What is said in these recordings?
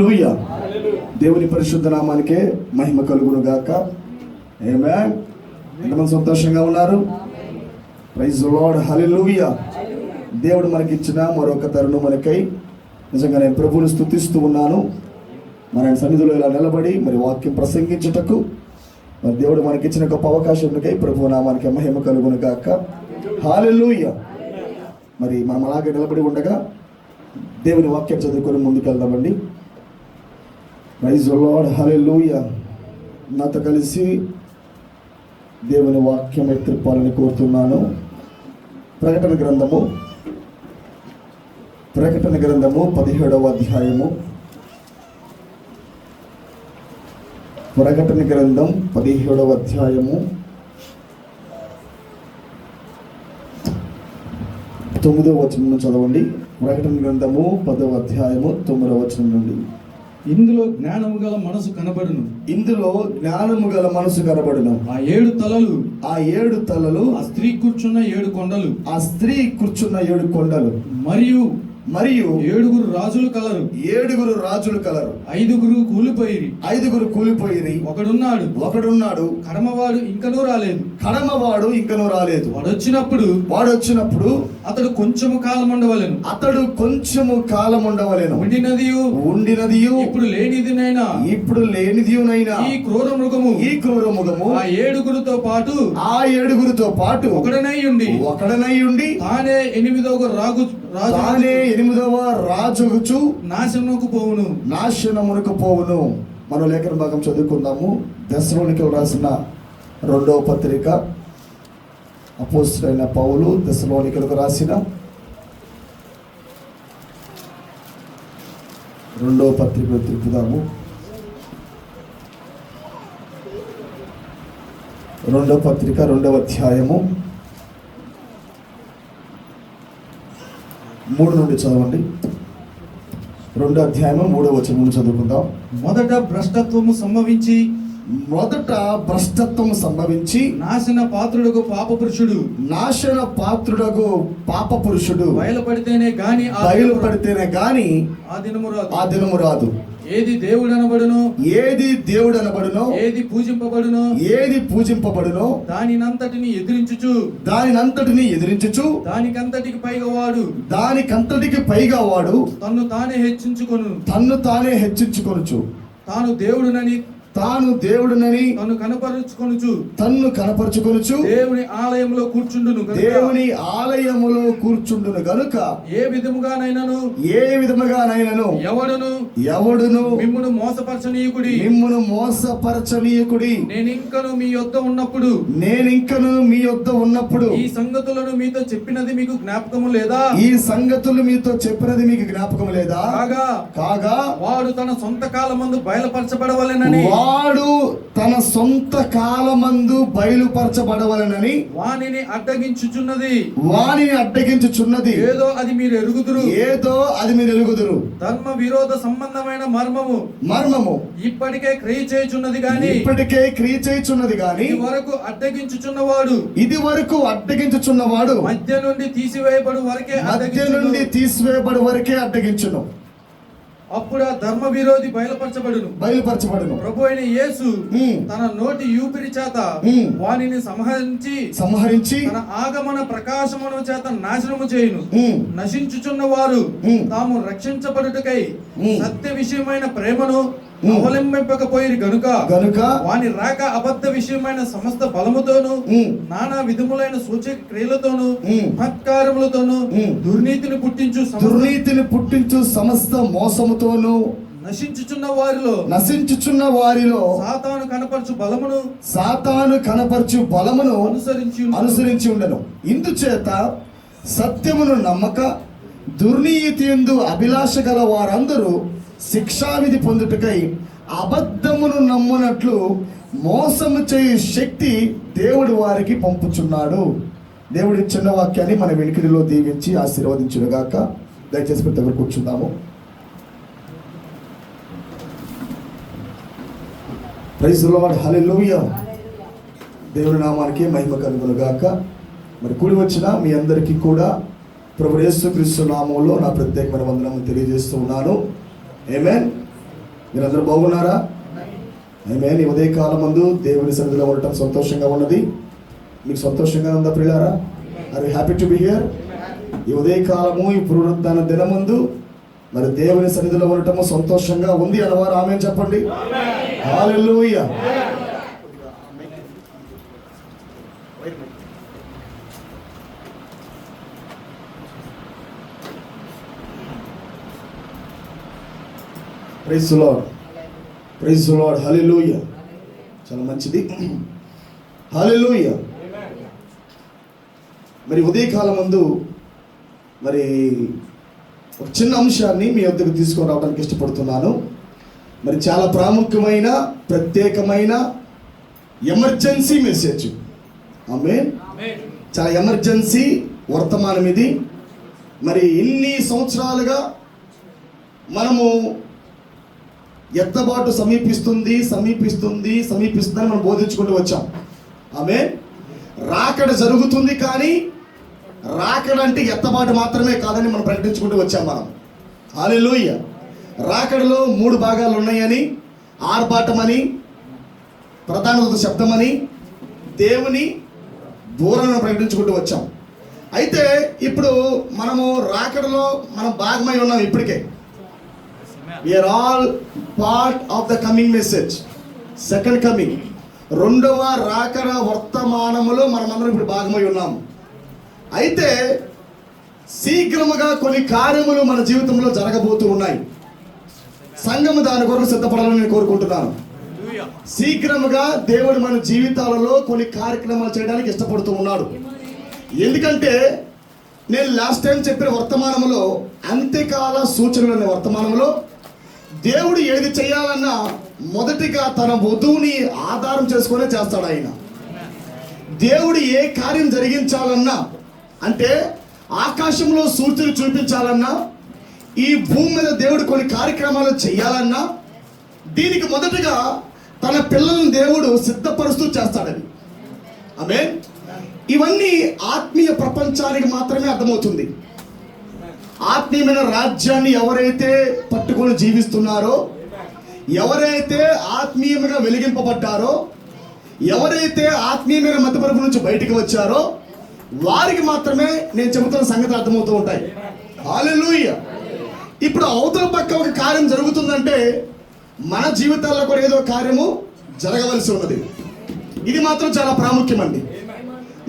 హల్లెలూయా. దేవుని పరిశుద్ధ నామానికే మహిమ కలుగును గాక. ఆమేన్. ఎంతమంది సంతోషంగా ఉన్నారు? Praise the Lord. హల్లెలూయా. దేవుడు మనకిచ్చిన మరొక తరుణం మనకై నిజంగా నేను ప్రభువుని స్తుతిస్తూ ఉన్నాను. మన సన్నిధిలో ఇలా నిలబడి మరి వాక్యం ప్రసంగించుటకు మరి దేవుడు మనకిచ్చిన గొప్ప అవకాశంకై ప్రభు నామానికి మహిమ కలుగును గాక. హల్లెలూయా. మరి మనం అలాగే నిలబడి ఉండగా దేవుని వాక్యం చదువుకొని ముందుకెళ్దామండి. Praise the Lord. హల్లెలూయా. నాతో కలిసి దేవుని వాక్యం ఎత్తిపాలని కోరుతున్నాను. ప్రకటన గ్రంథము 17వ అధ్యాయము. ప్రకటన గ్రంథం 17వ అధ్యాయము 9వ వచనం చదవండి. ప్రకటన గ్రంథము 10వ అధ్యాయము 9వ వచనం నుండి. ఇందులో జ్ఞానము గల మనసు కనబడును. ఇందులో జ్ఞానము గల మనసు కనబడును. ఆ 7 తలలు, ఆ 7 తలలు, ఆ స్త్రీ కూర్చున్న 7 కొండలు, ఆ స్త్రీ కూర్చున్న 7 కొండలు, మరియు 7 రాజులు కలరు. 7 రాజులు కలరు. 5 కూలిపోయిరి. 5 కూలిపోయిరి. ఒకడున్నాడు కడమవాడు ఇంకనూ రాలేదు. ఇంకనూ రాలేదు. వాడు వచ్చినప్పుడు అతడు కొంచెము కాలం ఉండవలెను. ఉండినదియు ఇప్పుడు లేనిదియునైనా ఈ క్రూర మృగము ఆ 7 తో పాటు ఒకడనై ఉండి తానే 8వ రాజుగుచు నాశనమునకు పోవును. మనం లేఖన భాగం చదువుకుందాము. దెస్సలోనికీయులకు రాసిన 2వ పత్రిక. అపోస్తలుడైన పౌలు దెస్సలోనికీయులకు రాసిన 2వ పత్రిక తిప్పుదాము. 2వ పత్రిక 2వ అధ్యాయము 3 నుండి చదవండి. 2వ అధ్యాయము 3వ వచనం చదువుకుందాం. మొదట భ్రష్టత్వము సంభవించి నాశన పాత్రుడగు పాప పురుషుడు బయలుపడితేనే గాని ఆ దినము రాదు. ఏది దేవుడు అనబడునో, ఏది పూజింపబడునో దానినంతటిని ఎదిరించుచు దానికంతటికి పైగా వాడు తన్ను తానే హెచ్చించుకొనుచు తాను దేవుడునని తన్ను కనపరుచుకొనుచు దేవుని ఆలయములో కూర్చుండును గనుక ఏ విధముగానైనను ఎవడును మిమ్మును మోసపరచనీయకుడి. నేనింకను మీ యొద్ద ఉన్నప్పుడు ఈ సంగతులను మీతో చెప్పినది మీకు జ్ఞాపకము లేదా? కాగా వాడు తన సొంత కాలమందు బయలుపరచబడవలెనని వానిని అడ్డగించుచున్నది. ఏదో అది మీరు ఎరుగుదురు. ధర్మ విరోధ సంబంధమైన మర్మము ఇప్పటికే క్రియ చేయుచున్నది గాని ఇది వరకు అడ్డగించుచున్నవాడు మధ్య నుండి తీసివేయబడు వరకే అడ్డగించును. అప్పుడు ఆ ధర్మ విరోధి బయలుపరచబడును. ప్రభు అయిన యేసు తన నోటి ఊపిరి చేత వానిని సంహరించి తన ఆగమన ప్రకాశమును చేత నాశనము చేయును. నశించుచున్న వారు తాము రక్షించబడుటకై సత్య విషయమైన ప్రేమను అవలంబింపకపోయిరు గనుక వాని రాక అబద్ధ విషయమైన సమస్త బలముతోను నానా విధములైన సూచక క్రియలతోను మహత్కారములతోను దుర్నీతిని పుట్టించు సమస్త మోసముతోను నశించుచున్న వారిలో సాతాను కనపరచు బలమును అనుసరించి ఉండను. ఇందుచేత సత్యమును నమ్మక దుర్నీతి యందు అభిలాష గల వారందరూ శిక్షావిధి పొందుటకై అబద్ధమును నమ్మునట్లు మోసము చేయు శక్తి దేవుడు వారికి పంపుచున్నాడు. దేవుడి చిన్న వాక్యాన్ని మన వెనుకడిలో దీవించి ఆశీర్వదించునుగాక. దయచేసి ప్రతి ఒక్కరు కూర్చుందాము. Praise the Lord. హల్లెలూయా. దేవుని నామానికి మహిమ కలుగునుగాక. మరి కూడి వచ్చిన మీ అందరికీ కూడా ప్రభు యేసుక్రీస్తు నామములో నా ప్రత్యేకమైన వందనము తెలియజేస్తూ ఉన్నాను. ఆమేన్. మీరందరూ బాగున్నారా? ఆమేన్. ఈ ఉదయకాలం ముందు దేవుని సన్నిధిలో ఉండటం సంతోషంగా ఉన్నది. మీకు సంతోషంగా ఉందా ప్రియులారా? Are you happy to be here? ఈ ఉదయకాలము ఈ పునరుత్థాన దినమందు మరి దేవుని సన్నిధిలో ఉండటము సంతోషంగా ఉంది అన్నవారు ఆమేన్ చెప్పండి. హల్లెలూయా. Praise the Lord, praise the Lord, హల్లెలూయా. చాలా మంచిది, హల్లెలూయా. మరి ఉదయకాలం ముందు మరి ఒక చిన్న అంశాన్ని మీ వద్దకు తీసుకొని రావడానికి ఇష్టపడుతున్నాను. మరి చాలా ప్రాముఖ్యమైన ప్రత్యేకమైన ఎమర్జెన్సీ మెసేజ్. ఆమేన్. చాలా ఎమర్జెన్సీ వర్తమానం ఇది. మరి ఇన్ని సంవత్సరాలుగా మనము ఎత్తబాటు సమీపిస్తుందని మనం బోధించుకుంటూ వచ్చాం. ఆమేన్. రాకడ జరుగుతుంది, కానీ రాకడ అంటే ఎత్తబాటు మాత్రమే కాదని మనం ప్రకటించుకుంటూ వచ్చాం మనం. హల్లెలూయా. రాకడలో 3 భాగాలు ఉన్నాయని, ఆర్భాటమని, ప్రధాన శబ్దమని, దేవుని బూరను ప్రకటించుకుంటూ వచ్చాం. అయితే ఇప్పుడు మనము రాకడలో మనం భాగమై ఉన్నాం. ఇప్పటికే we are all part of the coming message, second coming, రెండవ రాకడ వర్తమానములో మనమందరం ఇప్పుడు భాగమై ఉన్నాం. అయితే శీఘ్రముగా కొన్ని కార్యములు మన జీవితంలో జరగబోతూ ఉన్నాయి. సంఘము దాని కొరకు సిద్ధపడాలని నేను కోరుకుంటున్నాను. శీఘ్రముగా దేవుడు మన జీవితాలలో కొన్ని కార్యక్రమాలు చేయడానికి ఇష్టపడుతూ ఉన్నాడు. ఎందుకంటే నేను లాస్ట్ టైం చెప్పిన వర్తమానంలో, అంత్యకాల సూచనలు అనే వర్తమానంలో, దేవుడు ఏది చేయాలన్నా మొదటిగా తన వధువుని ఆధారం చేసుకునే చేస్తాడు ఆయన. దేవుడు ఏ కార్యం జరిగించాలన్నా, అంటే ఆకాశంలో సూచనలు చూపించాలన్నా, ఈ భూమి మీద దేవుడు కొన్ని కార్యక్రమాలు చేయాలన్నా, దీనికి మొదటగా తన పిల్లలను దేవుడు సిద్ధపరుస్తూ చేస్తాడని. ఆమేన్. ఇవన్నీ ఆత్మీయ ప్రపంచానికి మాత్రమే అర్థమవుతుంది. ఆత్మీయమైన రాజ్యాన్ని ఎవరైతే పట్టుకొని జీవిస్తున్నారో, ఎవరైతే ఆత్మీయంగా వెలిగింపబడ్డారో, ఎవరైతే ఆత్మీయమైన మతపరపు నుంచి బయటికి వచ్చారో, వారికి మాత్రమే నేను చెబుతున్న సంగతులు అర్థమవుతూ ఉంటాయి. హల్లెలూయా. ఇప్పుడు అవతల పక్క ఒక కార్యం జరుగుతుందంటే మన జీవితాల్లో కూడా ఏదో కార్యము జరగవలసి ఉన్నది. ఇది మాత్రం చాలా ప్రాముఖ్యమండి.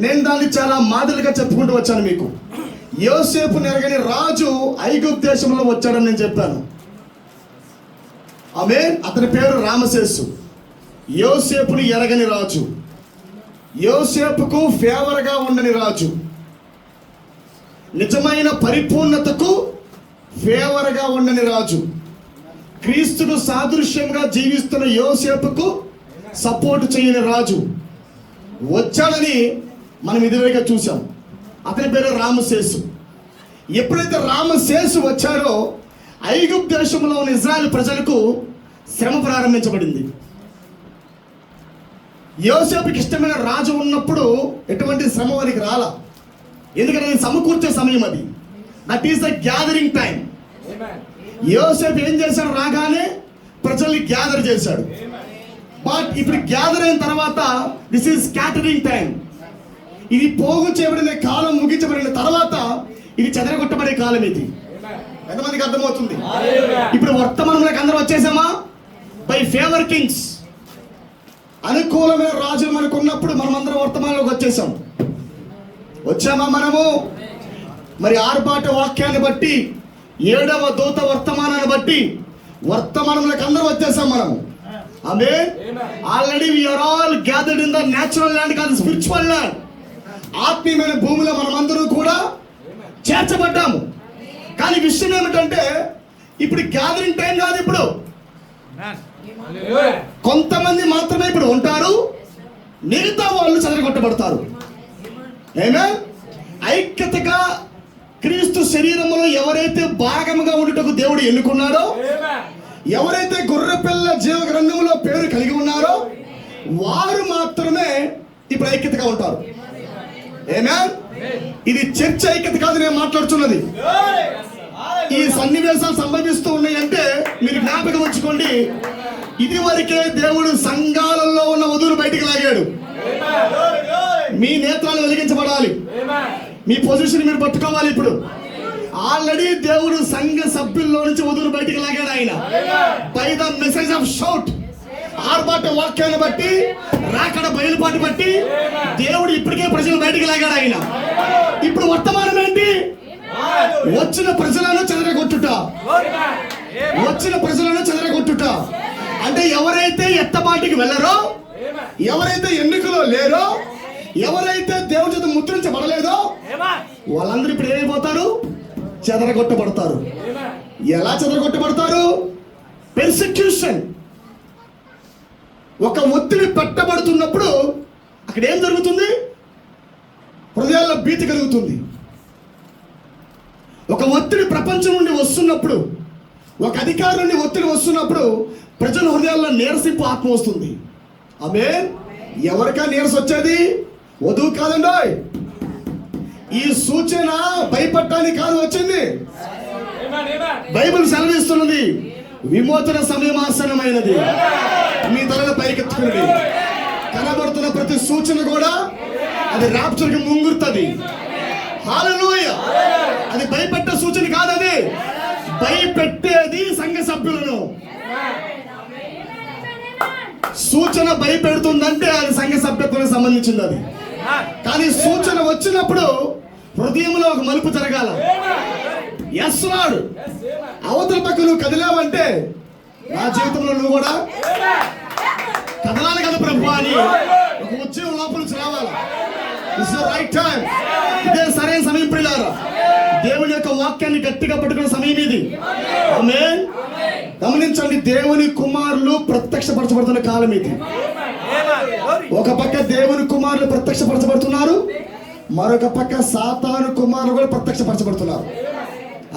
నేను దాన్ని చాలా మాదిరిగా చెప్పుకుంటూ వచ్చాను మీకు. యోసేపు ఎరగని రాజు ఐగుప్తు దేశంలో వచ్చాడని నేను చెప్పాను. ఆమేన్. అతని పేరు రామసేసు. యోసేపుని ఎరగని రాజు, యోసేపుకు ఫేవర్గా ఉండని రాజు, నిజమైన పరిపూర్ణతకు ఫేవర్గా ఉండని రాజు, క్రీస్తుకు సాదృశ్యంగా జీవిస్తున్న యోసేపుకు సపోర్ట్ చేయని రాజు వచ్చాడని మనం ఇదివరగా చూసాం. అతని పేరు రామసేసు. ఎప్పుడైతే రామసేసు వచ్చాడో ఐగుప్తు దేశంలో ఉన్న ఇజ్రాయెల్ ప్రజలకు శ్రమ ప్రారంభించబడింది. యోసేపుకి ఇష్టమైన రాజు ఉన్నప్పుడు ఎటువంటి శ్రమ వారికి రాలా. ఎందుకంటే అది సమకూర్చే సమయం, అది that is the gathering time. యోసేపు ఏం చేశాడు? రాగానే ప్రజల్ని గ్యాదర్ చేశాడు. బట్ ఇప్పుడు గ్యాదర్ అయిన తర్వాత దిస్ ఈస్ స్కాటరింగ్ టైం. ఇది పోగు చేయబడిన కాలం ముగించబడిన తర్వాత ఇది చెదరగొట్టబడే కాలం. ఇది ఎంతమందికి అర్థమవుతుంది? ఇప్పుడు వర్తమానంలోకి అందరూ వచ్చేసామా? బై ఫేవర్ కింగ్స్, అనుకూలమైన రాజులు మనకు ఉన్నప్పుడు మనం అందరం వర్తమానంలోకి వచ్చామా మనము? మరి ఆర్భాట వాక్యాన్ని బట్టి, 7వ దూత వర్తమానాన్ని బట్టి వర్తమానంలోకి అందరూ వచ్చేసాం మనము. ఆమేన్. Already we are all gathered in the natural land, కాదు స్పిరిచువల్ ల్యాండ్. ఆత్మీయమైన భూమిలో మనమందరూ కూడా చేర్చబడ్డాము. కానీ విషయం ఏమిటంటే ఇప్పుడు గ్యాదరింగ్ టైం కాదు. ఇప్పుడు కొంతమంది మాత్రమే ఇప్పుడు ఉంటారు, మిగతా వాళ్ళు చెదరగొట్టబడతారు. ఆమేన్. ఐక్యతగా క్రీస్తు శరీరంలో ఎవరైతే భాగంగా ఉండుటకు దేవుడు ఎన్నుకున్నాడో, ఎవరైతే గొర్రెపిల్ల జీవ గ్రంథంలో పేరు కలిగి ఉన్నారో వారు మాత్రమే ఇప్పుడు ఐక్యతగా ఉంటారు. ఆమేన్. ఇది చర్చ ఐక్యత కాదు నేను మాట్లాడుతున్నది. ఈ సన్నివేశాలు సంభవిస్తూ ఉన్నాయంటే మీరు జ్ఞాపకం ఉంచుకోండి, ఇది వరకే దేవుడు సంఘాలలో ఉన్న వధువులు బయటికి లాగాడు. మీ నేత్రాలు వెలిగించబడాలి, మీ పొజిషన్ మీరు పట్టుకోవాలి. ఇప్పుడు ఆల్రెడీ దేవుడు సంఘ సభ్యుల్లో నుంచి వధువులు బయటికి లాగాడు ఆయన. By the message of shout, ఆర్భాట వాక్యాన్ని బట్టి, రాకడ బయలుపాటు బట్టి దేవుడు ఇప్పటికే ప్రజలు బయటికి లాగాడు ఆయన. ఇప్పుడు వర్తమానం ఏంటి? వచ్చిన ప్రజలను చెదరగొట్టుట, వచ్చిన ప్రజలను చెదరగొట్టుట. అంటే ఎవరైతే ఎత్తబాటికి వెళ్ళరో, ఎవరైతే ఎన్నికలో లేరో, ఎవరైతే దేవుడి చేత ముద్రించబడలేదో వాళ్ళందరూ ఇప్పుడు ఏమైపోతారు? చెదరగొట్టబడతారు. ఎలా చెదరగొట్టబడతారు? పెర్సిక్యూషన్. ఒక ఒత్తిడి పెట్టబడుతున్నప్పుడు అక్కడ ఏం జరుగుతుంది? హృదయాల్లో భీతి కలుగుతుంది. ఒక ఒత్తిడి ప్రపంచం నుండి వస్తున్నప్పుడు, ఒక అధికారం నుండి ఒత్తిడి వస్తున్నప్పుడు ప్రజల హృదయాల్లో నీరసింపు ఆత్మ వస్తుంది. ఆమేన్. ఎవరికా నీరస వచ్చేది? వధువు కాదండి. ఈ సూచన భయపడటానికి కాదు వచ్చింది. బైబిల్ సెలవిస్తున్నది, విమోచన సమయం ఆసన్నమైనది. మీ తలను పైకెత్తుకున్నది. కనబడుతున్న ప్రతి సూచన కూడా అది రాప్చర్కి ముంగురుతుంది. హల్లెలూయా. అది భయపెట్టే సూచన కాదు, అది భయపెట్టేది సంఘ సభ్యులను. సూచన భయపెడుతుందంటే అది సంఘ సభ్యత్వానికి సంబంధించింది. అది కానీ సూచన వచ్చినప్పుడు హృదయంలో ఒక మలుపు జరగాల. ఎస్ వాడు అవతల పక్క నువ్వు కదిలావంటే నా జీవితంలో నువ్వు కూడా కదలాలి కదా ప్రభు అని ఒక ఉద్యోగం లోపల నుంచి రావాలి. It's the right time. ఇదే సరైన సమయం ప్రియులారా. దేవుని యొక్క వాక్యాన్ని గట్టిగా పట్టుకునే సమయం ఇది. ఆమేన్. గమనించండి, దేవుని కుమారులు ప్రత్యక్షపరచబడుతున్న కాలం ఇది. ఒక పక్క దేవుని కుమారులు ప్రత్యక్షపరచబడుతున్నారు, మరొక పక్క సాతాను కుమారులు కూడా ప్రత్యక్షపరచబడుతున్నారు.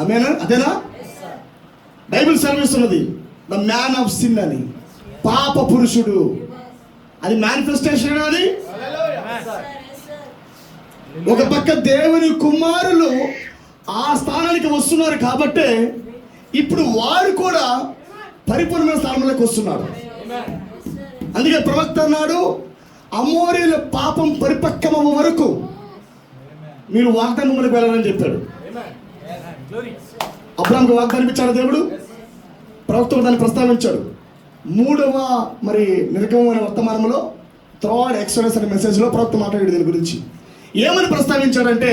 ఆమేనా? అదేనా? బైబిల్ సెలవిస్తున్నది ద మ్యాన్ ఆఫ్ సిన్ అని, పాప పురుషుడు. అది మేనిఫెస్టేషన్. అది ఒక పక్క దేవుని కుమారులు ఆ స్థానానికి వస్తున్నారు కాబట్టి ఇప్పుడు వారు కూడా పరిపూర్ణమైన స్థానంలోకి వస్తున్నారు. అందుకే ప్రవక్త అన్నాడు, అమోరీల పాపం పరిపక్వమ వరకు మీరు వాగ్దానంలోకి వెళ్ళాలని చెప్పాడు. అబ్రాహాముకు వాగ్దానం ఇచ్చాడు దేవుడు. ప్రవక్త దాన్ని ప్రస్తావించాడు. 3వ నిర్గమమైన వర్తమానంలో థర్డ్ ఎక్సోడస్ అనే మెసేజ్లో ప్రవక్త మాట్లాడాడు దీని గురించి. ఏమని ప్రస్తావించాడంటే,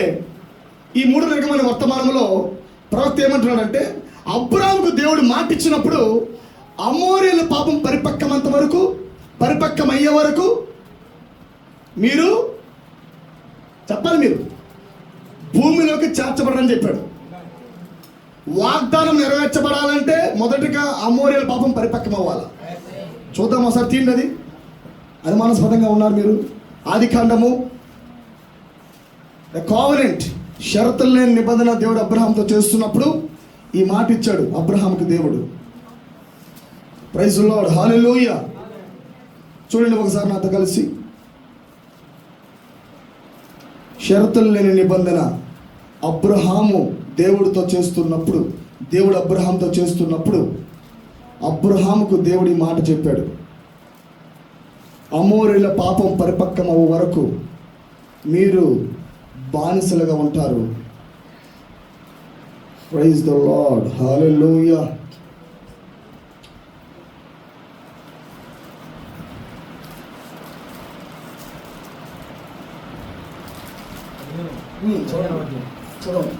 ఈ 3 నిర్గమమైన వర్తమానంలో ప్రవక్త ఏమంటున్నాడంటే, అబ్రాహాముకు దేవుడు మాట ఇచ్చినప్పుడు అమోరీల పాపం పరిపక్వమంత వరకు, పరిపక్వం అయ్యే వరకు మీరు చెప్పాలి, మీరు భూమిలోకి చేర్చబడని చెప్పాడు. వాగ్దానం నెరవేర్చబడాలంటే మొదటిగా అమోరీల పాపం పరిపక్వం అవ్వాలి. చూద్దాం ఒకసారి తీయండి. అది అనుమానాస్పదంగా ఉన్నారు మీరు. ఆదికాండము కోవెనెంట్, షరతులు లేని నిబంధన దేవుడు అబ్రహాంతో చేస్తున్నప్పుడు ఈ మాట ఇచ్చాడు అబ్రహాంకి దేవుడు. Praise the Lord. హల్లెలూయా. చూడండి ఒకసారి నాతో కలిసి. షరతులు లేని నిబంధన అబ్రహాము దేవుడితో చేస్తున్నప్పుడు, దేవుడు అబ్రహాంతో చేస్తున్నప్పుడు అబ్రహాముకు దేవుడి మాట చెప్పాడు, అమోరీల పాపం పరిపక్వం అవ్వ వరకు మీరు బానిసలుగా ఉంటారు. Praise the Lord. హల్లెలూయా. చూడండి.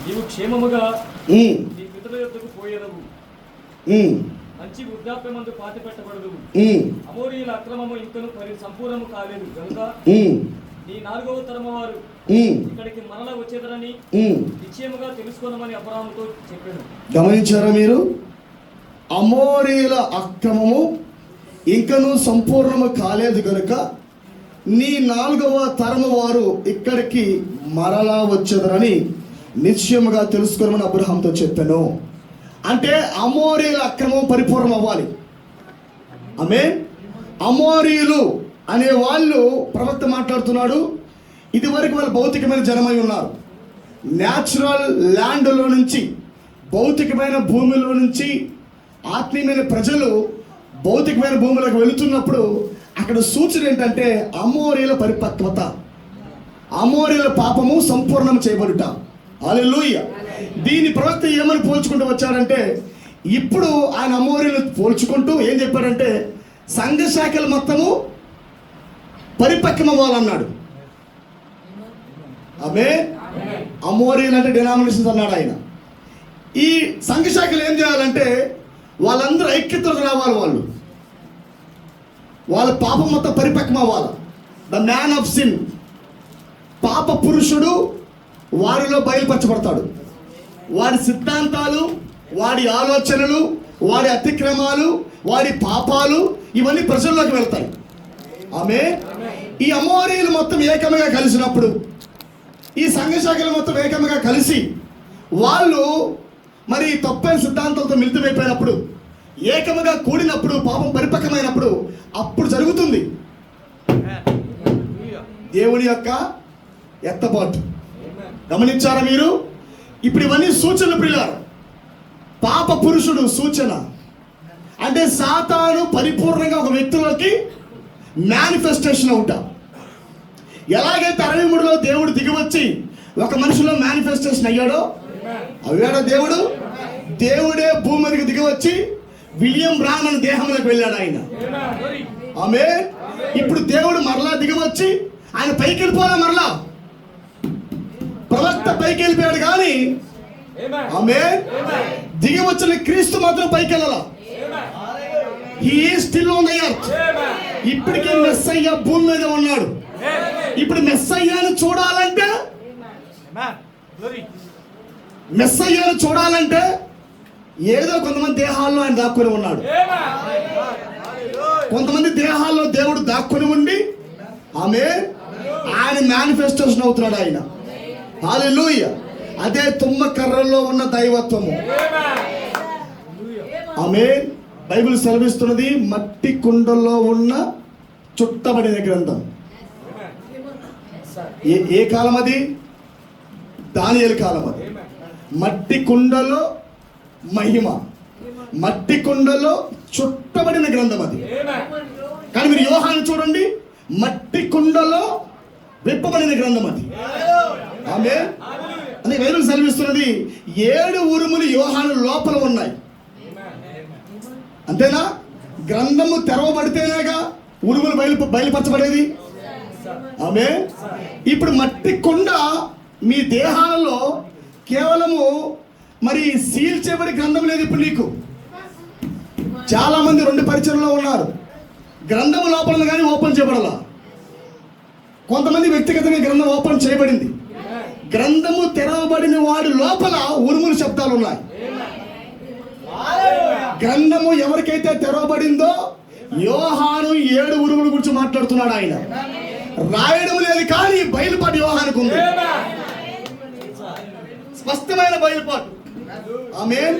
నీవు క్షేమముగా నీ పితరుల యొద్దకు పోయేదవు, మంచి వృద్ధాప్యమందు పాతి పెట్టబడదు. అమోరీయుల అక్రమము ఇంకను సంపూర్ణము కాలేదు కనుక నీ 4వ తరము వారు ఇక్కడికి మరలా వచ్చేదరని నిశ్చయముగా తెలుసుకోనమని అబ్రహాముతో చెప్పాడు. గమనించారా మీరు? అమోరీయుల అక్రమము ఇంకను సంపూర్ణము కాలేదు కనుక నీ 4వ తరము వారు ఇక్కడికి మరలా వచ్చేదరని నిశ్చయముగా తెలుసుకోమని అబ్రహాంతో చెప్పాను. అంటే అమోరీయుల అక్రమం పరిపూర్ణం అవ్వాలి. ఆమేన్. అమోరీయులు అనే వాళ్ళు ప్రవక్త మాట్లాడుతున్నాడు. ఇది వరకు వాళ్ళు భౌతికమైన జనమై ఉన్నారు, న్యాచురల్ ల్యాండ్లో నుంచి, భౌతికమైన భూమిలో నుంచి ఆత్మీయమైన ప్రజలు భౌతికమైన భూమిలోకి వెళుతున్నప్పుడు అక్కడ సూచన ఏంటంటే అమోరీల పరిపక్వత, అమోరీల పాపము సంపూర్ణం చేయబడుట. హల్లెలూయా. దీని ప్రవక్త ఏమని పోల్చుకుంటూ వచ్చారంటే, ఇప్పుడు ఆయన అమోరీలు పోల్చుకుంటూ ఏం చెప్పారంటే సంఘ శాఖలు మొత్తము పరిపక్వం అవ్వాలన్నాడు. ఆమె అమోరీలు అంటే డినామినేషన్స్ అన్నాడు ఆయన. ఈ సంఘ శాఖలు ఏం చేయాలంటే వాళ్ళందరూ ఐక్యతకు రావాలి, వాళ్ళ పాపం మొత్తం పరిపక్వం అవ్వాలి. ద మ్యాన్ ఆఫ్ సిన్, పాప పురుషుడు వారిలో బయలుపరచబడతాడు. వాడి సిద్ధాంతాలు, వాడి ఆలోచనలు, వాడి అతిక్రమాలు, వాడి పాపాలు ఇవన్నీ ప్రజల్లోకి వెళ్తాయి. ఆమె ఈ అమోరీలు మొత్తం ఏకముగా కలిసినప్పుడు, ఈ సంఘ శాఖలు మొత్తం ఏకముగా కలిసి వాళ్ళు మరి తప్పైన సిద్ధాంతాలతో మిళితమైపోయినప్పుడు, ఏకముగా కూడినప్పుడు, పాపం పరిపక్వమైనప్పుడు అప్పుడు జరుగుతుంది దేవుని యొక్క ఎత్తబాటు. గమనించారా మీరు? ఇప్పుడు ఇవన్నీ సూచనలు ప్రియులారా. పాప పురుషుడు సూచన అంటే సాతాను పరిపూర్ణంగా ఒక వ్యక్తిలోకి మేనిఫెస్టేషన్ అవుట. ఎలాగైతే 63లో దేవుడు దిగివచ్చి ఒక మనిషిలో మేనిఫెస్టేషన్ అయ్యాడో దేవుడు, దేవుడే భూమి మీదకి దిగివచ్చి విలియం బ్రాన్ అనే దేహంలోకి వెళ్ళాడు ఆయన. ఆమె ఇప్పుడు దేవుడు మరలా దిగివచ్చి ఆయన పైకి వెళ్ళిపోలే, మరలా ప్రవక్త పైకి వెళ్ళిపోయాడు కానీ ఆమె దిగి వచ్చిన క్రీస్తు మాత్రం పైకి వెళ్ళాల. He is still on the earth. ఇప్పటికే మెస్సయ్య భూమి మీద ఉన్నాడు. ఇప్పుడు మెస్సయ్యను చూడాలంటే, మెస్సయ్యను చూడాలంటే ఏదో కొంతమంది దేహాల్లో ఆయన దాక్కుని ఉన్నాడు. కొంతమంది దేహాల్లో దేవుడు దాక్కుని ఉండి ఆమె ఆయన మేనిఫెస్టేషన్ అవుతున్నాడు ఆయన. హల్లెలూయా. అదే తుమ్మ కర్రల్లో ఉన్న దైవత్వము. ఆమె బైబిల్ సెలవిస్తున్నది మట్టి కుండల్లో ఉన్న చుట్టబడిన గ్రంథం. ఏ కాలం అది? దానియేలు కాలం అది. మట్టి కుండలో మహిమ, మట్టి కుండలో చుట్టబడిన గ్రంథం అది. కానీ మీరు యోహాను చూడండి, మట్టి కుండలో విప్పబడిన గ్రంథం అది. ఆమె అని బైబిల్ సెలవిస్తున్నది 7 ఉరుములు యోహాను లోపల ఉన్నాయి. అంతేనా? గ్రంథము తెరవబడితేనేగా ఉరుములు బయలుపరచబడేది. ఆమె ఇప్పుడు మట్టి కుండ మీ దేహాలలో కేవలము మరి సీల్ చేయబడి గ్రంథం లేదు. ఇప్పుడు నీకు చాలా మంది 2 పరిచయంలో ఉన్నారు. గ్రంథము లోపల కానీ ఓపెన్ చేయబడాల. కొంతమంది వ్యక్తిగతంగా గ్రంథం ఓపెన్ చేయబడింది. గ్రంథము తెరవబడిన వాడి లోపల ఉరుములు శబ్దాలు ఉన్నాయి. గ్రంథము ఎవరికైతే తెరవబడిందో యోహాను 7 ఉరుముల గురించి మాట్లాడుతున్నాడు ఆయన. రాయడం లేదు కానీ బయలుపాటు యోహానుకు ఉంది, స్పష్టమైన బయలుపాటు. ఆమేన్.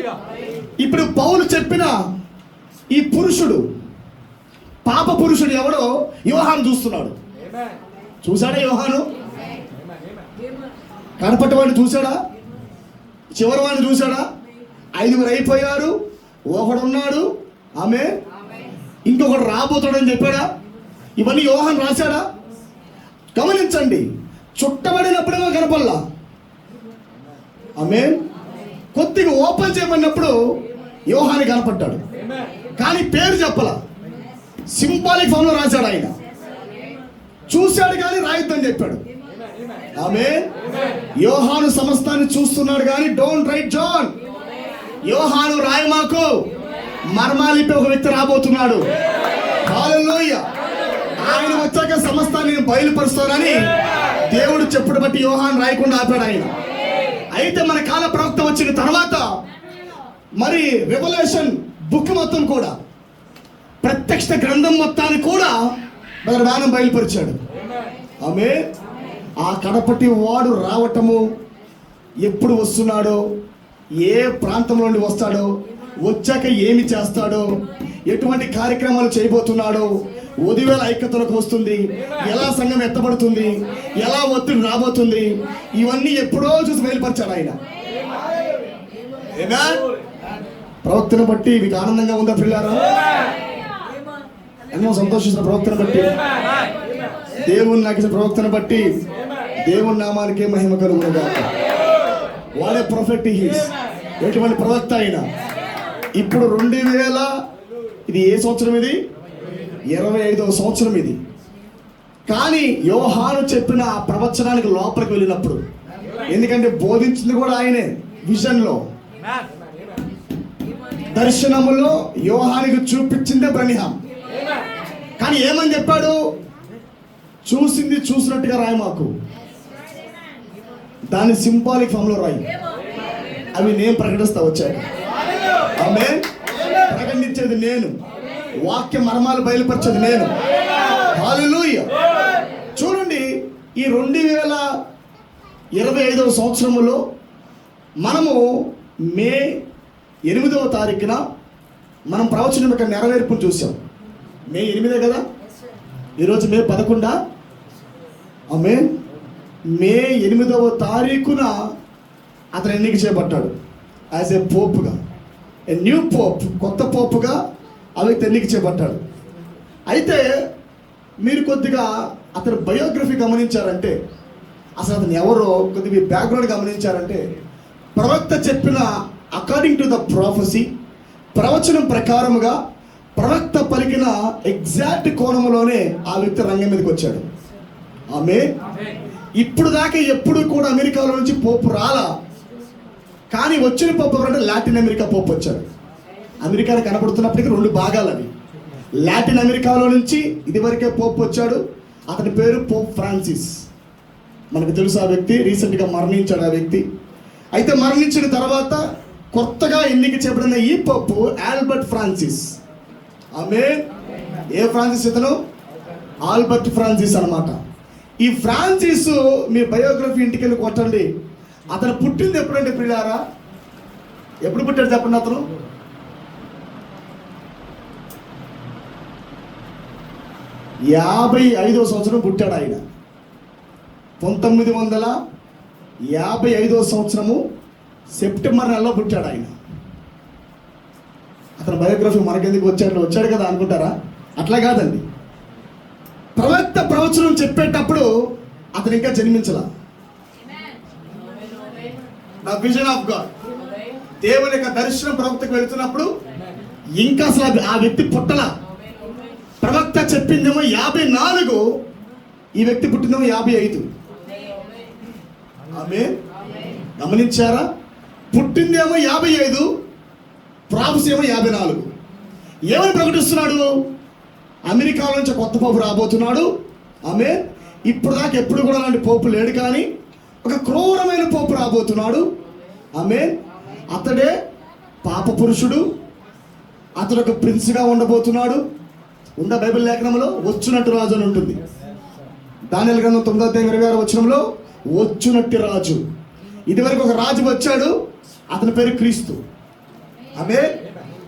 ఇప్పుడు పౌలు చెప్పిన ఈ పురుషుడు, పాప పురుషుడు ఎవడో యోహాను చూస్తున్నాడు. చూసాడా యోహాను? కనపట్టి వాడిని చూసాడా? చివరి వాడిని చూసాడా? 5 అయిపోయారు, ఒకడున్నాడు. ఆమె ఇంకొకడు రాబోతాడని చెప్పాడా? ఇవన్నీ యోహాను రాశాడా? గమనించండి, చుట్టబడినప్పుడేమో కనపల్లా. ఆమె కొద్దిగా ఓపెన్ చేయమన్నప్పుడు యోహాను కనపడ్డాడు కానీ పేరు చెప్పలా. సింబాలిక్ ఫామ్ లో రాశాడు ఆయన. చూశాడు కానీ రాయొద్దని చెప్పాడు. ఆమె యోహాను సమస్తాన్ని చూస్తున్నాడు కానీ డోంట్ రైట్ జాన్. యోహాను రాయమాకు. మర్మాలిపి ఒక వ్యక్తి రాబోతున్నాడు. హల్లెలూయా. ఆయన వచ్చాక సమస్తాన్ని నేను బయలుపరుస్తానని దేవుడు చెప్పుడు బట్టి యోహాను రాయకుండా ఆపాడు ఆయన. అయితే మన కాల ప్రవక్త వచ్చిన తర్వాత మరి రెవల్యూషన్ బుక్ మొత్తం కూడా, ప్రత్యక్ష గ్రంథం మొత్తాన్ని కూడా మన నాన్న బయలుపరిచాడు. ఆమె ఆ కడపటి వాడు రావటము, ఎప్పుడు వస్తున్నాడో, ఏ ప్రాంతంలో నుండి వస్తాడో, వచ్చాక ఏమి చేస్తాడో, ఎటువంటి కార్యక్రమాలు చేయబోతున్నాడో, ఉదివేళ ఐక్యతలకు వస్తుంది, ఎలా సంఘం ఎత్తబడుతుంది, ఎలా ఒత్తిడి రాబోతుంది, ఇవన్నీ ఎప్పుడో చూసి బయలుపరిచాడు ఆయన. Amen? ప్రవక్తను బట్టి మీకు ఆనందంగా ఉందా పిల్లారా? ఎన్నో సంతోషిస్తున్న ప్రవక్తను బట్టి, దేవుని నాకు ఇచ్చిన ప్రవక్తను బట్టి దేవుని నామానికే మహిమ కలుగును గాక. వాట్ ఏ ప్రొఫెట్ హీస్, ఎటువంటి ప్రవక్త అయినా. ఇప్పుడు 2000 ఇది ఏ సంవత్సరం? ఇది 25వ సంవత్సరం ఇది. కానీ యోహాను చెప్పిన ఆ ప్రవచనానికి లోపలికి వెళ్ళినప్పుడు, ఎందుకంటే బోధించింది కూడా ఆయనే, విజన్లో దర్శనములో యోహానికి చూపించిందే బ్రనిహాం. కానీ ఏమని చెప్పాడు? చూసింది చూసినట్టుగా రాయి, మాకు దాన్ని సింబాలిక్ ఫామ్ లో రాయి, అవి నేను ప్రకటిస్తా వచ్చాను. ఆమేన్. ప్రకటించేది నేను, వాక్య మర్మాలు బయలుపరిచేది నేను. హల్లెలూయా. చూడండి, ఈ 2025వ సంవత్సరములో మనము మే 8వ తారీఖున మనం ప్రవచనం యొక్క నెరవేర్పును చూసాం. మే 8 కదా, ఈరోజు మే 11. ఆమేన్. మే 8వ తారీఖున అతను ఎన్నిక చేయబడ్డాడు యాజ్ ఏ పోపుగా, ఏ న్యూ పోప్, కొత్త పోపుగా ఆ వ్యక్తి ఎన్నిక చేయబడ్డాడు. అయితే మీరు కొద్దిగా అతని బయోగ్రఫీ గమనించారంటే, అసలు అతను ఎవరో కొద్దిగా బ్యాక్గ్రౌండ్ గమనించారంటే, ప్రవక్త చెప్పిన అకార్డింగ్ టు ద ప్రాఫెసీ, ప్రవచనం ప్రకారముగా ప్రవక్త పలికిన ఎగ్జాక్ట్ కోణంలోనే ఆ వ్యక్తి రంగం మీదకి వచ్చాడు. ఆమేన్. ఇప్పుడు దాకా ఎప్పుడు కూడా అమెరికాలో నుంచి పోపు రాలా, కానీ వచ్చిన పోపు ఎవరంటే లాటిన్ అమెరికా పోపు వచ్చాడు. అమెరికాలో కనబడుతున్నప్పటికీ 2 భాగాలు అవి. లాటిన్ అమెరికాలో నుంచి ఇదివరకే పోపు వచ్చాడు, అతని పేరు పోప్ ఫ్రాన్సిస్. మనకు తెలుసు ఆ వ్యక్తి, రీసెంట్గా మరణించాడు ఆ వ్యక్తి. అయితే మరణించిన తర్వాత కొత్తగా ఎన్నిక చేయబడిన ఈ పోపు ఆల్బర్ట్ ఫ్రాన్సిస్. ఆమేన్. ఏ ఫ్రాన్సిస్ ఇతను? ఆల్బర్ట్ ఫ్రాన్సిస్ అన్నమాట. ఈ ఫ్రాన్సిస్ మీ బయోగ్రఫీ ఇంటికి వెళ్ళి కొట్టండి. అతను పుట్టింది ఎప్పుడంటే పిల్లారా, ఎప్పుడు పుట్టాడు చెప్పండి? అతను 55వ సంవత్సరం పుట్టాడు ఆయన. 1955వ సంవత్సరము సెప్టెంబర్ నెలలో పుట్టాడు ఆయన. అతని బయోగ్రఫీ మనకెందుకు వచ్చాడు కదా అనుకుంటారా? అట్లా కాదండి. ప్రవక్త ప్రవచనం చెప్పేటప్పుడు అతను ఇంకా జన్మించాల. ద విజన్ ఆఫ్ గాడ్, దేవుని యొక్క దర్శనం ప్రవక్తకు వెళుతున్నప్పుడు ఇంకా అసలు ఆ వ్యక్తి పుట్టల. ప్రవక్త చెప్పిందేమో 54, ఈ వ్యక్తి పుట్టిందేమో 55. ఆమేన్. గమనించారా? పుట్టిందేమో 55, ప్రాఫెసీ ఏమో 54. ఏమని ప్రకటిస్తున్నాడు? అమెరికా నుంచి కొత్త పోపు రాబోతున్నాడు. ఆమేన్. ఇప్పుడు దాకా ఎప్పుడు కూడా అలాంటి పోపు లేడు, కానీ ఒక క్రూరమైన పోపు రాబోతున్నాడు. ఆమేన్. అతడే పాప పురుషుడు, అతడు ఒక ప్రిన్స్గా ఉండబోతున్నాడు. బైబిల్ లేఖనంలో వచ్చునట్టు రాజు అని ఉంటుంది. దానియేలు గ్రంథం 9:26 వచనంలో వచ్చునట్టి రాజు. ఇదివరకు ఒక రాజు వచ్చాడు, అతని పేరు క్రీస్తు. ఆమేన్.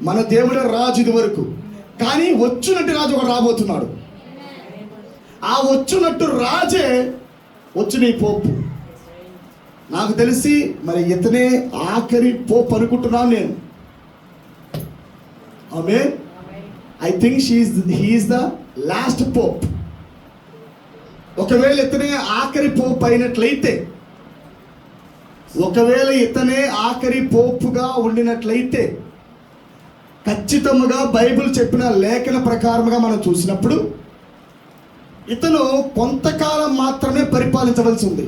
మన దేవుడే రాజు ఇదివరకు, కానీ వచ్చునట్టు రాజు ఒకడు రాబోతున్నాడు. ఆ వచ్చునట్టు రాజే వచ్చిన ఈ పోపు. నాకు తెలిసి మరి ఇతనే ఆఖరి పోప్ అనుకుంటున్నాను నేను. ఆమేన్. I think he is the last pope. ఒకవేళ ఇతనే ఆఖరి పోప్ అయినట్లయితే, ఒకవేళ ఇతనే ఆఖరి పోపుగా ఉండినట్లయితే, ఖచ్చితంగా బైబిల్ చెప్పిన లేఖన ప్రకారముగా మనం చూసినప్పుడు ఇతను కొంతకాలం మాత్రమే పరిపాలించవలసి ఉంది.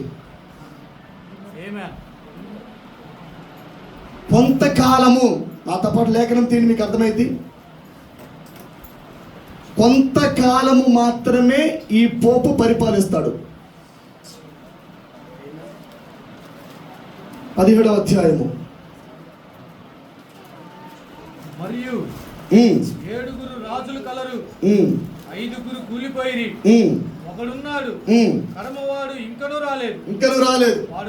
కొంతకాలము. నాతో పాటు లేఖనం తీయండి, మీకు అర్థమైంది. కొంతకాలము మాత్రమే ఈ పోపు పరిపాలిస్తాడు. 17వ అధ్యాయము. మరియు 7 రాజులు కలరు, 5 కూలిపోయిరి, ఒకడున్నాడు, కడమవాడు ఇంకనూ రాలేదు. వాడు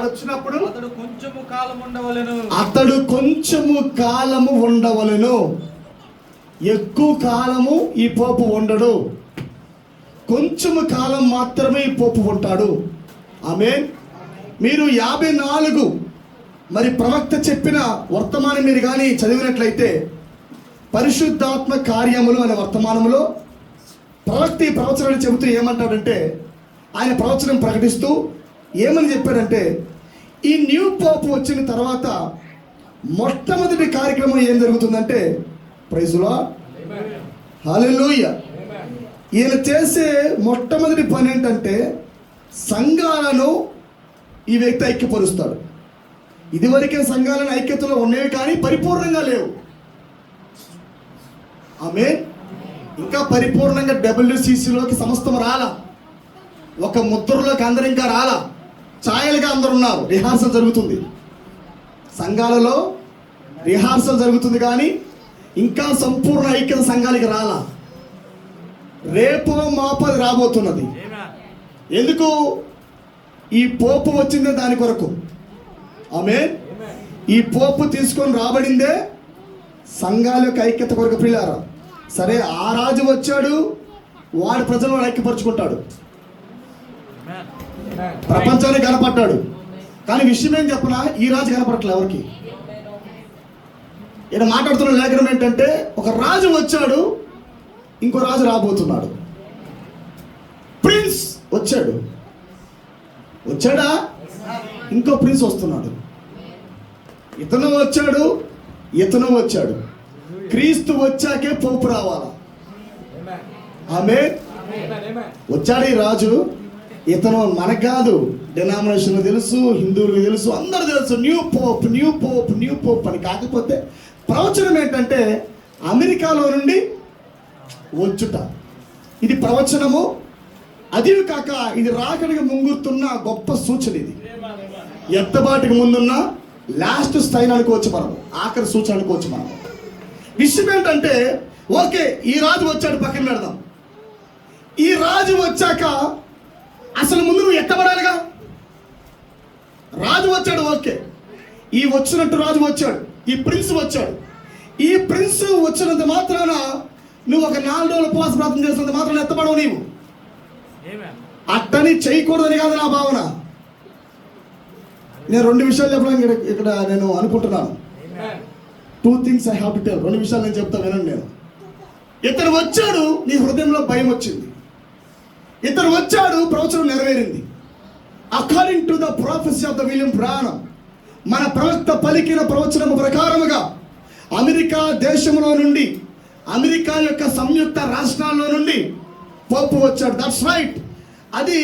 వచ్చినప్పుడు అతడు కొంచెము కాలము ఉండవలెను. ఎక్కువ కాలము ఈ పోపు ఉండడు, కొంచెము కాలం మాత్రమే ఈ పోపు ఉంటాడు. ఆమేన్. మీరు 54 మరి ప్రవక్త చెప్పిన వర్తమానం మీరు కానీ చదివినట్లయితే, పరిశుద్ధాత్మ కార్యములు అనే వర్తమానములో ప్రవక్త ఈ ప్రవచనాన్ని చెబుతూ ఏమంటాడంటే, ఆయన ప్రవచనం ప్రకటిస్తూ ఏమని చెప్పాడంటే, ఈ న్యూ పోప్ వచ్చిన తర్వాత మొట్టమొదటి కార్యక్రమం ఏం జరుగుతుందంటే, ప్రైజ్ ది లార్డ్, హల్లెలూయా. ఈయన చేసే మొట్టమొదటి పని ఏంటంటే, సంఘాలను ఈ వ్యక్తి ఐక్యపరుస్తాడు. ఇదివరకే సంఘాలను ఐక్యతలో ఉండేవి కానీ పరిపూర్ణంగా లేవు. ఆమేన్. ఇంకా పరిపూర్ణంగా WCCలోకి సమస్తం రాలా, ఒక ముద్రలోకి అందరు ఇంకా రాలా, ఛాయలుగా అందరు ఉన్నారు. రిహార్సల్ జరుగుతుంది, సంఘాలలో రిహార్సల్ జరుగుతుంది కానీ ఇంకా సంపూర్ణ ఐక్యత సంఘాలకి రాలా. రేపు మాపది రాబోతున్నది. ఎందుకు? ఈ పోపు వచ్చిందే దాని కొరకు. ఆమేన్. ఈ పోపు తీసుకొని రాబడిందే సంఘాల యొక్క ఐక్యత కొరకు. ప్రియులారా, సరే ఆ రాజు వచ్చాడు, వాడి ప్రజలను ఐక్యపరుచుకుంటాడు, ప్రపంచానికి కనపడ్డాడు. కానీ విషయం ఏం చెప్పనా, ఈ రాజు కనపడట్లే ఎవరికి. ఈయన మాట్లాడుతున్న లేఖనం ఏంటంటే, ఒక రాజు వచ్చాడు, ఇంకో రాజు రాబోతున్నాడు. ప్రిన్స్ వచ్చాడా, ఇంకో ప్రిన్స్ వస్తున్నాడు. ఇతను వచ్చాడు. క్రీస్తు వచ్చాకే పోపు రావాలా. ఆమేన్. వచ్చాడు ఈ రాజు. ఇతను మనకు కాదు, డినామినేషన్ తెలుసు, హిందువులకు తెలుసు, అందరూ తెలుసు, న్యూ పోప్ అని. కాకపోతే ప్రవచనం ఏంటంటే, అమెరికాలో నుండి వచ్చుట. ఇది ప్రవచనము. అది కాక ఇది రాకడికి ముంగుతున్న గొప్ప సూచన. ఇది ఎత్తబాటికి ముందున్న లాస్ట్ స్థైన్ అనుకోవచ్చు, మనం ఆఖరి సూచన అనుకోవచ్చు. మనం విషయం ఏంటంటే, ఓకే ఈ రాజు వచ్చాడు, పక్కన పెడదాం. ఈ రాజు వచ్చాక అసలు ముందు నువ్వు ఎత్తబడాలిగా. రాజు వచ్చాడు, ఓకే, ఈ వచ్చినట్టు రాజు వచ్చాడు, ఈ ప్రిన్స్ వచ్చాడు. ఈ ప్రిన్స్ వచ్చినంత మాత్రాన నువ్వు ఒక 4 రోజులు ఉపవాస ప్రార్థన చేసినంత మాత్రాన ఎత్తబడవు. నీవు అట్టని చేయకూడదని కాదు నా భావన. నేను 2 విషయాలు చెప్పడానికి ఇక్కడ నేను అనుకుంటున్నాను. 2 things I have to tell. 2 విషయాలు నేను చెప్తా, వినండి. నేను ఇతను వచ్చాడు, నీ హృదయంలో భయం వచ్చింది. ఇతను వచ్చాడు, ప్రవచనం నెరవేరింది. According to the prophecy of the William Branham, మన ప్రవక్త పలికిన ప్రవచనము ప్రకారముగా అమెరికా దేశంలో నుండి, అమెరికా యొక్క సంయుక్త రాష్ట్రాల్లో నుండి పోపు వచ్చాడు. That's right. అది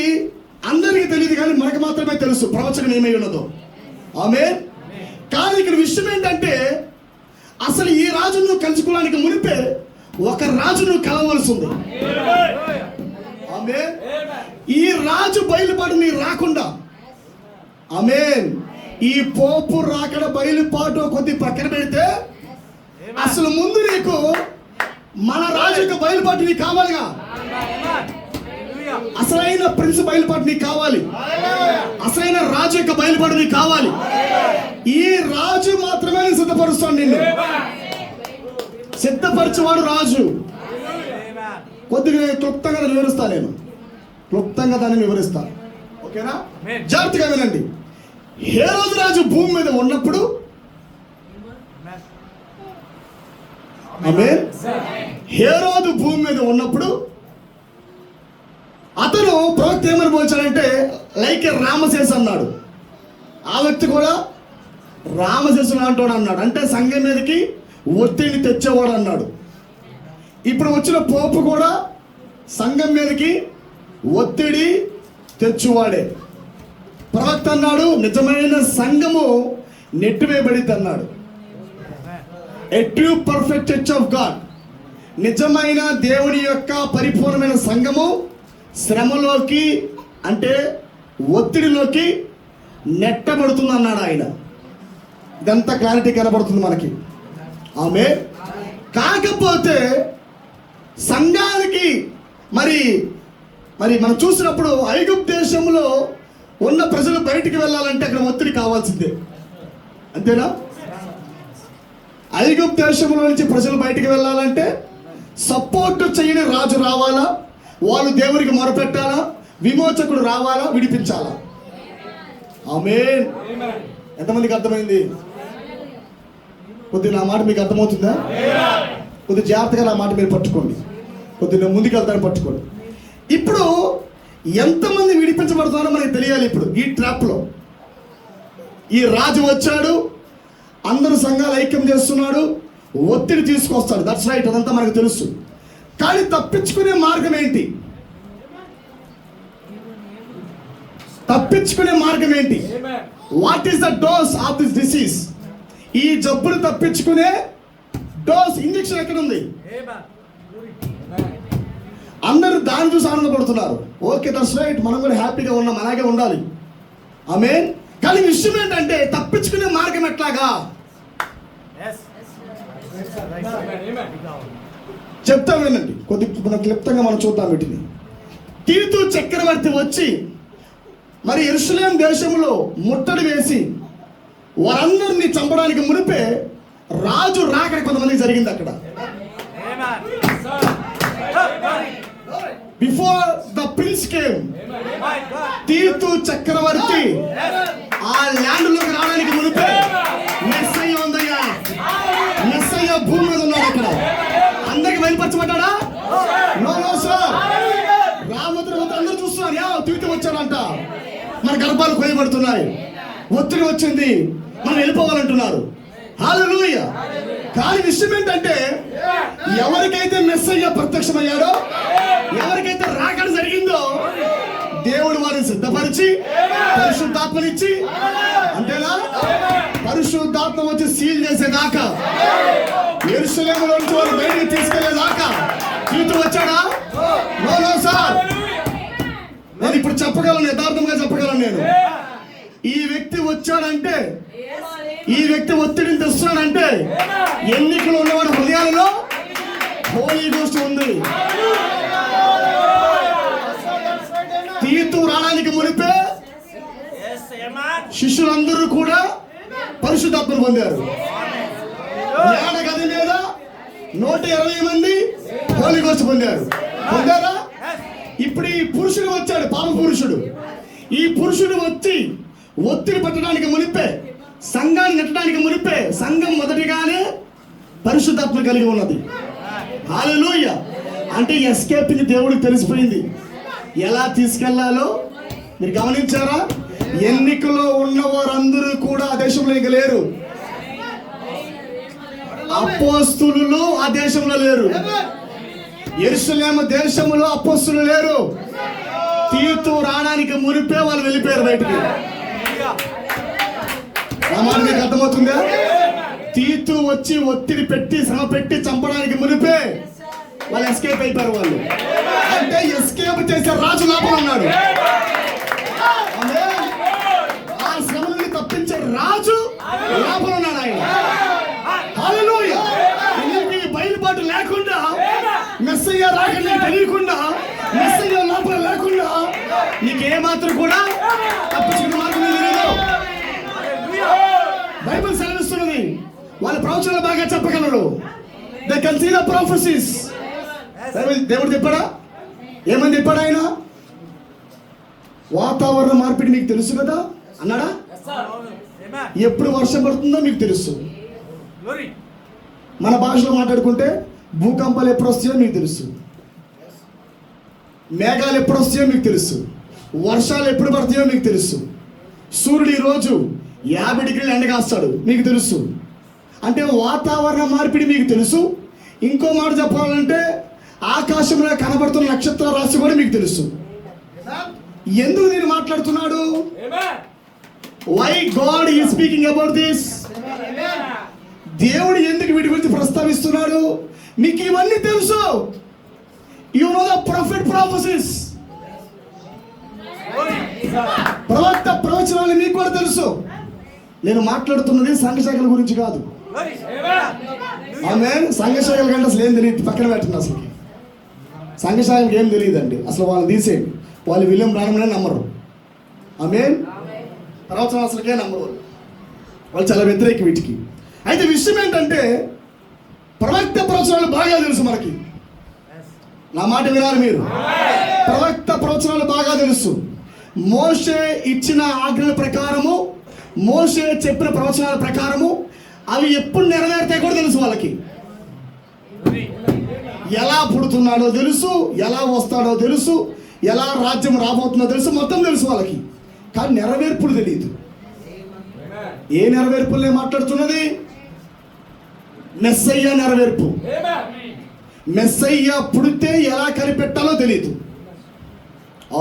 అందరికీ తెలియదు కానీ మనకు మాత్రమే తెలుసు ప్రవచనం ఏమై ఉన్నదో. ఆమేన్. కానీ ఇక్కడ విషయం ఏంటంటే, అసలు ఈ రాజును కలుసుకోవడానికి మునిపే ఒక రాజును కలవలసి ఉంది. ఆమేన్. ఈ రాజు బయలుపాటు నీకు రాకుండా, ఆమేన్, ఈ పోపు రాకడ బయలుపాటు కొద్ది పక్కన పెడితే, అసలు ముందు నీకు మన రాజు యొక్క బయలుపాటు నీకు కావాలిగా. అసలైన ప్రిన్స్ బయలుపాటు నీకు కావాలి, అసలైన రాజు యొక్క బయలుపాటు నీకు కావాలి. ఈ రాజు మాత్రమే నేను సిద్ధపరుస్తాను. నిన్ను సిద్ధపరచువాడు రాజు. కొద్దిగా క్లుప్తంగా వివరిస్తాను, నేను క్లుప్తంగా దాన్ని వివరిస్తాను. ఓకేనా? జాగ్రత్తగా వినండి. హేరోదు రాజు భూమి మీద ఉన్నప్పుడు, ఆమేన్, హేరోదు భూమి మీద ఉన్నప్పుడు అతను ప్రవక్త ఏమని పోల్చాడంటే, లైక్ రామశేషు అన్నాడు. ఆ వ్యక్తి కూడా రామశేషు అంటాడు అన్నాడు. అంటే సంఘం మీదకి ఒత్తిడిని తెచ్చేవాడు అన్నాడు. ఇప్పుడు వచ్చిన పోపు కూడా సంఘం మీదకి ఒత్తిడి తెచ్చువాడే. ప్రవక్త అన్నాడు, నిజమైన సంఘము నెట్టివేయబడిద్ది అన్నాడు. ఏ true perfect church of God, నిజమైన దేవుని యొక్క పరిపూర్ణమైన సంఘము శ్రమలోకి, అంటే ఒత్తిడిలోకి నెట్టబడుతుంది అన్నాడు ఆయన. ఇదంతా క్లారిటీ కనబడుతుంది మనకి. ఆమె కాకపోతే సంఘానికి మరి మనం చూసినప్పుడు ఐగుప్తు దేశంలో ఉన్న ప్రజలు బయటికి వెళ్ళాలంటే అక్కడ ఒత్తిడి కావాల్సిందే, అంతేనా? ఐగుప్తు దేశంలో నుంచి ప్రజలు బయటికి వెళ్ళాలంటే సపోర్ట్ చేయని రాజు రావాలా, వాళ్ళు దేవునికి మొరపెట్టాలా, విమోచకుడు రావాలా, విడిపించాలా. ఆమేన్. ఎంతమందికి అర్థమైంది? కొద్దిగా నా మాట మీకు అర్థమవుతుందా? కొద్దిగా జాగ్రత్తగా నా మాట మీరు పట్టుకోండి, కొద్దిగా ముందుకు వెళ్తాను పట్టుకోండి. ఇప్పుడు ఎంతమంది విడిపించబడుతున్నారో మనకి తెలియాలి. ఇప్పుడు ఈ ట్రాప్లో ఈ రాజు వచ్చాడు, అందరూ సంఘాలు ఐక్యం చేస్తున్నాడు, ఒత్తిడి తీసుకొస్తాడు. దట్స్ రైట్, అదంతా మనకు తెలుసు. కానీ తప్పించుకునే మార్గం ఏంటి? తప్పించుకునే మార్గం ఏంటి? What is the dose of this disease? ఈ జబ్బును తప్పించుకునే డోస్, ఇంజెక్షన్ ఎక్కడ ఉంది? అందరూ దాన్ని చూసి ఆనందపడుతున్నారు. ఓకే, దట్స్ రైట్, మనం కూడా హ్యాపీగా ఉన్నాం, అలాగే ఉండాలి. ఆమేన్. కానీ విషయం ఏంటంటే తప్పించుకునే మార్గం ఎట్లాగా చెప్తా వినండి. కొద్దిగా క్లుప్తంగా మనం చూద్దాం వీటిని. తీతు చక్రవర్తి వచ్చి మరి యెరూషలేం దేశంలో ముట్టడి వేసి వారందరినీ చంపడానికి మునిపే రాజు రాకడ కొంతమందికి జరిగింది అక్కడ. బిఫోర్ ద ప్రిన్స్ కేమ్, తీతు చక్రవర్తి ఆ ల్యాండ్ లోకి రావడానికి మునిపే మెస్సయ్య ఉందయ్యా, మెస్సయ్య భూమి మీద ఉన్నాడు. అక్కడ అందరికి బయలుపరచబడ్డా? No no sir. రామోద్ర అందరూ చూస్తున్నారు, యా తీతు వచ్చాడంట, మన గర్భాలు కోయబడుతున్నాయి, ఒత్తిడి వచ్చింది, మనం వెళ్ళిపోవాలంటున్నారు. హల్లెలూయా. కానీ విషయం ఏంటంటే ఎవరికైతే మెస్సయ్య ప్రత్యక్షమయ్యాడో, ఎవరికైతే రాకడ జరిగిందో, దేవుడు వారిని సిద్ధపరిచి పరిశుద్ధాత్మనిచ్చి, అంతేనా, పరిశుద్ధాత్మ వచ్చి సీల్ చేసేదాకా, యెరూషలేములో నుంచి వారు బయటికి తీసుకెళ్లేదాకా తీతు వచ్చాడా? No sir. నేను ఇప్పుడు చెప్పగలను, యథార్థంగా చెప్పగలను. నేను ఈ వ్యక్తి వచ్చాడంటే, ఈ వ్యక్తి ఒత్తిడిని తెస్తున్నాడంటే, ఎన్నికలు ఉన్నవాడి హృదయాలలో హోలీ గోస్ట్ ఉంది. తీతు రావడానికి మునిపే శిష్యులందరూ కూడా పరిశుద్ధాత్మను పొందారు. మేడ గది మీద 120 మంది హోలీ గోస్ట్ పొందారు. పొందారా? ఇప్పుడు ఈ పురుషుడు వచ్చాడు, పాప పురుషుడు. ఈ పురుషుడు వచ్చి ఒత్తిడి పట్టడానికి మునిపే, సంఘాన్ని నెట్టడానికి మునిపే, సంఘం మొదటిగానే పరిశుద్ధాత్మ కలిగి ఉన్నది. హల్లెలూయా. అంటే ఎస్కేపింగ్ దేవుడికి తెలిసిపోయింది, ఎలా తీసుకెళ్లాలో. మీరు గమనించారా? ఎన్నికలో ఉన్న వారందరూ కూడా ఆ దేశంలో ఇంకా లేరు. అపోస్తులు ఆ దేశంలో లేరు. యెరూషలేము దేశంలో అపోస్తులు లేరు. తీతు రావడానికి మునిపే వాళ్ళు వెళ్ళిపోయారు బయటికి. మాట మీకు అర్థమవుతుందా? తీతు వచ్చి ఒత్తిడి పెట్టి శ్రమ పెట్టి చంపడానికి మునిపే వాళ్ళు ఎస్కేప్ అయిపోయారు. వాళ్ళు అంటే ఎస్కేప్ చేసే రాజు లోపల ఉన్నాడు. ఆ శ్రమ నుండి తప్పించే రాజు లోపల ఉన్నాడు. ఆయన హల్లెలూయా. ఈ బయలుపాటు లేకుండా, మెస్సయ్య రాకని తెలియకుండా, మెస్సయ్య లోపల లేకుండా నీకేమాత్రం కూడా తప్పించుకునే మార్గం లేదు. బైబిల్ సెలవిస్తున్నది, వాళ్ళ ప్రవచనాలు బాగా చెప్పగలరు. They can see the prophecies. దేవుడు చెప్పాడా? ఏమని చెప్పాడు ఆయన? వాతావరణ మార్పిడి మీకు తెలుసు కదా అన్నాడా? ఎప్పుడు వర్షం పడుతుందో మీకు తెలుసు. మన భాషలో మాట్లాడుకుంటే భూకంపాలు ఎప్పుడు వస్తాయో మీకు తెలుసు, మేఘాలు ఎప్పుడు వస్తాయో మీకు తెలుసు, వర్షాలు ఎప్పుడు పడతాయో మీకు తెలుసు. సూర్యుడు ఈ రోజు 50 డిగ్రీలు ఎండ కాస్తాడు మీకు తెలుసు. అంటే వాతావరణ మార్పిడి మీకు తెలుసు. ఇంకో మాట చెప్పాలంటే ఆకాశంలో కనబడుతున్న నక్షత్ర రాశి కూడా మీకు తెలుసు. ఎందుకు నేను మాట్లాడుతున్నాడు? Why God is speaking about this? దేవుడు ఎందుకు వీటి గురించి ప్రస్తావిస్తున్నాడు? మీకు ఇవన్నీ తెలుసు. You know the prophet prophecies. ప్రవక్త ప్రవచనాలు మీకు కూడా తెలుసు. నేను మాట్లాడుతున్నది సంఘశాఖల గురించి కాదు. ఆమె సంఘశాఖల కంటే అసలు ఏం తెలియదు, పక్కన పెట్టండి. అసలు సంఘశాఖలకు ఏం తెలియదండి. అసలు వాళ్ళు తీసేయండి, వాళ్ళు విలియం బ్రానమ్నే నమ్మరు. ఆమె ప్రవచనం అసలుకే నమ్మరు. వాళ్ళు చాలా వ్యతిరేక వీటికి. అయితే విషయం ఏంటంటే ప్రవక్త ప్రవచనాలు బాగా తెలుసు మనకి. నా మాట వినాలి మీరు. ప్రవక్త ప్రవచనాలు బాగా తెలుసు. మోషే ఇచ్చిన ఆజ్ఞల ప్రకారము, మోషే చెప్పిన ప్రవచనాల ప్రకారము అవి ఎప్పుడు నెరవేరుతాయి కూడా తెలుసు వాళ్ళకి. ఎలా పుడుతున్నాడో తెలుసు, ఎలా వస్తాడో తెలుసు, ఎలా రాజ్యం రాబోతుందో తెలుసు, మొత్తం తెలుసు వాళ్ళకి. కానీ నెరవేర్పులు తెలియదు. ఏ నెరవేర్పులే మాట్లాడుతున్నది? మెస్సయ్య నెరవేర్పు. మెస్సయ్య పుడితే ఎలా కనిపెట్టాలో తెలియదు.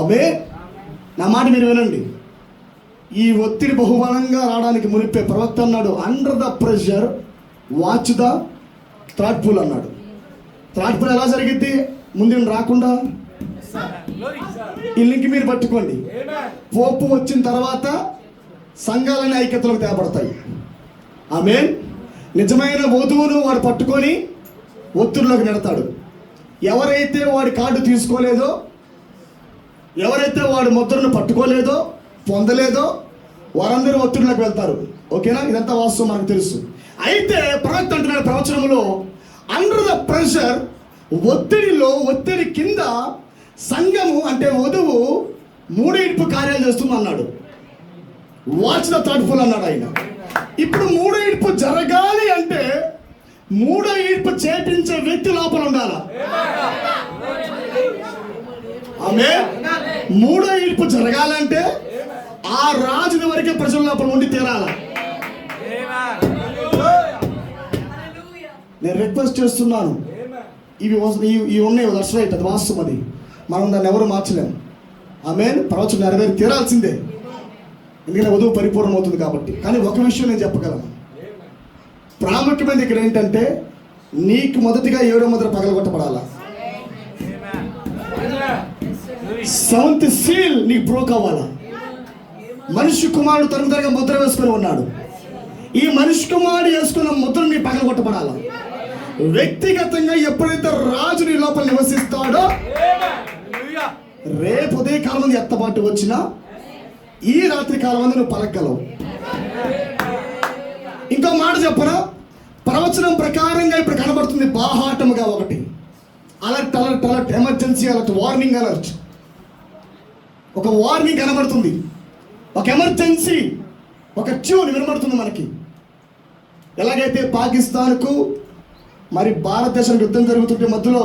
అబే నా మాట మీరు వినండి. ఈ ఒత్తిడి బహుబలంగా రావడానికి మునిపే ప్రవక్త అన్నాడు, under the pressure watch the throat pool అన్నాడు. థ్రాట్ పూల్ ఎలా జరిగిద్ది? ముందు రాకుండా ఈ లింక్ మీరు పట్టుకోండి. పోపు వచ్చిన తర్వాత సంఘాలని ఐక్యతలకు తేపడతాయి. ఆమేన్. నిజమైన వధువును వాడు పట్టుకొని ఒత్తిడిలోకి నెడతాడు. ఎవరైతే వాడి కార్డు తీసుకోలేదో, ఎవరైతే వాడి ముద్రను పట్టుకోలేదో, పొందలేదో వారందరూ ఒత్తిడిలోకి వెళ్తారు. ఓకేనా? ఇదంతా వాస్తవం మనకు తెలుసు. అయితే ప్రవక్త అంటున్నాడు ప్రవచనంలో, అండర్ ద ప్రెషర్, ఒత్తిడిలో, ఒత్తిడి కింద సంఘము అంటే వధువు మూడేడుపు కార్యాలు చేస్తుంది అన్నాడు. వాచ్ ద థర్డ్ ఫుల్ అన్నాడు ఆయన. ఇప్పుడు మూడో ఈడ్పు జరగాలి అంటే మూడో ఈడ్పు చేపించే వ్యక్తి లోపల ఉండాలా? ఆమె మూడో ఈడ్పు జరగాలంటే ఆ రాజుని వరకే ప్రజల లోపల ఉండి తీరాల. నేను రిక్వెస్ట్ చేస్తున్నాను, ఇవి ఉన్నాయి, దట్స్ రైట్, అది వాస్తవం, అది మనం దాన్ని ఎవరు మార్చలేము. ఆమేన్. ప్రవచనం నెరవేరి తీరాల్సిందే, ఎందుకంటే వధువు పరిపూర్ణం అవుతుంది కాబట్టి. కానీ ఒక విషయం నేను చెప్పగలను, ప్రాముఖ్యమైనది ఇక్కడ ఏంటంటే నీకు మొదటిగా 7వ ముద్ర పగలగొట్టబడాలా. 7th సీల్ నీకు బ్రోక్ అవ్వాలా. మనిషి కుమారుడు తరగా ముద్ర వేసుకొని ఉన్నాడు. ఈ మనిషి కుమారుడు వేసుకున్న ముద్ర నీ పగలగొట్టబడాలా. వ్యక్తిగతంగా ఎప్పుడైతే రాజు నీ లోపల నివసిస్తాడో, రేపు ఉదయ కాలం మంది ఎత్తబాటు వచ్చినా ఈ రాత్రి కాలం మంది నువ్వు పలకగలవు. ఇంకో మాట చెప్పరా, ప్రవచనం ప్రకారంగా ఇప్పుడు కనబడుతుంది బాహాటముగా ఒకటి alert alert alert, emergency alert, warning alert. ఒక వార్నింగ్ కనబడుతుంది, ఒక ఎమర్జెన్సీ, ఒక ట్యూన్ వినబడుతుంది మనకి. ఎలాగైతే పాకిస్తాన్కు మరి భారతదేశానికి యుద్ధం జరుగుతుంటే మధ్యలో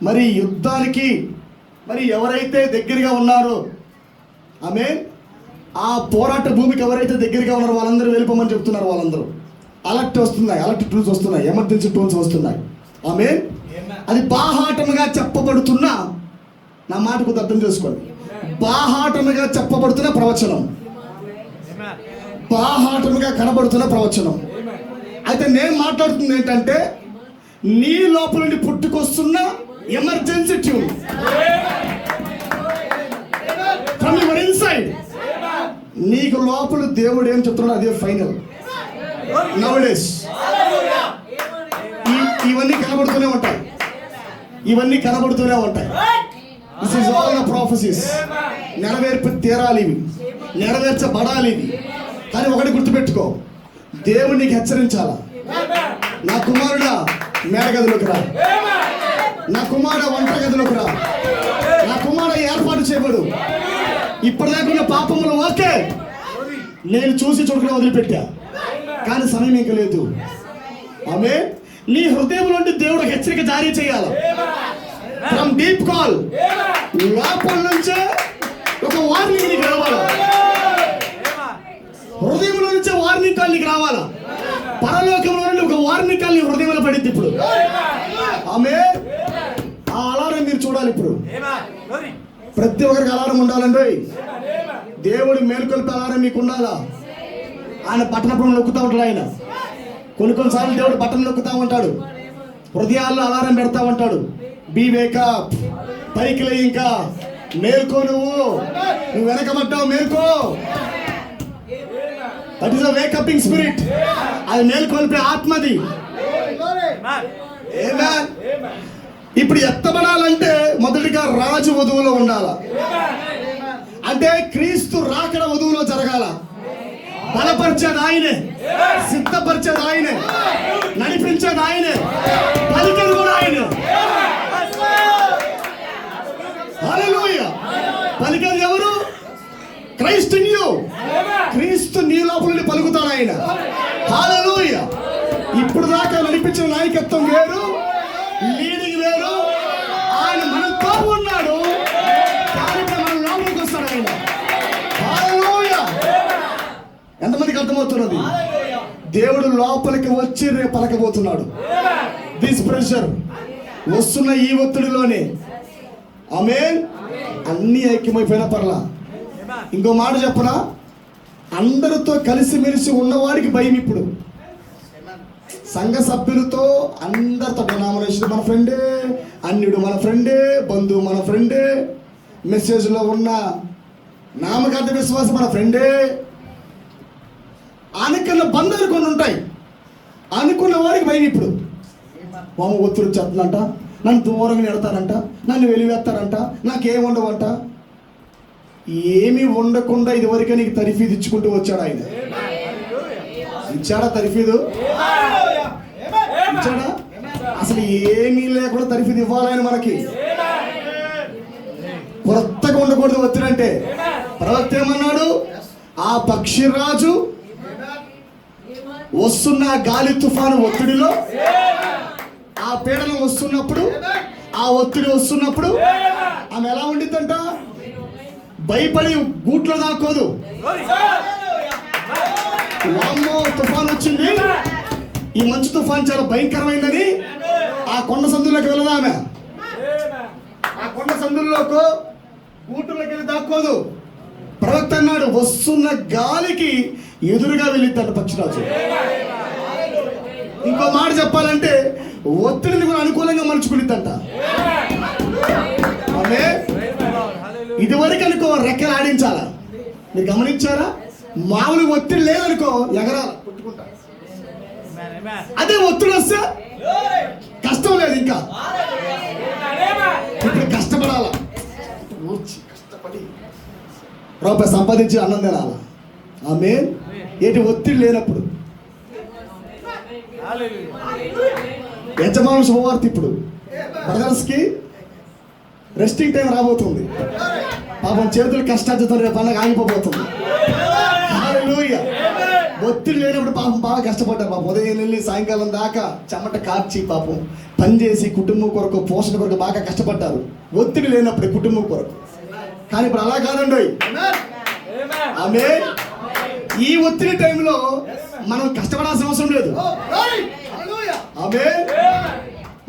మరి యుద్ధానికి మరి ఎవరైతే దగ్గరగా ఉన్నారో, ఆమె ఆ పోరాట భూమికి ఎవరైతే దగ్గరగా ఉన్నారో వాళ్ళందరూ వెళ్ళిపోమని చెప్తున్నారు. వాళ్ళందరూ అలర్ట్ వస్తున్నాయి, అలర్ట్ టూల్స్ వస్తున్నాయి, ఎమర్జెన్సీ టూల్స్ వస్తున్నాయి. ఆమె అది బాహాటముగా చెప్పబడుతున్న, నా మాట కొద్ది అర్థం చేసుకోండి, బాహాటముగా చెప్పబడుతున్న ప్రవచనం, బాహాటముగా కనబడుతున్న ప్రవచనం. అయితే నేను మాట్లాడుతుంది ఏంటంటే నీ లోపల నుండి పుట్టుకొస్తున్న emergency tune from your inside. నీకు లోపల దేవుడు ఏం చెప్తున్నాడు అదే ఫైనల్. నౌడేస్ ఇవన్నీ కనబడుతూనే ఉంటాయి, ఇవన్నీ కనబడుతూనే ఉంటాయి. This is all the prophecies. నెరవేర్పు తీరాలి, ఇవి నెరవేర్చబడాలి ఇవి. కానీ ఒకటి గుర్తుపెట్టుకో, దేవుడు నీకు హెచ్చరించాలా, నా కుమారుడా మేడగదిలోకి రా, నా కుమారుడు వంట గదిలోకి రా, నా కుమారుడు ఏర్పాటు చేయబడు. ఇప్పటిదాకా పాపములు ఓకే, నేను చూసి చూడకుండా వదిలిపెట్టా, కానీ సమయం ఇంకా లేదు. ఆమె నీ హృదయం నుండి దేవుడు హెచ్చరిక జారీ చేయాలి. ఫ్రమ్ డీప్ కాల్, లోపల నుంచే ఒక వార్నింగ్ నీకు రావాలా, హృదయంలో నుంచే వార్నింగ్ కాల్ నీకు రావాలా. పరలోకంలో నుండి ఒక వార్నింగ్ కాల్ నీ హృదయంలో పడింది ఇప్పుడు. ఆమె ఆ అలారం మీరు చూడాలి. ఇప్పుడు ప్రతి ఒక్కరికి అలారం ఉండాలండి. దేవుడి మేలుకొల్పే అలారం మీకు ఉండాలా. ఆయన పట్టణప్పుడు నొక్కుతూ ఉంటాడు. ఆయన కొన్నిసార్లు దేవుడు బటన్ నొక్కుతూ ఉంటాడు, హృదయాల్లో అలారం పెడతా ఉంటాడు. బీ వేకప్, పైకి లే, ఇంకా మేల్కో, నువ్వు వెనకబడ్డావు, మేల్కో. That is a waking spirit. అది మేల్కొల్పే ఆత్మది. ఆమేన్. ఇప్పుడు ఎత్తబడాలంటే మొదటిగా రాజు వధువులో ఉండాల, అంటే క్రీస్తు రాకడ వధువులో జరగాల. బలపరిచేది ఆయనే, సిద్ధపరిచేది ఆయనే, నడిపించేది ఆయనే, పలికేది కూడా ఆయనే. హల్లెలూయా. పలికేది ఎవరు? Christ in you. క్రీస్తు నీ లోపల నుండి పలుకుతాడు ఆయన. హల్లెలూయా. ఇప్పుడు దాకా నడిపించిన నాయకత్వం వేరు, లీడింగ్ వేరు. ఆయన మనతో ఉన్నాడు, కానీ మన లోపలికి వస్తాడు ఆయన. హల్లెలూయా. ఎంతమందికి అర్థమవుతున్నది? దేవుడు లోపలికి వచ్చి రేపు పలకబోతున్నాడు. దిస్ ప్రెషర్ వస్తున్న ఈ ఒత్తిడిలోనే ఆమేన్ అన్ని ఐక్యమైపోయిన పర్లా. ఇంకో మాట చెప్పనా, అందరితో కలిసిమెలిసి ఉన్నవాడికి భయం. ఇప్పుడు సంఘ సభ్యులతో అందరితో డినామినేషన్ మన ఫ్రెండే, అన్యుడు మన ఫ్రెండే, బంధువు మన ఫ్రెండే, మెసేజ్లో ఉన్న నామకార్థ విశ్వాసం మన ఫ్రెండే. అనుకున్న బంధాలు కొన్ని ఉంటాయి, అనుకున్న వాడికి భయం. ఇప్పుడు మామ ఒత్తిడి వచ్చేస్తుందంట, నన్ను దూరంగా నెడతారంట, నన్ను వెలివేస్తారంట, నాకేం ఉండవంట. ఏమీ ఉండకుండా ఇదివరకే నీకు తరిఫీదు ఇచ్చుకుంటూ వచ్చాడు ఆయన. ఇచ్చాడా తరిఫీదు? ఇచ్చాడా? అసలు ఏమీ లేకుండా తరిఫీదు ఇవ్వాలని మనకి. కొత్తగా ఉండకూడదు ఒత్తిడి అంటే. ప్రవక్త ఏమన్నాడు? ఆ పక్షిరాజు వస్తున్న గాలి తుఫాను ఒత్తిడిలో, ఆ పీడనం వస్తున్నప్పుడు, ఆ ఒత్తిడి వస్తున్నప్పుడు ఆమె ఎలా ఉండిద్దంట? భయపడి గూట్లో దాక్కోదు. వామ్మో తుఫాన్ వచ్చింది, ఈ మంచు తుఫాన్ చాలా భయంకరమైందని ఆ కొండ సందుల్లోకి వెళ్ళదు ఆమె. ఆ కొండ సందుల్లోకి గూటులోకి వెళ్ళి దాక్కోదు. ప్రవక్త అన్నాడు వస్తున్న గాలికి ఎదురుగా వెళ్ళిద్దంట పక్షిరాజు. ఇంకో మాట చెప్పాలంటే ఒత్తిడిని కూడా అనుకూలంగా మలుచుకునిద్దంట. ఆమె ఇదివరకు అనుకో రెక్కలు ఆడించాలా, మీరు గమనించారా? మామూలు ఒత్తిడి లేదనుకో ఎగరాల కొట్టుకుంటా. అదే ఒత్తిడి వస్తే కష్టం లేదు, ఇంకా ఇప్పుడు కష్టపడాల, కష్టపడి రూపాయి సంపాదించి అన్నం తినాల. ఆమె ఏంటి ఒత్తిడి లేనప్పుడు. యజమాను శుభవార్త ఇప్పుడు బ్రదర్స్కి రెస్టింగ్ టైం రాబోతుంది. పాపం చేతులు కష్టార్జితం రేపు పండుగ ఆగిపోబోతుంది. హల్లెలూయా. ఒత్తిడి లేనప్పుడు పాపం బాగా కష్టపడ్డారు. పాపం ఉదయం వెళ్ళి సాయంకాలం దాకా చెమట కార్చి పాపం పనిచేసి కుటుంబం కొరకు, పోషణ కొరకు బాగా కష్టపడ్డారు. ఒత్తిడి లేనప్పుడు కుటుంబం కొరకు. కానీ ఇప్పుడు అలా కాదండి. ఆమె ఈ ఒత్తిడి టైంలో మనం కష్టపడాల్సిన అవసరం లేదు. ఆమె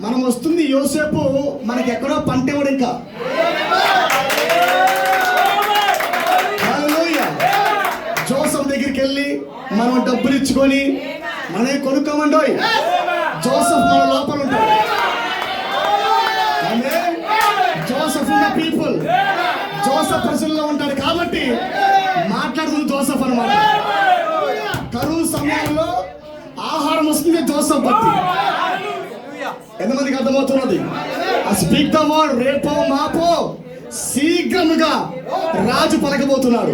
మనం వస్తుంది యోసేపు మనకి ఎక్కడో పంట ఇవ్వడు. ఇంకా హల్లెలూయా. జోసెఫ్ దగ్గరికి వెళ్ళి మనం డబ్బులు ఇచ్చుకొని మనమే కొనుక్కోమండోయ్. జోసెఫ్ మన లోపల ఉంటాడు. ఆమె జోసెఫ్ ఉన్న పీపుల్, జోసెఫ్ ప్రజల్లో ఉంటాడు కాబట్టి మాట్లాడుతుంది జోసెఫ్ అన్నమాట. కరువు సమయంలో ఆహారం వస్తుంది జోసెఫ్ బట్టి. ఎంతమందికి అర్థమవుతున్నది? Speak the word. రేపో మాపో శీఘ్రముగా రాజు పలకబోతున్నాడు.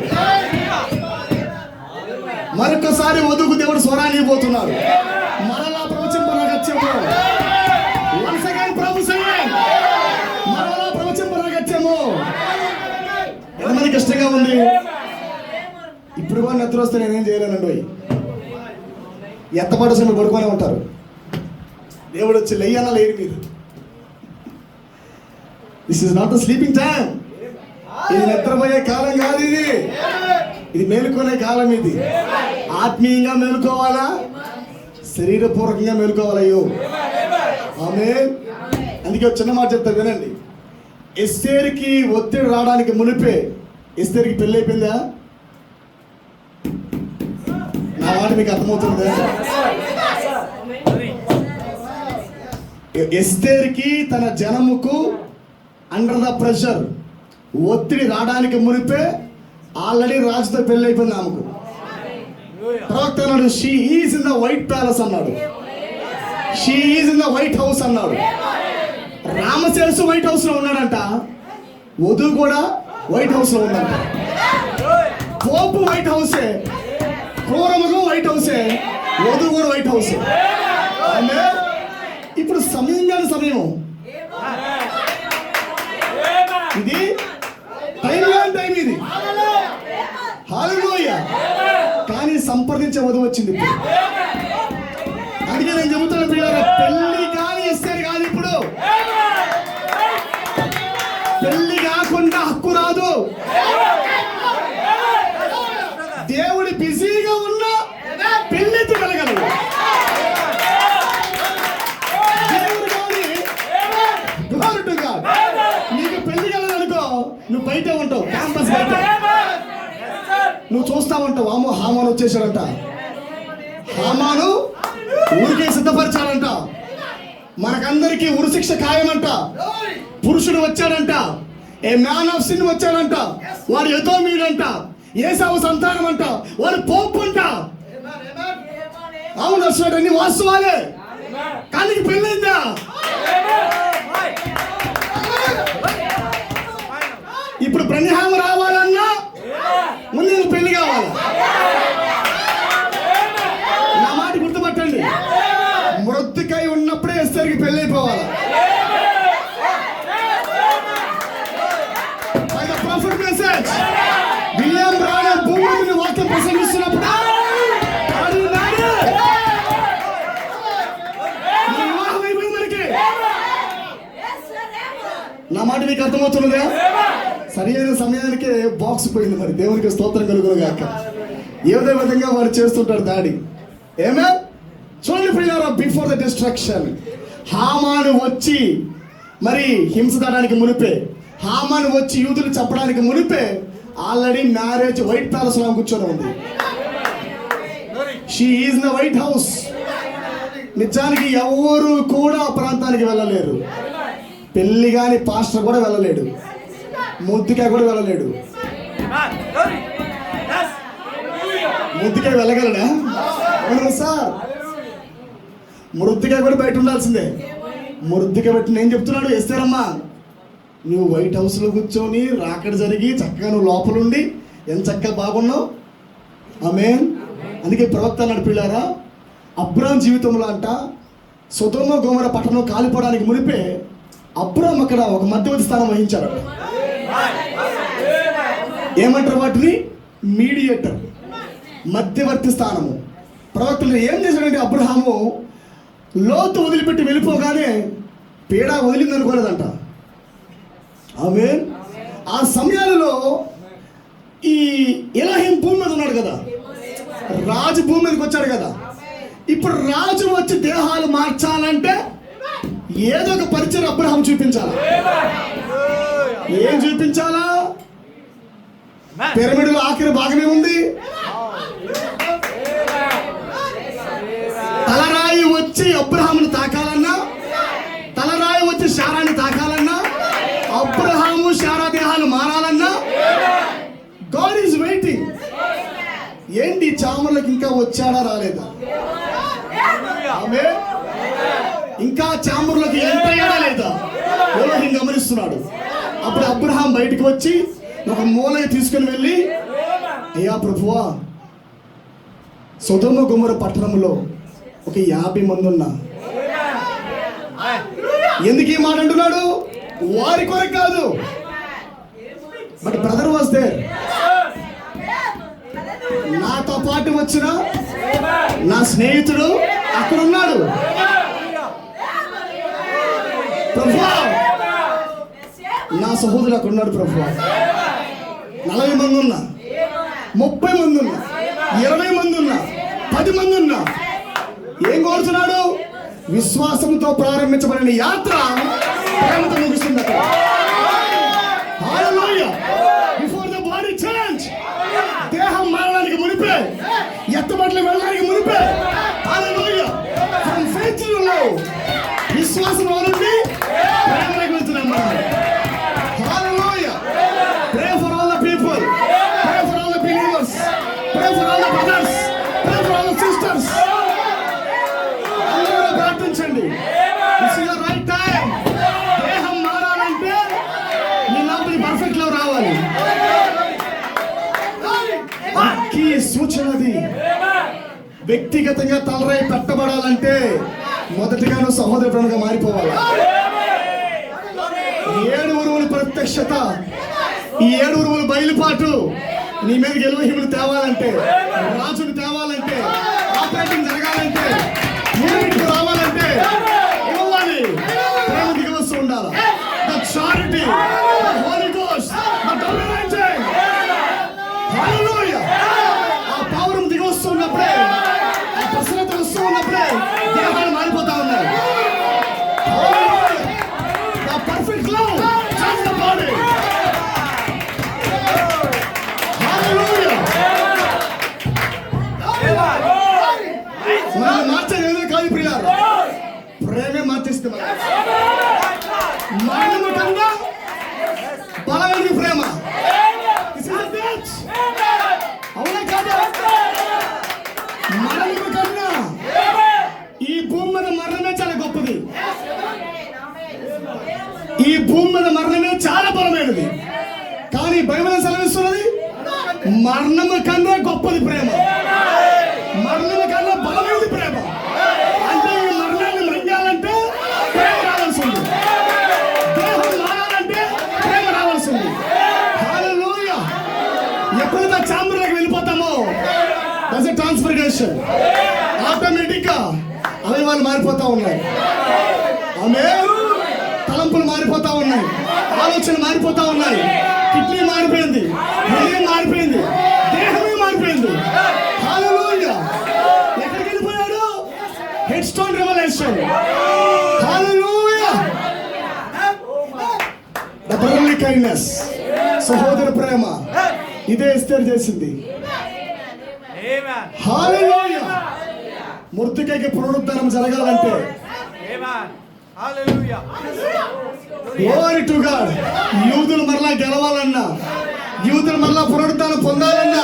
మరొకసారి వధువుకు దేవుడు స్వరాన్ని ఇవ్వబోతున్నాడు. మరలా ప్రవచింపరాగత్యము. Once again prophesying. మరలా ప్రవచింపరాగత్యము. ఎంతమందికి ఇష్టంగా ఉంది? ఇప్పుడు కూడా నిద్ర వస్తే నేనేం చేయలేనండి. ఎంతపాటు సమయం పడుకొని ఉంటారు. దేవుడు వచ్చి లేయన్నా లేరు మీరు. This is not the sleeping time. ఇది నిద్రపోయే కాలం కాదు, ఇది మేలుకునే కాలం. ఇది ఆత్మీయంగా మేలుకోవాలా, శరీరపూర్వకంగా మేలుకోవాలయ్యో. ఆమేన్. అందుకే ఒక చిన్న మాట చెప్తా వినండి. ఎస్తేరుకి ఒత్తిడి రావడానికి మునిపే ఎస్తేరుకి పెళ్ళి అయిపోయిందా? నా మాట మీకు అర్థమవుతుందా? ఎస్తేరుకి తన జనముకు అండర్ ద ప్రెషర్ ఒత్తిడి రావడానికి మునిపే ఆల్రెడీ రాజుతో పెళ్ళి అయిపోయింది ఆమెకు. ప్రవక్త అన్నాడు she is in the white palace అన్నాడు. She is in the white house అన్నాడు. రామశేషు వైట్ హౌస్ లో ఉన్నాడంట, వధువు కూడా వైట్ హౌస్ లో ఉందంట. పోపు వైట్ హౌసే, క్రూరముగా వైట్ హౌసే, వధువు కూడా వైట్ హౌసే. ఇప్పుడు సమయం కాని సమయం, ఇది టైం కాని టైం ఇది. హల్లెలూయా. కానీ సంప్రదించే వధువు వచ్చింది ఇప్పుడు. అందుకే నేను చెబుతాను పిల్లలు, పెళ్లి కానీ ఇస్తారు కాదు, ఇప్పుడు పెళ్లి కాకుండా హక్కు రాదు. దేవుడు బిజీగా ఉన్నా పెళ్లికి వెళ్ళగలడు. దేవుడు కానీ నీకు పెళ్లి కలదనుకో, నువ్వు బయట ఉంటావు, క్యాంపస్ బయట నువ్వు చూస్తా ఉంటావు. అమ్మో హామాను వచ్చేసాడంట, హామాను ఊరికే సిద్ధపరిచాడంట, మనకందరికీ ఉరిశిక్ష ఖాయమంట. పురుషుడు వచ్చాడంట, ఏ మ్యాన్ ఆఫ్ సిన్ వచ్చాడంట, వాడు ఎదోమీయుడంట, ఏసావు సంతానం అంట, వాడు పోపు అంట. అవును, అసలు వాస్తవాలే. కానీ పెళ్ళైందా? ఇప్పుడు బ్రహ్మ రావాలన్నా ముందు నీకు పెళ్లి కావాలి. నా మాట గుర్తుపట్టండి, మృతికై ఉన్నప్పుడే ఎస్తేర్కి పెళ్లి అయిపోవాలి. ప్రాఫిట్ మెసేజ్ విలియం బ్రానర్ భూమి మీద వాక్యం ప్రసంగిస్తున్నప్పుడు వివాహం అయిపోయింది మనకి. నా మాట మీకు అర్థమవుతున్నదా? సరైన సమయానికే బాక్స్ పోయింది. మరి దేవునికి స్తోత్రం కలుగును గాక. ఏదో విధంగా వాడు చేస్తుంటాడు దాడి. ఏమే చూడండి ప్రియులారా, బిఫోర్ ద డిస్ట్రక్షన్ హామాను వచ్చి మరి హింసదానికి మునిపే, హామాను వచ్చి యూదులు చెప్పడానికి మునిపే ఆల్రెడీ మ్యారేజ్ వైట్ ప్యాలెస్ లో కూర్చొని ఉంది. She is in the white house. నిజానికి ఎవరు కూడా ఆ ప్రాంతానికి వెళ్ళలేరు. పెళ్లి కాని పాస్టర్ కూడా వెళ్ళలేడు, ముద్దుకాయ కూడా వెళ్ళలేడు. ముద్దుకాయ వెళ్ళగలడా? సార్ మృతికాయ కూడా బయట ఉండాల్సిందే. మృతికాయ బట్టి నేను చెప్తున్నాడు, ఎస్తేరమ్మా నువ్వు వైట్ హౌస్లో కూర్చొని రాకడ జరిగి చక్కగా నువ్వు లోపలుండి ఎంత చక్కగా బాగున్నావు. ఆమేన్. అందుకే ప్రవక్త అన్నాడు, పిల్లారా అబ్రాం జీవితంలో అంట సొదొమ గొమొర పట్టణం కాలిపోవడానికి మునిపే అబ్రాం అక్కడ ఒక మధ్యవర్తి స్థానం వహించాడు. ఏమంటారు వాటిని? మీడియేటర్, మధ్యవర్తి స్థానము. ప్రవక్తలు ఏం చేశాడంటే అబ్రహాము లోతు వదిలిపెట్టి వెళ్ళిపోగానే పీడ వదిలింది అనుకోలేదంట. ఆమేన్. ఆ సమయాలలో ఈ ఎలాహిం భూమి మీద ఉన్నాడు కదా, రాజు భూమి మీదకి వచ్చాడు కదా. ఇప్పుడు రాజు వచ్చి దేహాలు మార్చాలంటే ఏదో ఒక పరిచయం అబ్రహాం చూపించాలా. ఏం చూపించాలా? పిరమిడ్లో ఆఖరి భాగమే ఉంది. తలరాయి వచ్చి అబ్రహామును తాకాలన్నా, తలరాయి వచ్చి శారాన్ని తాకాలన్నా, అబ్రహాము శారా దేహాలు మారాలన్నా గాడ్ ఈజ్ వెయిటింగ్. ఏంటి చామర్లకు ఇంకా వచ్చాడా రాలేదా? ఆమేన్. ఇంకా చామర్లకు ఎంటర్ అయ్యాడా లేదా? ఎలోహిం గమనిస్తున్నాడు. అప్పుడు అబ్రహాం బయటకు వచ్చి ఒక మూలకి తీసుకుని వెళ్ళి, అయ్యా ప్రభువా, సొదొమ గొమొర పట్టణంలో ఒక 50 మంది ఉన్నా. ఎందుకు ఈ మాట అంటున్నాడు? వారి కొరకు కాదు, బట్ బ్రదర్ వాస్ దేర్. నాతో పాటు వచ్చిన నా స్నేహితుడు అక్కడ ఉన్నాడు. ప్రభువా, నా సహోదరుడు అక్కడ ఉన్నాడు. ప్రభువా, 40 మంది ఉన్నా, 30 మంది ఉన్నా, 20 మంది ఉన్నా, 10 మంది ఉన్నా. ఏం కోరుతున్నాడు? విశ్వాసంతో ప్రారంభించబడిన యాత్ర ప్రేమతో ముగుస్తుంది అక్కడ. హల్లెలూయా. బిఫోర్ ద బాడీ చేంజ్, దేహం మారడానికి మునిపే, ఎత్తబడులు వెళ్ళడానికి మునిపే. హల్లెలూయా. ఫ్రమ్ ఫెయిత్ టు లవ్, విశ్వాసం నుండి ప్రేమలోకి వెళ్తున్నాం మనం. హల్లెలూయా. Pray for all the people, pray for all the believers, pray for all the brothers, pray for all the sisters. అందరూ ప్రార్థించండి. This is the right time. దేహం మారాలంటే నీ లోపలి పర్ఫెక్ట్ లవ్ రావాలి. సూచనది వ్యక్తిగతంగా తలరాయి పెట్టబడాలంటే మొదటిగా నువ్వు సహోదరుడుగా మారిపోవాలి. 7 ఉరువుల ప్రత్యక్షత, ఈ 7 ఉరువుల బయలుపాటు నీ మీద ఎలోహిములు తేవాలంటే, రాజుని తేవాలంటే, ఆపరేటింగ్ జరగాలంటే, యూనిట్ రావాలంటే ఇవ్వాలి. ప్రేమ దిగవస్తూ ఉండాలి. The charity, the Holy Ghost, the dominating. Hallelujah. ఆ పవర్ దిగవస్తూ ఉన్నప్పుడే, ఆ ప్రసన్నత వస్తూ ఉన్నప్పుడే దేహాలు మారిపోతా ఉన్నాయి. Hallelujah. The perfect love changes the body. Hallelujah. మనం మార్చేది ఏదో కాదు ప్రియులారా, ప్రేమే మార్చేస్తుంది. మరణము కన్నా బలమైన ప్రేమ. అవునా కాదా? మరణము కన్నా ఈ భూమి మీద మరణమే చాలా గొప్పది. ఈ భూమి మీద మరణమే చాలా బలమైనది. కానీ బైబిల్ సెలవిస్తున్నది మరణము కన్నా గొప్పది ప్రేమ, మరణము కన్నా బలమైనది ప్రేమ. అంటే ఈ మరణాన్ని మృంగాలంటే ప్రేమ రావాల్సి ఉంది, దేహం మారాలంటే ప్రేమ రావాల్సి ఉంది. హల్లెలూయా. ఎప్పుడైతే చాంబర్లోకి వెళ్ళిపోతామో దట్స్ ఎ ట్రాన్స్ఫర్మేషన్. ఆటోమేటిక్ గా అవయవాలు మారిపోతా ఉన్నాయి. ఆమె తలంపులు మారిపోతా ఉన్నాయి, ఆలోచన మారిపోతా ఉన్నాయి. కిడ్నీ మారిపోయింది, హృదయం మారిపోయింది, దేహమే మారిపోయింది. హల్లెలూయా. ఎక్కడికి వెళ్ళిపోయాడు? Head stone revolution. Hallelujah. The brotherly kindness, సహోదర ప్రేమ, ఇదే ఎస్తేర్ చేసింది. హల్లెలూయా. మృతికైకి పునరుద్ధరణ జరగాలంటే గ్లోరీ టు గాడ్. యూదులు మరలా గెలవాలన్నా, యూదులు మరలా పునరుద్ధరణ పొందాలన్నా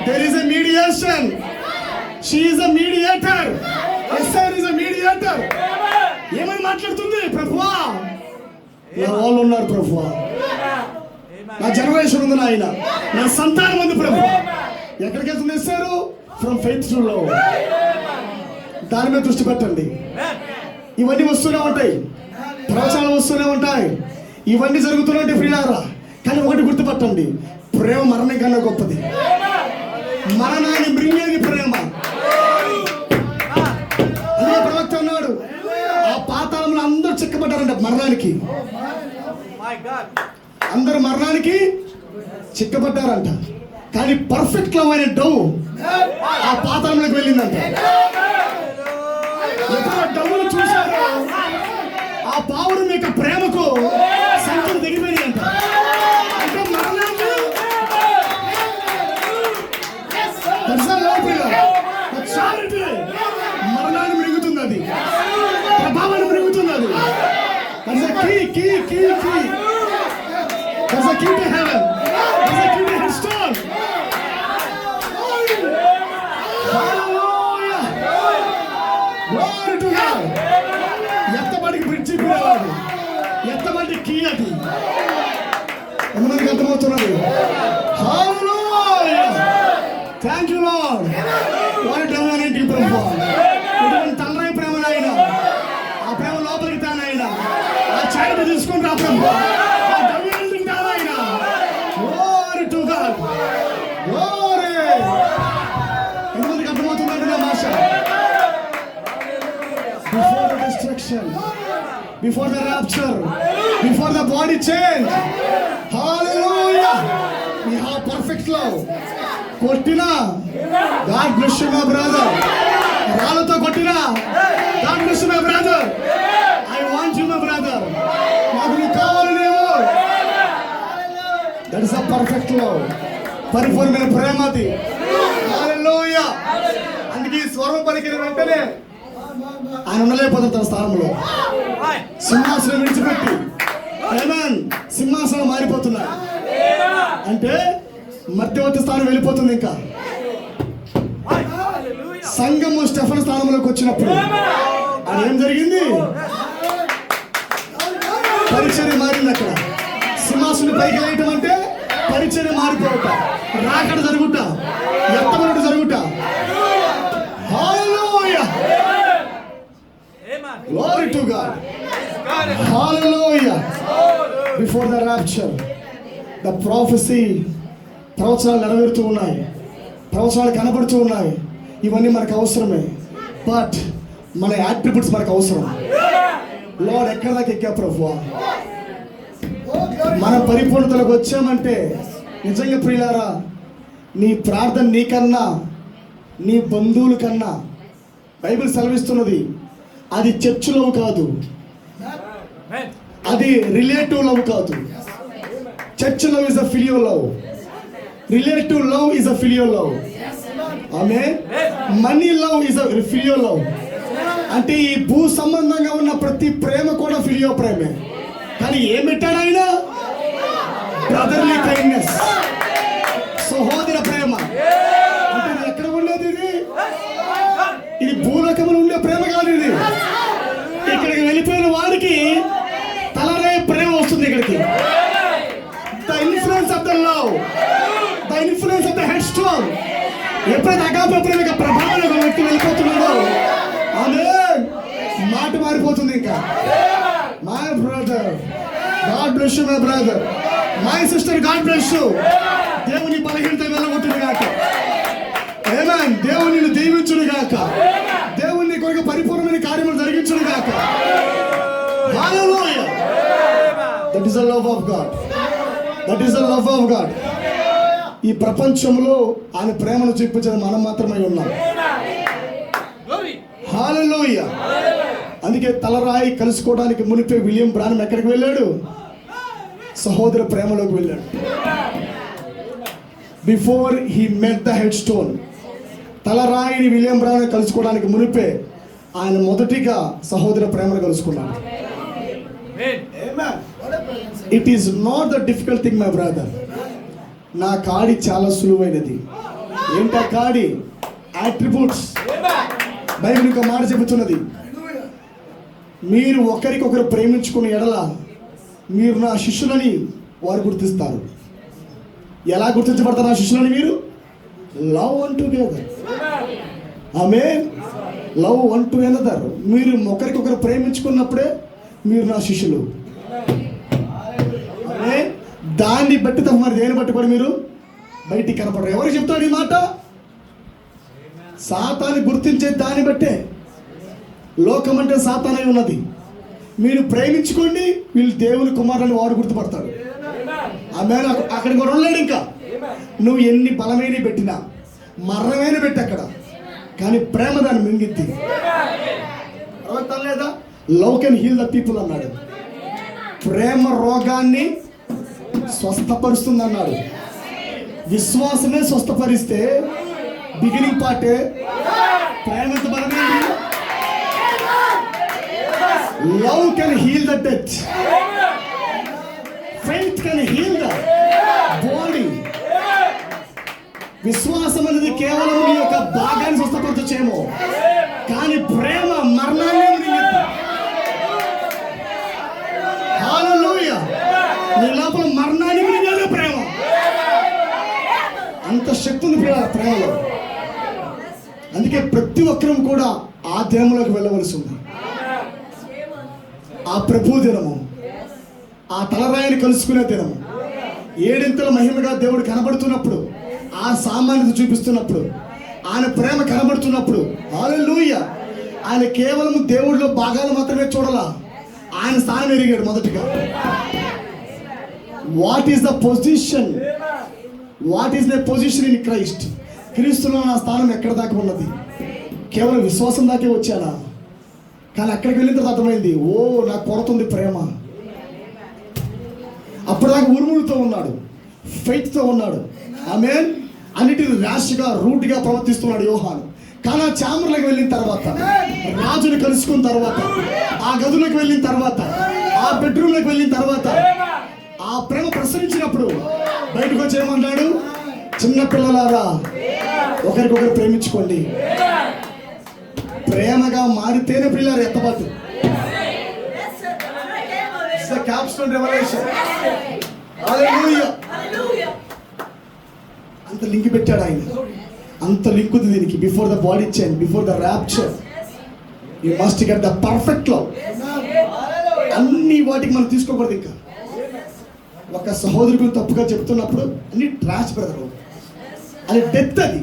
there is a mediation. She is a mediator. Esther is a mediator. ఏమని మాట్లాడుతుంది? ప్రభువా నా వాళ్ళు ఉన్నారు ప్రభువా, నా జనరేషన్ ఉంది నాయన, నా సంతానం ఉంది ప్రభువా. ఎక్కడికి వెళ్తుంది Esther? From faith to love. దాని మీద దృష్టి పెట్టండి. ఇవన్నీ వస్తూనే ఉంటాయి, ప్రవచనాలు వస్తూనే ఉంటాయి, ఇవన్నీ జరుగుతూనే ప్రియులారా. కానీ ఒకటి గుర్తుపట్టండి, ప్రేమ మరణం కన్నా గొప్పది. మరణాన్ని మృంగేది ప్రేమ. అదే ప్రవక్త అన్నాడు, ఆ పాతాళంలో అందరూ చిక్కబడ్డారంట మరణానికి. అందరూ మరణానికి చిక్కబడ్డారంట. కానీ పర్ఫెక్ట్ లవ్ అయిన డవ్ ఆ పాతాళంలోకి వెళ్ళిందంట. ఎప్పుడు డవ్వులు చూశారో ఆ పావుడు మీకు ప్రేమకు సంఖ్యలు దిగిపోయిందంట. అంటే మరణాన్ని మరణాన్ని మృంగుతుంది, అది ప్రభావాన్ని మృంగుతుంది. అది key to heaven. There's a key to his stone. Hallelujah. Glory to God. ఎత్తబడికి బ్రిడ్జి పిల్లవాడు, ఎత్తబడి కీ అది. ఎంతమందికి అర్థమవుతున్నది? Hallelujah. Thank you Lord. వారి డెవలప్మెంట్ ప్రభు. ఇటువంటి తలరాయి ప్రేమ నాయన, ఆ ప్రేమ లోపలికి తానైన ఆ చారిటీ తీసుకొని రా ప్రభు. Before the destruction, before the rapture, before the body change, hallelujah, we have perfect love. Kottina, God bless you my brother. Ralato kottina, God bless you my brother. I want you my brother. Naku kavali nevu. That is a perfect love. పరిపూర్ణమైన ప్రేమ అది. హల్లెలూయా. అందుకే ఈ స్వరం పలికిన వెంటనే ఆయన ఉండలేకపోతాడు తన స్థానంలో. సింహాసనం విడిచిపెట్టి ఆమేన్ సింహాసనం మారిపోతున్నాడు. అంటే మధ్యవర్తి స్థానం వెళ్ళిపోతుంది. ఇంకా సంఘము స్టెఫన్ స్థానంలోకి వచ్చినప్పుడు అది ఏం జరిగింది? పరిచర్య మారింది. అక్కడ సింహాసనం పైకి వేయటం అంటే పరిచర్య మారిపోవట, రాకడ జరుగుట, ఎత్తబడుట జరుగుట. Glory to God. Hallelujah. Before the rapture, the prophecy, ప్రవచనాలు నెరవేరుతూ ఉన్నాయి, ప్రవచనాలు కనబడుతూ ఉన్నాయి. ఇవన్నీ మనకు అవసరమే. బట్ మన యాట్రిబ్యూట్స్ మనకు అవసరం. లార్డ్ ఎక్కడ దాకా ఎక్కా ప్రభువా? మన పరిపూర్ణతలకు వచ్చామంటే నిజంగా ప్రియులారా, నీ ప్రార్థన నీకన్నా నీ బంధువుల కన్నా బైబిల్ సెలవిస్తున్నది అది చర్చ్ లవ్ కాదు, అది రిలేటివ్ లవ్ కాదు. Church love is a phileo love, relative love is a phileo love. Amen. Money love is a phileo love. అంటే ఈ భూ సంబంధంగా ఉన్న ప్రతి ప్రేమ కూడా ఫిలియో ప్రేమే. కానీ ఏం పెట్టాడు ఆయన? బ్రదర్లీ కైండ్నెస్, సహోదర ప్రేమ. అంటే ఇది ఎక్కడ ఉండేది? ఇది భూలోకములు ఉండే ప్రేమ కాదు. ఇది ఇక్కడికి వెళ్ళిపోయిన వాడికి తలరే ప్రేమ వస్తుంది ఇక్కడికి. The influence of the love, the influence of the head strong. ఎప్పుడైతే అగాప ప్రేమ ప్రభావం ఒక వ్యక్తి వెళ్ళిపోతున్నాడో ఆమేన్, మాట మారిపోతుంది. ఇంకా my brother, God bless you my brother, my sister, God bless you. దేవుని బలహీనత వెళ్ళగొట్టును గాక. ఆమేన్. దేవుని నిన్ను దీవించును గాక. దేవుని కొరకు పరిపూర్ణమైన కార్యములు జరిగించును గాక. హల్లెలూయా. That is the love of God. That is the love of God. ఈ ప్రపంచంలో ఆయన ప్రేమను చూపించేది మనం మాత్రమే ఉన్నాం. హల్లెలూయా. అందుకే తలరాయి కలుసుకోవడానికి మునిపే విలియం బ్రానమ్ ఎక్కడికి వెళ్ళాడు? సహోదర ప్రేమలోకి వెళ్ళాడు. Before he met the head stone, తలరాయిని విలియం బ్రానమ్ కలుసుకోవడానికి మునిపే ఆయన మొదటిగా సహోదర ప్రేమను కలుసుకున్నాడు. It is not the difficult thing my brother. నా కాడి చాలా సులువైనది. ఏంటా కాడి? యాట్రిబ్యూట్స్. బైబిల్ ఒక మాట చెబుతున్నది, మీరు ఒకరికొకరు ప్రేమించుకునే ఎడల మీరు నా శిష్యులని వారు గుర్తిస్తారు. ఎలా గుర్తించబడతారు నా శిష్యులని? మీరు లవ్ వన్ టుగెదర్. ఆమేన్. Love one together. మీరు ఒకరికొకరు ప్రేమించుకున్నప్పుడే మీరు నా శిష్యులు. ఆమేన్. దాన్ని బట్టి తప్ప మరి దేని బట్టి కూడా మీరు బయటికి కనపడరు. ఎవరికి చెప్తాడు ఈ మాట? సాతాన్ని గుర్తించే దాన్ని బట్టే. లోకం అంటే సాతానై ఉన్నది. మీరు ప్రేమించుకోండి, వీళ్ళు దేవుని కుమారులని వాడు గుర్తుపడతాడు. ఆమె అక్కడికి కూడా ఉండలేడు. ఇంకా నువ్వు ఎన్ని బలమైన పెట్టినా, మరణమైన పెట్టి అక్కడ, కానీ ప్రేమ దాన్ని మింగిద్ది. లేదా love can heal the people అన్నాడు. ప్రేమ రోగాన్ని స్వస్థపరుస్తుంది అన్నాడు. విశ్వాసమే స్వస్థపరిస్తే బిగినింగ్ పార్టే ప్రేమ ఎంత బలమైంది. Love can heal the death, faith can heal the body. విశ్వాసం అనేది కేవలం నీ యొక్క భాగాన్ని స్వస్థపరచచ్చేమో, కానీ ప్రేమ మరణాన్ని. హల్లెలూయా. నీ లోపల మరణాన్ని మింగేదే ప్రేమ. అంత శక్తి ఉంది ప్రేమలో. అందుకే ప్రతి ఒక్కరూ కూడా ఆ దినంలోకి వెళ్ళవలసి ఉంది. ఆ ప్రభు దినము, ఆ తలరాయిని కలుసుకునే దినము, ఏడింతల మహిమగా దేవుడు కనబడుతున్నప్పుడు, ఆ సామాన్యత చూపిస్తున్నప్పుడు, ఆయన ప్రేమ కనబడుతున్నప్పుడు, హల్లెలూయా. ఆయన కేవలం దేవుడిలో భాగాలు మాత్రమే చూడాల, ఆయన స్థానం ఎరిగాడు మొదటిగా. What is the position? What is the position in Christ? క్రీస్తులో నా స్థానం ఎక్కడ దాకా ఉన్నది? కేవలం విశ్వాసం దాకే వచ్చానా? కానీ అక్కడికి వెళ్ళిన తర్వాత అర్థమైంది, ఓ నాకు కొరతుంది ప్రేమ. అప్పటిదాకా ఉరుములతో ఉన్నాడు, ఫెయిత్తో ఉన్నాడు. ఆమేన్. అన్నిటిని ర్యాష్గా రూట్గా ప్రవర్తిస్తున్నాడు యోహాను. కానీ ఆ చామర్లకు వెళ్ళిన తర్వాత, రాజుని కలుసుకున్న తర్వాత, ఆ గదులకు వెళ్ళిన తర్వాత, ఆ బెడ్రూమ్లకు వెళ్ళిన తర్వాత, ఆ ప్రేమ ప్రసరించినప్పుడు బయటకు వచ్చి ఏమన్నాడు? చిన్న పిల్లలారా ఒకరికొకరు ప్రేమించుకోండి. ప్రేమగా మారితేనే పిల్లలు ఎత్తబాటు. Capstone revolution. హల్లెలూయా. అంత లింక్ పెట్టాడు ఆయన. అంత లింక్ ఉంది దీనికి. Before the body change, before the rapture. You must get the perfect love. అన్ని వాటికి మనం తీసుకోకూడదు. ఇంకా ఒక సహోదరుడు తప్పుగా చెప్తున్నప్పుడు అన్ని ట్రాష్ బ్రదర్, అది డెత్, అది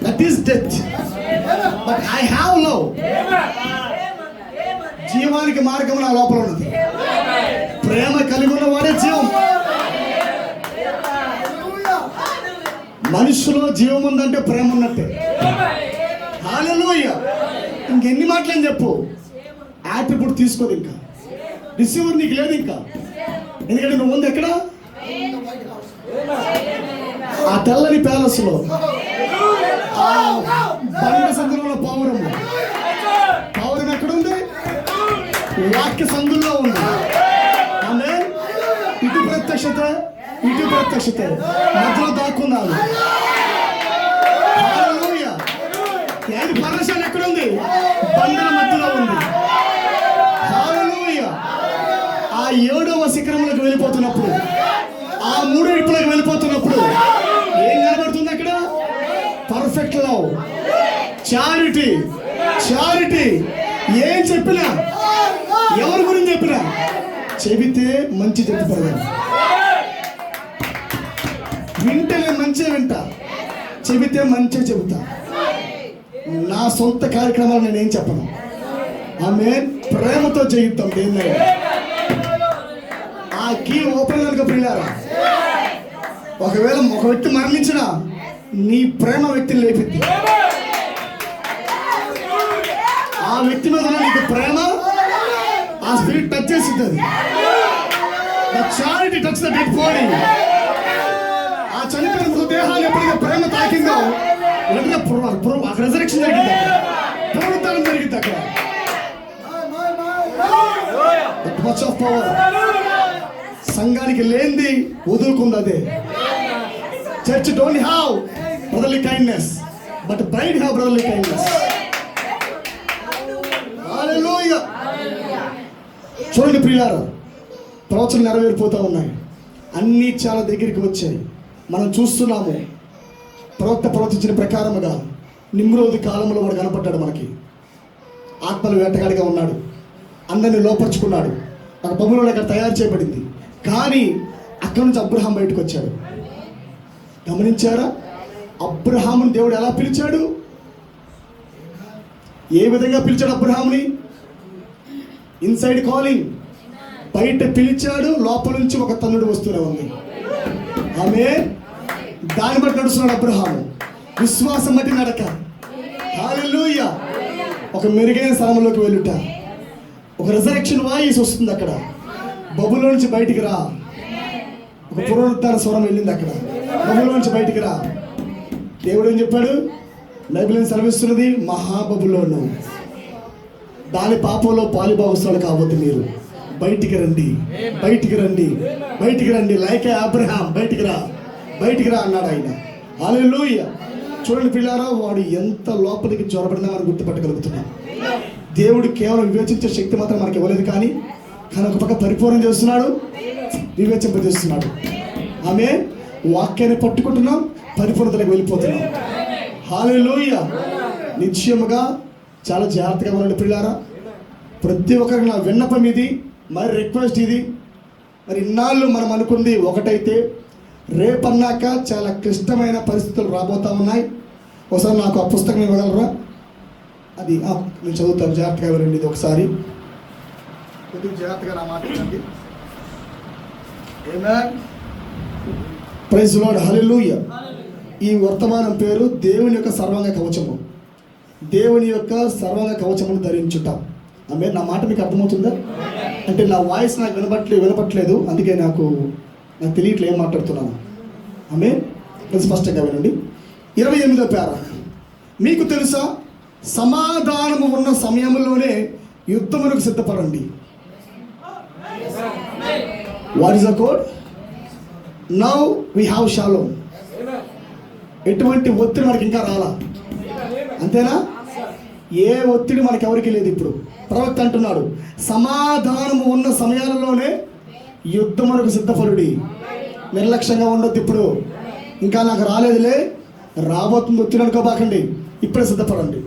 that is death. But I have love. జీవానికి మార్గం నా లోపల ఉన్నది. ప్రేమ కలిగి ఉన్నవాడే జీవం. మనుషులో జీవం ఉందంటే ప్రేమ ఉన్నట్టే. హల్లెలూయా. ఇంకెన్ని మాటలని చెప్పు, యాట్రిబ్యూట్ తీసుకోదు. ఇంకా రిసీవర్ నీకు లేదు ఇంకా. ఎందుకంటే నువ్వు ఉంది ఎక్కడ? ఆ తెల్లని ప్యాలెస్ లో, ఆ బండ సందులో పౌరము. పౌరం ఎక్కడుంది? వాక్య సందుల్లో ఉంది. ఆమె ఇటు ప్రత్యక్షత, ఇటు ప్రత్యక్షత, మధ్యలో దాక్కున్నాను. హల్లెలూయా. ఏది పరమశం ఎక్కడుంది? బండల మధ్యలో ఉంది. హల్లెలూయా. ఆ 7వ శిఖరంలోకి వెళ్ళిపోతున్నప్పుడు, ఆ 3 ఇప్పులకు వెళ్ళిపోతున్నప్పుడు ఏం కనబడుతుంది అక్కడ? Perfect love, charity. చారిటీ ఏం చెప్పినా, ఎవరి గురించి చెప్పినా, చెబితే మంచి చెప్పుకోవాలి. వింటే నేను మంచిగా వింటా, చెబితే మంచిగా చెబుతా. నా సొంత కార్యక్రమాలు నేనేం చెప్పను. ఆమె ప్రేమతో చేయిద్దాం దేన్నైనా. ఆ కీ ఓపెన్ కనుక పిల్లారా, ఒకవేళ ఒక వ్యక్తి మరణించినా నీ ప్రేమ వ్యక్తిని లేపిద్ది. ఆ వ్యక్తి మీద నీకు ప్రేమ, ఆ స్పిరిట్ టచ్ చేస్తుంది. Charity touch the dead body. ఆ చనిపోయిన మృతదేహాన్ని ఎప్పుడైతే ప్రేమ తాకిందో వెంటనే అక్కడ రిజరెక్షన్ జరిగింది, అక్కడ పునరుద్ధరణ జరిగింది. అక్కడ మచ్ ఆఫ్ పవర్. సంఘానికి లేనిది వదులుకుంది అదే. Church don't have brotherly kindness, but bride have brotherly kindness. హల్లెలూయా. చూడండి ప్రియులారా, ప్రవచనలు నెరవేరిపోతూ ఉన్నాయి. అన్నీ చాలా దగ్గరికి వచ్చాయి. మనం చూస్తున్నాము. ప్రవక్త ప్రవచించిన ప్రకారముగా నిమ్రోదు కాలంలో వాడు కనపడ్డాడు మనకి. ఆత్మల వేటగాడిగా ఉన్నాడు. అందరిని లోపరుచుకున్నాడు. ఒక బబులోను అక్కడ తయారు చేయబడింది. కానీ అక్కడి నుంచి అబ్రహాం బయటకు వచ్చాడు. గమనించారా? అబ్రహాముని దేవుడు ఎలా పిలిచాడు? ఏ విధంగా పిలిచాడు అబ్రహాముని? Inside calling. బయట పిలిచాడు, లోపల నుంచి ఒక తన్నుడు వస్తూనే ఉంది. ఆమె దాన్ని బట్టి నడుస్తున్నాడు అబ్రహాము. విశ్వాసం బట్టి నడక. హల్లెలూయా. ఒక మెరుగైన స్థలంలోకి వెళ్ళుట, ఒక రిజరెక్షన్ వాయిస్ వస్తుంది అక్కడ. బబులో నుంచి బయటికి రా. ఒక పునరుద్ధరణ స్వరం వెళ్ళింది అక్కడ. బబులో నుంచి బయటికి రా. దేవుడు ఏం చెప్పాడు? బైబిల్ ఏం సెలవిస్తున్నది? మహాబబులోను, దాని పాపంలో పాలిభాగస్తులు కావద్దు మీరు. బయటికి రండి, బయటికి రండి, బయటికి రండి. లైక్ అబ్రహాం, బయటికి రా, బయటికి రా అన్నాడు ఆయన. హల్లెలూయా. చూడండి పిల్లారా, వాడు ఎంత లోపలికి చొరబడినా మనం గుర్తుపట్టగలుగుతున్నాం. దేవుడు కేవలం వివేచించే శక్తి మాత్రం మనకి ఇవ్వలేదు, కానీ ఒక పక్క పరిపూర్ణం చేస్తున్నాడు, వివేచింపజేస్తున్నాడు. ఆమె వాక్యాన్ని పట్టుకుంటున్నాం, పరిపూర్ణతలకు వెళ్ళిపోతున్నాం. హల్లెలూయా. నిశ్చయముగా చాలా జాగ్రత్తగా ఉండండి పిల్లారా. ప్రతి ఒక్కరికి నా విన్నపం ఇది, మరి రిక్వెస్ట్ ఇది. మరి ఇన్నాళ్ళు మనం అనుకుంది ఒకటైతే, రేపన్నాక చాలా క్లిష్టమైన పరిస్థితులు రాబోతూ ఉన్నాయి. ఒకసారి నాకు ఆ పుస్తకం ఇవ్వగలరా? అది నేను చదువుతాను, జాగ్రత్తగా వినండి. ఇది ఒకసారి కొద్దిగా జాగ్రత్తగా నా మాట్లాడండి. ఆమేన్. Praise Lord. హల్లెలూయా. ఈ వర్తమానం పేరు దేవుని యొక్క సర్వాంగ కవచము. దేవుని యొక్క సర్వాంగ కవచమును ధరించుట. ఆమె నా మాట మీకు అర్థమవుతుందా? అంటే నా వాయిస్ నాకు వినపట్లేదు, అందుకే నాకు తెలియట్లేదు ఏం మాట్లాడుతున్నాను. ఆమె స్పష్టంగా వినండి. 28వ పేరా. మీకు తెలుసా, సమాధానము ఉన్న సమయంలోనే యుద్ధమునకు సిద్ధపడండి. What is the code? Now we have షాలోమ్. ఎటువంటి ఒత్తిడి మనకి ఇంకా రాలా, అంతేనా? ఏ ఒత్తిడి మనకి ఎవరికి లేదు. ఇప్పుడు ప్రవక్త అంటున్నాడు, సమాధానము ఉన్న సమయాలలోనే యుద్ధమునకు సిద్ధపడుడి. నిర్లక్ష్యంగా ఉండొద్దు. ఇప్పుడు ఇంకా నాకు రాలేదులే, రాబోతుంది ఒత్తిడి అనుకోబాకండి, ఇప్పుడే సిద్ధపడండి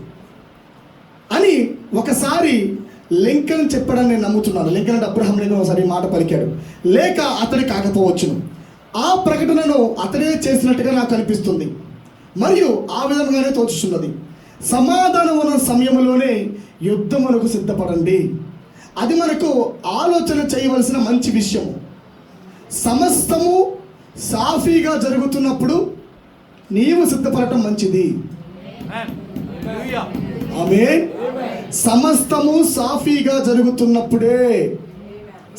అని ఒకసారి లింకన్ చెప్పాడని నేను నమ్ముతున్నాను. లింకన్ అంటే అబ్రహాం లింకన్ ఒకసారి ఈ మాట పలికాడు, లేక అతడి కాకపోవచ్చును. ఆ ప్రకటనను అతడే చేసినట్టుగా నాకు అనిపిస్తుంది, మరియు ఆ విధంగానే తోచుతున్నది. సమాధానం ఉన్న సమయంలోనే యుద్ధమునకు సిద్ధపడండి. అది మనకు ఆలోచన చేయవలసిన మంచి విషయం. సమస్తము సాఫీగా జరుగుతున్నప్పుడు నీవు సిద్ధపడటం మంచిది. ఆమేన్. సమస్తము సాఫీగా జరుగుతున్నప్పుడే,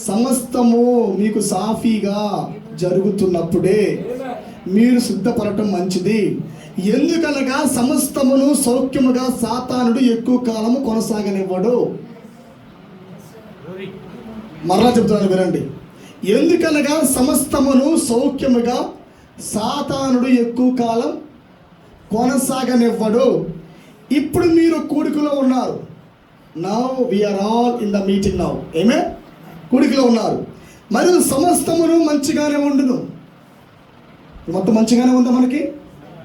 సమస్తము మీకు సాఫీగా జరుగుతున్నప్పుడే మీరు సిద్ధపడటం మంచిది. ఎందుకనగా సమస్తమును సౌఖ్యముగా సాతానుడు ఎక్కువ కాలము కొనసాగనివ్వడు. మరలా చెప్తున్నాను వినండి. ఎందుకనగా సమస్తమును సౌఖ్యముగా సాతానుడు ఎక్కువ కాలం కొనసాగనివ్వడు. ఇప్పుడు మీరు కూడికలో ఉన్నారు. Now we are all in the meeting now. ఏమే కూడికలో ఉన్నారు. మరియు సమస్తమును మంచిగానే ఉండును. మొత్తం మంచిగానే ఉందా మనకి?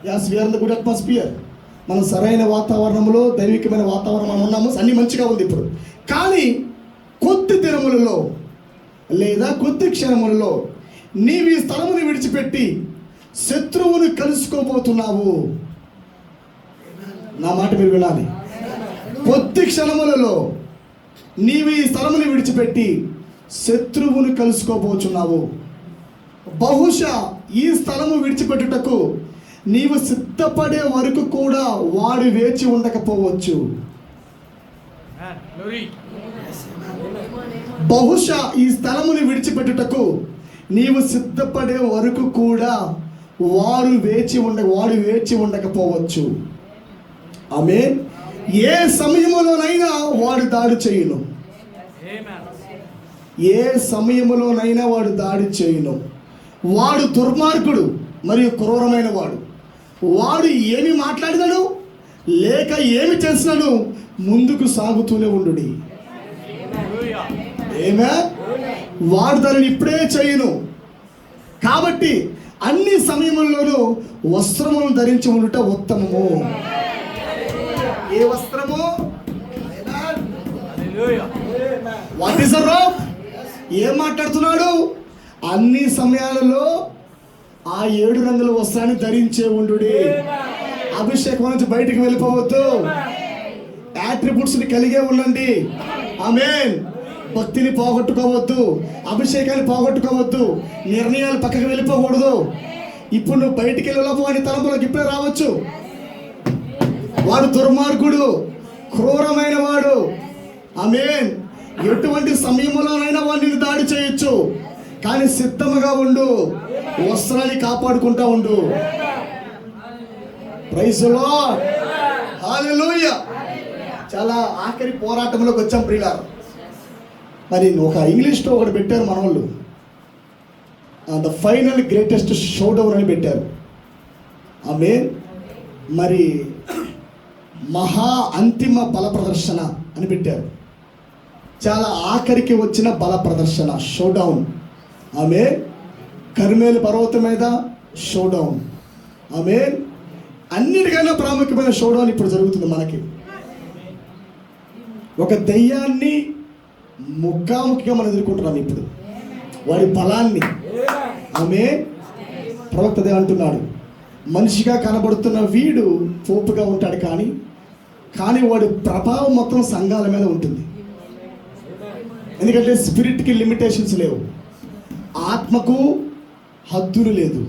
As we are in the good atmosphere. మనం సరైన వాతావరణంలో, దైవికమైన వాతావరణం మనం ఉన్నాము. అన్నీ మంచిగా ఉంది ఇప్పుడు. కానీ కొద్ది దినములలో లేదా కొద్ది క్షణములలో నీవు ఈ స్థలముని విడిచిపెట్టి శత్రువుని కలుసుకోబోతున్నావు. నా మాట మీరు వినాలి. కొద్ది క్షణములలో నీవు ఈ స్థలముని విడిచిపెట్టి శత్రువుని కలుసుకోబోతున్నావు. బహుశా ఈ స్థలము విడిచిపెట్టుటకు నీవు సిద్ధపడే వరకు కూడా వాడు వేచి ఉండకపోవచ్చు. బహుశా ఈ స్థలముని విడిచిపెట్టుటకు నీవు సిద్ధపడే వరకు కూడా వాడు వేచి ఉండకపోవచ్చు. ఆమేన్. ఏ సమయములోనైనా వాడు దాడి చేయును. ఏ సమయములోనైనా వాడు దాడి చేయును. వాడు దుర్మార్గుడు మరియు క్రూరమైన వాడు. వాడు ఏమి మాట్లాడినాడు లేక ఏమి చేసినాడు ముందుకు సాగుతూనే ఉండుడి. ఏమే వాడు దానిని ఇప్పుడే చేయును. కాబట్టి అన్ని సమయముల్లోనూ వస్త్రములను ధరించి ఉండుట ఉత్తమము. ఏ వస్త్రము? What is the robe? ఏం మాట్లాడుతున్నాడు? అన్ని సమయాలలో ఆ 7 రంగుల వస్త్రాన్ని ధరించే ఉండుడి. అభిషేకం నుంచి బయటికి వెళ్ళిపోవద్దు. యాట్రిబ్యూట్స్ని కలిగే ఉండండి. ఆమేన్. భక్తిని పోగొట్టుకోవద్దు, అభిషేకాన్ని పోగొట్టుకోవద్దు, నిర్ణయాలు పక్కకి వెళ్ళిపోకూడదు. ఇప్పుడు నువ్వు బయటికి వెళ్ళిపో అని తలంపులకు ఇప్పుడే రావచ్చు. వాడు దుర్మార్గుడు, క్రూరమైన వాడు. ఆమేన్. ఎటువంటి సమయంలోనైనా వాడిని దాడి చేయొచ్చు. కానీ సిద్ధముగా ఉండు, వస్త్రాన్ని కాపాడుకుంటా ఉండు. Praise the Lord. హల్లెలూయా. చాలా ఆఖరి పోరాటంలోకి వచ్చాం ప్రియులారా. మరి ఒక ఇంగ్లీష్లో ఒకటి పెట్టారు మన వాళ్ళు, ద ఫైనల్ గ్రేటెస్ట్ షోడౌన్ అని పెట్టారు. ఆమేన్. మరి మహా అంతిమ బల ప్రదర్శన అని పెట్టారు. చాలా ఆఖరికి వచ్చిన బల ప్రదర్శన, షోడౌన్. ఆమేన్. కర్మేలు పర్వతం మీద షోడౌన్. ఆమేన్. అన్నిటికైనా ప్రాముఖ్యమైన షోడౌన్ ఇప్పుడు జరుగుతుంది మనకి. ఒక దెయ్యాన్ని ముఖాముఖిగా మనం ఎదుర్కొంటున్నాం ఇప్పుడు, వాడి బలాన్ని. ఆమేన్. ప్రవక్త అదే అంటున్నాడు, మనిషిగా కనబడుతున్న వీడు పోపుగా ఉంటాడు, కానీ వాడి ప్రభావం మొత్తం సంఘాల మీద ఉంటుంది. ఎందుకంటే స్పిరిట్కి లిమిటేషన్స్ లేవు, ఆత్మకు హద్దులు లేదు.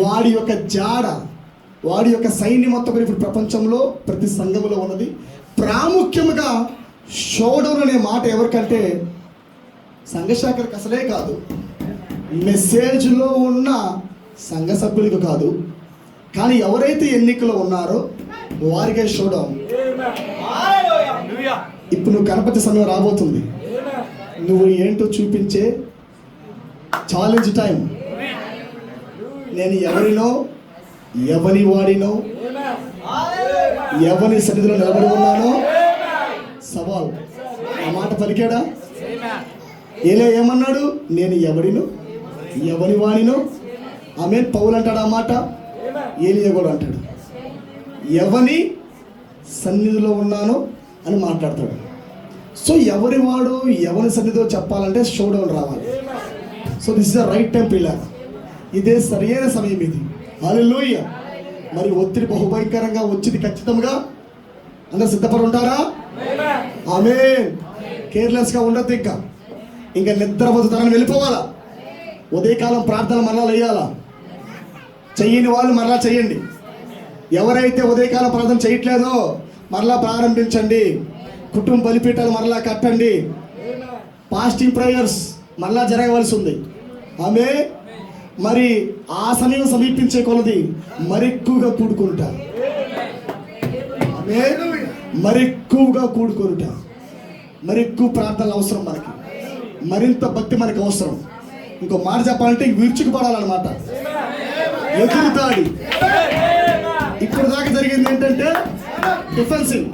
వాడి యొక్క జాడ, వాడి యొక్క సైన్యం మొత్తం ఇప్పుడు ప్రపంచంలో ప్రతి సంఘములో ఉన్నది. ప్రాముఖ్యముగా షోడౌన్ అనే మాట ఎవరికంటే సంఘశాఖలకు అసలే కాదు, మెసేజ్లో ఉన్న సంఘ సభ్యులకు కాదు, కానీ ఎవరైతే ఎన్నికలో ఉన్నారో వారికే షోడౌన్. ఇప్పుడు నువ్వు కనపడే సమయం రాబోతుంది. నువ్వు ఏంటో చూపించే ఛాలెంజ్ టైం. నేను ఎవరినో, ఎవని వాడినో, ఎవని సన్నిధిలో నిలబడి ఉన్నానో సవాల్. ఆ మాట పలికాడా? ఏలే ఏమన్నాడు? నేను ఎవడినో, ఎవని వాడినో. ఆమేన్. పౌలు అంటాడు ఆ మాట, ఏలియా కూడా అంటాడు. ఎవని సన్నిధిలో ఉన్నానో అని మాట్లాడతాడు. సో ఎవరి వాడు ఎవరి సన్నిధిలో చెప్పాలంటే షో డౌన్ రావాలి. So this is the right time పిల్లలు, ఇదే సరైన సమయం ఇది. హల్లెలూయా. మరి ఒత్తిడి బహుభయంకరంగా వచ్చింది ఖచ్చితంగా. అందరూ సిద్ధపడి ఉంటారా? ఆమేన్. కేర్లెస్గా ఉండద్దు, ఇంకా నిద్రపోతుతారని వెళ్ళిపోవాలా. ఉదయకాలం ప్రార్థన మరలా వేయాలా. చెయ్యని వాళ్ళు మరలా చెయ్యండి. ఎవరైతే ఉదయకాలం ప్రార్థన చేయట్లేదో మరలా ప్రారంభించండి. కుటుంబ బలిపీఠాలు మరలా కట్టండి. ఫాస్టింగ్ ప్రేయర్స్ మరలా జరగవలసి ఉంది. ఆమె మరి ఆ సమయం సమీపించే కొలది మరెక్కువగా కూడుకుంటారు. ఆమె మరెక్కువగా కూడుకుంటారు. మరెక్కువ ప్రార్థనలు అవసరం మనకి, మరింత భక్తి మనకు అవసరం. ఇంకో మాట చెప్పాలంటే విరుచుకుపడాలన్నమాట, ఎదురుదాడి. ఇప్పుడు దాకా జరిగింది ఏంటంటే డిఫెన్సింగ్.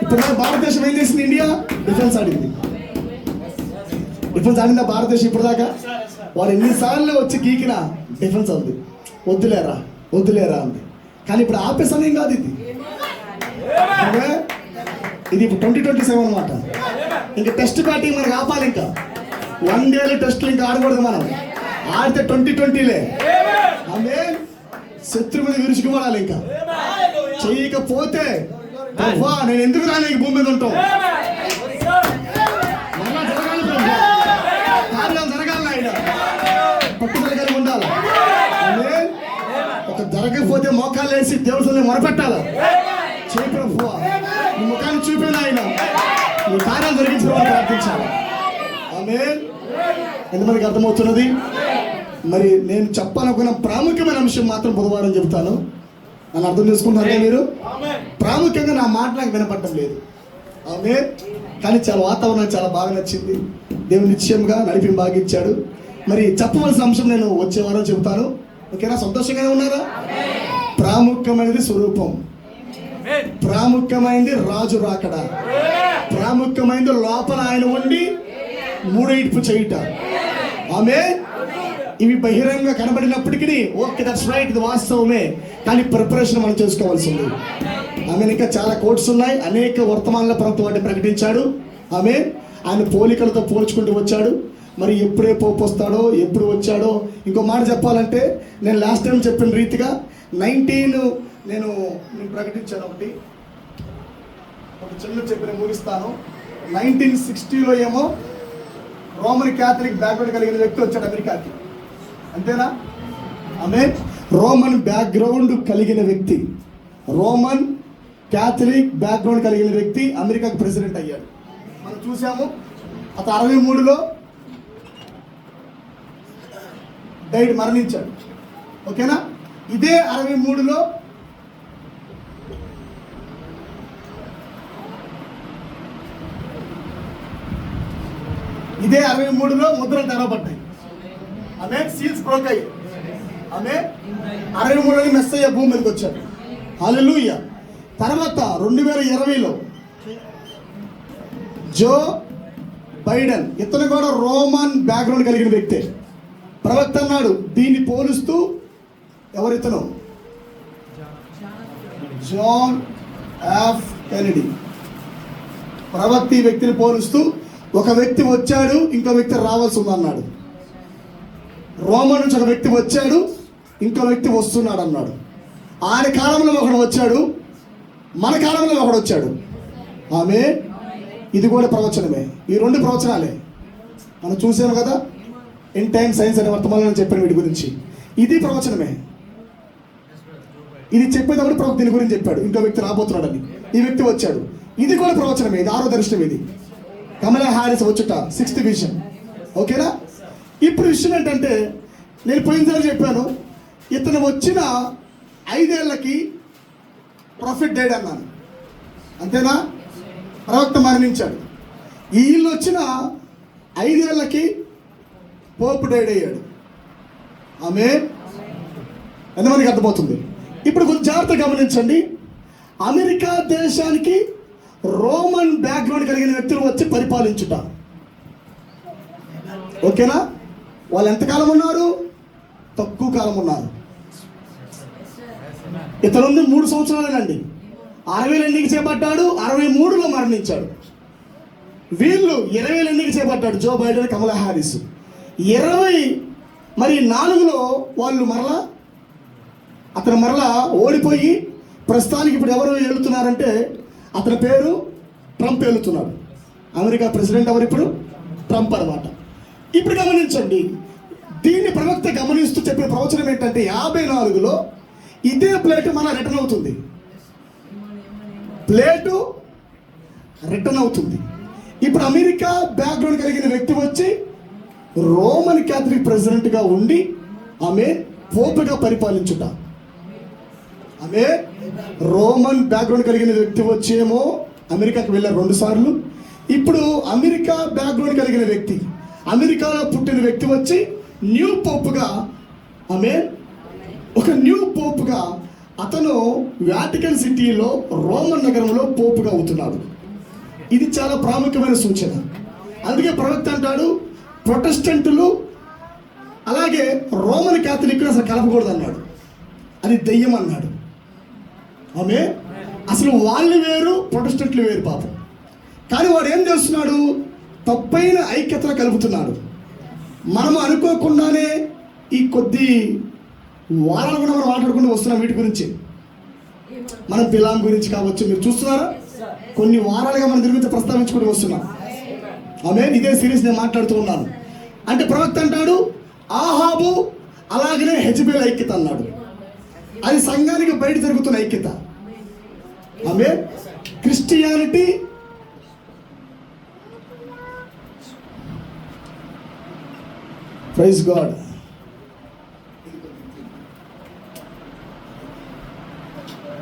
ఇప్పుడు భారతదేశం ఏం చేసింది? ఇండియా డిఫెన్స్ ఆడింది. డిఫెన్స్ ఆడిందా భారతదేశం ఇప్పుడు దాకా? వాళ్ళు ఎన్నిసార్లు వచ్చి గీకిన డిఫెన్స్ ఉంది, వద్దులేరా వద్దులేరా అంది. కానీ ఇప్పుడు ఆపే సమయం కాదు ఇది. ఇది ఇప్పుడు 2027 అనమాట. ఇంకా టెస్ట్ బ్యాటింగ్ మనకు ఆపాలి. ఇంకా 1 డేలు టెస్ట్లు ఇంకా ఆడకూడదు. మనం ఆడితే 2020లే. ఆమె శత్రువుని విరుచుకుపడాలి. ఇంకా చేయకపోతే నేను ఎందుకు రాని భూమి మీద ఉంటాం. మళ్ళా జరగాలి, కార్యాలు జరగాలి. ఆయన పట్టుదల కలిగి ఉండాలి. ఒక జరగకపోతే మోకాలు వేసి దేవుడిని మొరపెట్టాలి. చేయి ప్రభువా, నీ ముఖాన్ని చూపిన ఆయన నీ కార్యాలు జరిగించుకోవాలని ప్రార్థించాలి. ఆమేన్. ఎంతమందికి అర్థమవుతున్నది? మరి నేను చెప్పాలనుకున్న ప్రాముఖ్యమైన అంశం మాత్రం బుధవారం చెబుతాను. నన్ను అర్థం చేసుకుంటారా మీరు? ప్రాముఖ్యంగా నా మాట నాకు వినపడటం లేదు. ఆమేన్. కానీ చాలా వాతావరణం చాలా బాగా నచ్చింది. దేవుని నిశ్చయంగా నడిపి బాగా ఇచ్చాడు. మరి చెప్పవలసిన అంశం నేను వచ్చే వారం చెబుతాను. ఓకేనా? సంతోషంగానే ఉన్నారా? ప్రాముఖ్యమైనది స్వరూపం, ప్రాముఖ్యమైనది రాజు రాకడ, ప్రాముఖ్యమైనది లోపల ఆయన ఉండి మూడైపు చేయుట. ఆమేన్. ఇవి బహిరంగంగా కనబడినప్పటికీ ఓకే, దట్స్ రైట్, ఇది వాస్తవమే. కానీ ప్రిపరేషన్ మనం చేసుకోవాల్సి ఉంది. ఆమె ఇంకా చాలా కోట్స్ ఉన్నాయి. అనేక వర్తమానాల ప్రభుత్వం వాటిని ప్రకటించాడు. ఆమె ఆయన పోలికలతో పోల్చుకుంటూ వచ్చాడు. మరి ఎప్పుడే పోపు వస్తాడో, ఎప్పుడు వచ్చాడో. ఇంకో మాట చెప్పాలంటే నేను లాస్ట్ టైం చెప్పిన రీతిగా 19 నేను ప్రకటించాను. ఒక చిన్న చెప్పి ముగిస్తాను. 1960లో ఏమో రోమన్ క్యాథలిక్ బ్యాక్గ్రౌండ్ కలిగిన వ్యక్తి వచ్చాడు అమెరికాకి. అంతేనా? ఆమె రోమన్ బ్యాక్గ్రౌండ్ కలిగిన వ్యక్తి, రోమన్ క్యాథలిక్ బ్యాక్గ్రౌండ్ కలిగిన వ్యక్తి అమెరికాకి ప్రెసిడెంట్ అయ్యాడు. మనం చూసాము. అతను 63లో మరణించాడు. ఓకేనా? ఇదే 63లో ముద్రలు తెరవబడ్డాయి. ఆమె సీల్స్ బ్రోక్ అయ్యాయి. ఆమె 63లో మెస్సయ్య భూమి మీదకి వచ్చాడు. హల్లెలూయా. తర్వాత 2020లో జో బైడెన్, ఇతను కూడా రోమన్ బ్యాక్గ్రౌండ్ కలిగిన వ్యక్తే. ప్రవక్త అన్నాడు దీన్ని పోలుస్తూ, ఎవరితను? John F Kennedy. ప్రవక్త ఈ వ్యక్తిని పోలుస్తూ, ఒక వ్యక్తి వచ్చాడు, ఇంకో వ్యక్తి రావాల్సి ఉందన్నాడు. రోమన్ నుంచి ఒక వ్యక్తి వచ్చాడు, ఇంకో వ్యక్తి వస్తున్నాడు అన్నాడు. ఆయన కాలంలో ఒకడు వచ్చాడు, మన కాలంలో ఒకడు వచ్చాడు. ఆమె ఇది కూడా ప్రవచనమే. ఈ 2 ప్రవచనాలే మనం చూసాము కదా. ఇన్ టైమ్ సైన్స్ అనే వర్తమానం చెప్పాను వీటి గురించి. ఇది ప్రవచనమే. ఇది చెప్పేటప్పుడు ప్రవక్త దీని గురించి చెప్పాడు, ఇంకో వ్యక్తి రాబోతున్నాడని. ఈ వ్యక్తి వచ్చాడు. ఇది కూడా ప్రవచనమే. ఇది 6వ దర్శనం. ఇది కమలా హారిస్ వచ్చుట 6th విజన్. ఓకేనా? ఇప్పుడు విషయం ఏంటంటే, నేను పోయినసారి చెప్పాను, ఇతను వచ్చిన 5 ఏళ్ళకి ప్రాఫిట్ డైడ్ అన్నాను. అంతేనా? ప్రవక్త మరణించాడు. వీళ్ళు వచ్చిన 5 ఏళ్ళకి పోపు డైడ్ అయ్యాడు. ఆమె ఎంతమందికి అర్థమవుతుంది? ఇప్పుడు కొంచెం జాగ్రత్తగా గమనించండి. అమెరికా దేశానికి రోమన్ బ్యాక్గ్రౌండ్ కలిగిన వ్యక్తులు వచ్చి పరిపాలించుట. ఓకేనా? వాళ్ళు ఎంతకాలం ఉన్నారు? తక్కువ కాలం ఉన్నారు. ఇతనుంది 3 సంవత్సరాలేనండి. 60,000 ఎన్నిక చేపట్టాడు, 63లో మరణించాడు. వీళ్ళు 20,000 ఎన్నిక చేపట్టాడు జో బైడెన్, కమలా హ్యారిస్. 24లో వాళ్ళు అతను మరలా ఓడిపోయి ప్రస్తుతానికి ఇప్పుడు ఎవరు వెళుతున్నారంటే అతని పేరు ట్రంప్ వెళుతున్నాడు. అమెరికా ప్రెసిడెంట్ ఎవరు ఇప్పుడు? ట్రంప్ అనమాట. ఇప్పుడు గమనించండి, దీన్ని ప్రవక్త గమనిస్తూ చెప్పిన ప్రవచనం ఏంటంటే 54లో ఇదే ప్లేటు మన రిటర్న్ అవుతుంది. ప్లేటు రిటర్న్ అవుతుంది. ఇప్పుడు అమెరికా బ్యాక్గ్రౌండ్ కలిగిన వ్యక్తి వచ్చి రోమన్ క్యాథలిక్ ప్రెసిడెంట్గా ఉండి ఆమె పోపుగా పరిపాలించుట. ఆమె రోమన్ బ్యాక్గ్రౌండ్ కలిగిన వ్యక్తి వచ్చేమో అమెరికాకి వెళ్ళారు 2 సార్లు. ఇప్పుడు అమెరికా బ్యాక్గ్రౌండ్ కలిగిన వ్యక్తి, అమెరికాలో పుట్టిన వ్యక్తి వచ్చి న్యూ పోపుగా, ఆమె ఒక న్యూ పోపుగా అతను వాటికన్ సిటీలో రోమన్ నగరంలో పోపుగా అవుతున్నాడు. ఇది చాలా ప్రాముఖ్యమైన సూచన. అందుకే ప్రవక్త అంటాడు ప్రొటెస్టెంటులు అలాగే రోమన్ క్యాథలిక్లు అసలు కలపకూడదు అన్నాడు. అది దెయ్యం అన్నాడు. ఆమె అసలు వాళ్ళు వేరు, ప్రొటెస్టెంట్లు వేరు పాపం. కానీ వాడు ఏం చేస్తున్నాడు? తప్పైన ఐక్యతను కలుపుతున్నాడు. మనము అనుకోకుండానే ఈ కొద్ది వారాలు కూడా మనం మాట్లాడుకుంటూ వస్తున్నాం వీటి గురించి. మన పిలాం గురించి కావచ్చు, మీరు చూస్తున్నారా? కొన్ని వారాలుగా మన గురించి ప్రస్తావించుకుంటూ వస్తున్నాం. ఆమె ఇదే సిరీస్ నేను మాట్లాడుతూ ఉన్నాను. అంటే ప్రవక్త అంటాడు ఆహాబు అలాగనే హెజ్బేల్ ఐక్యత అన్నాడు. అది సంఘానికి బయట జరుగుతున్న ఐక్యత. ఆమె క్రిస్టియానిటీ ప్రైజ్ గాడ్.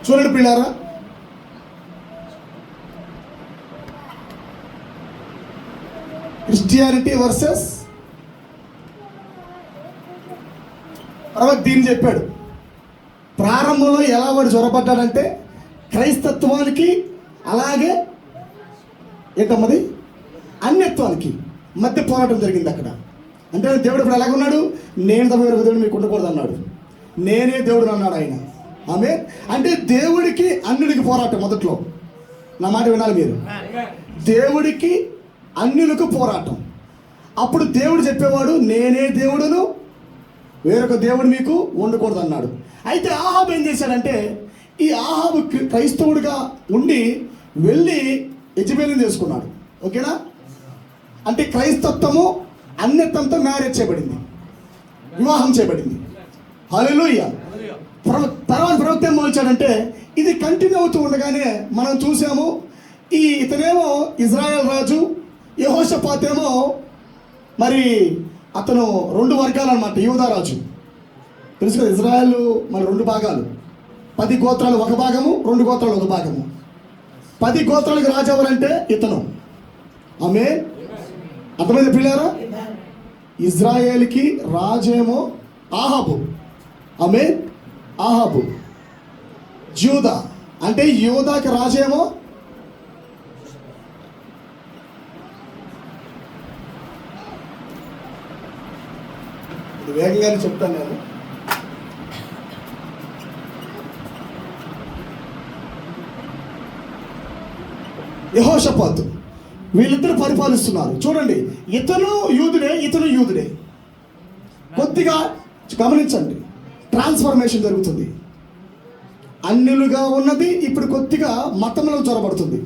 చూడండి పిల్లారా, క్రిస్టియానిటీ వర్సెస్ ప్రవక్త దీన్ని చెప్పాడు. ప్రారంభంలో ఎలా వాడు జ్వరపడ్డాడంటే క్రైస్తత్వానికి అలాగే ఏంటమ్మది అన్యత్వానికి మధ్య పోరాటం జరిగింది అక్కడ. అంటే దేవుడు ఇప్పుడు ఎలాగున్నాడు? నేను తప్ప వేరొక దేవుడు మీకు ఉండకూడదు అన్నాడు. నేనే దేవుడు అన్నాడు ఆయన. ఆమె అంటే దేవుడికి అన్యుడికి పోరాటం. మొదట్లో నా మాట వినాలి మీరు. దేవుడికి అన్యులకు పోరాటం. అప్పుడు దేవుడు చెప్పేవాడు నేనే దేవుడును, వేరొక దేవుడు మీకు ఉండకూడదు అన్నాడు. అయితే ఆహాబు ఏం చేశాడంటే ఈ ఆహాబు క్రైస్తవుడిగా ఉండి వెళ్ళి యెజబెలుని చేసుకున్నాడు. ఓకేనా? అంటే క్రైస్తత్వము అన్యత్వంతో మ్యారేజ్ చేయబడింది, వివాహం చేయబడింది. హల్లెలూయా. తర్వాత ప్రవక్త ఏం పోల్చాడంటే ఇది కంటిన్యూ అవుతూ ఉండగానే మనం చూసాము, ఇతనేమో ఇజ్రాయెల్ రాజు, యెహోషాపాత్ ఏమో మరి అతను 2 వర్గాలు అనమాట. యూదా రాజు తెలుసు కదా, ఇజ్రాయెల్ మన 2 భాగాలు, 10 గోత్రాలు ఒక భాగము, 2 గోత్రాలు ఒక భాగము. 10 గోత్రాలకు రాజు ఎవరంటే ఇతను. ఆమె అర్థమైంది పిల్లారా? ఇజ్రాయేల్కి రాజేమో ఆహాబు. ఆమె ఆహాబు. యూదా అంటే యూదాకి రాజేమో వేగంగానే చెప్తాను నేను. యెహోషాపాతు. వీళ్ళిద్దరు పరిపాలిస్తున్నారు. చూడండి, ఇతను యూదుడే. కొద్దిగా గమనించండి, ట్రాన్స్ఫర్మేషన్ జరుగుతుంది. అన్యులుగా ఉన్నది ఇప్పుడు కొద్దిగా మతంలో చొరబడుతుంది.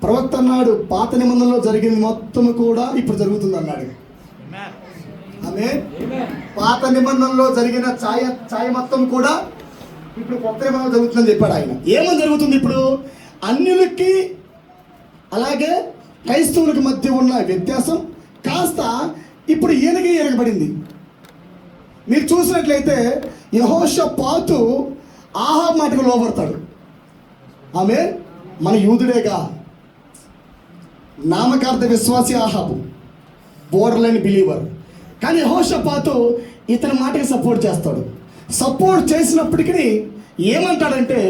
ప్రవక్త అన్నాడు పాత నిబంధనలో జరిగింది మొత్తం కూడా ఇప్పుడు జరుగుతుంది అన్నాడు. ఆమె పాత నిబంధనలో జరిగిన ఛాయ మొత్తం కూడా ఇప్పుడు కొత్త నిబంధనలో జరుగుతుందని చెప్పాడు ఆయన. ఏమని జరుగుతుంది ఇప్పుడు? అన్యులకి అలాగే క్రైస్తవులకి మధ్య ఉన్న వ్యత్యాసం కాస్త ఇప్పుడు ఎరగబడింది. మీరు చూసినట్లయితే యెహోషాపాతు ఆహాబు మాటకు లోబడతాడు. ఆమె మన యూదుడేగా, నామకార్థ విశ్వాసి ఆహాబు, బోర్డర్లైన్ బిలీవర్. కానీ యెహోషాపాతు ఇతని మాటకి సపోర్ట్ చేస్తాడు. సపోర్ట్ చేసినప్పటికీ ఏమంటాడంటే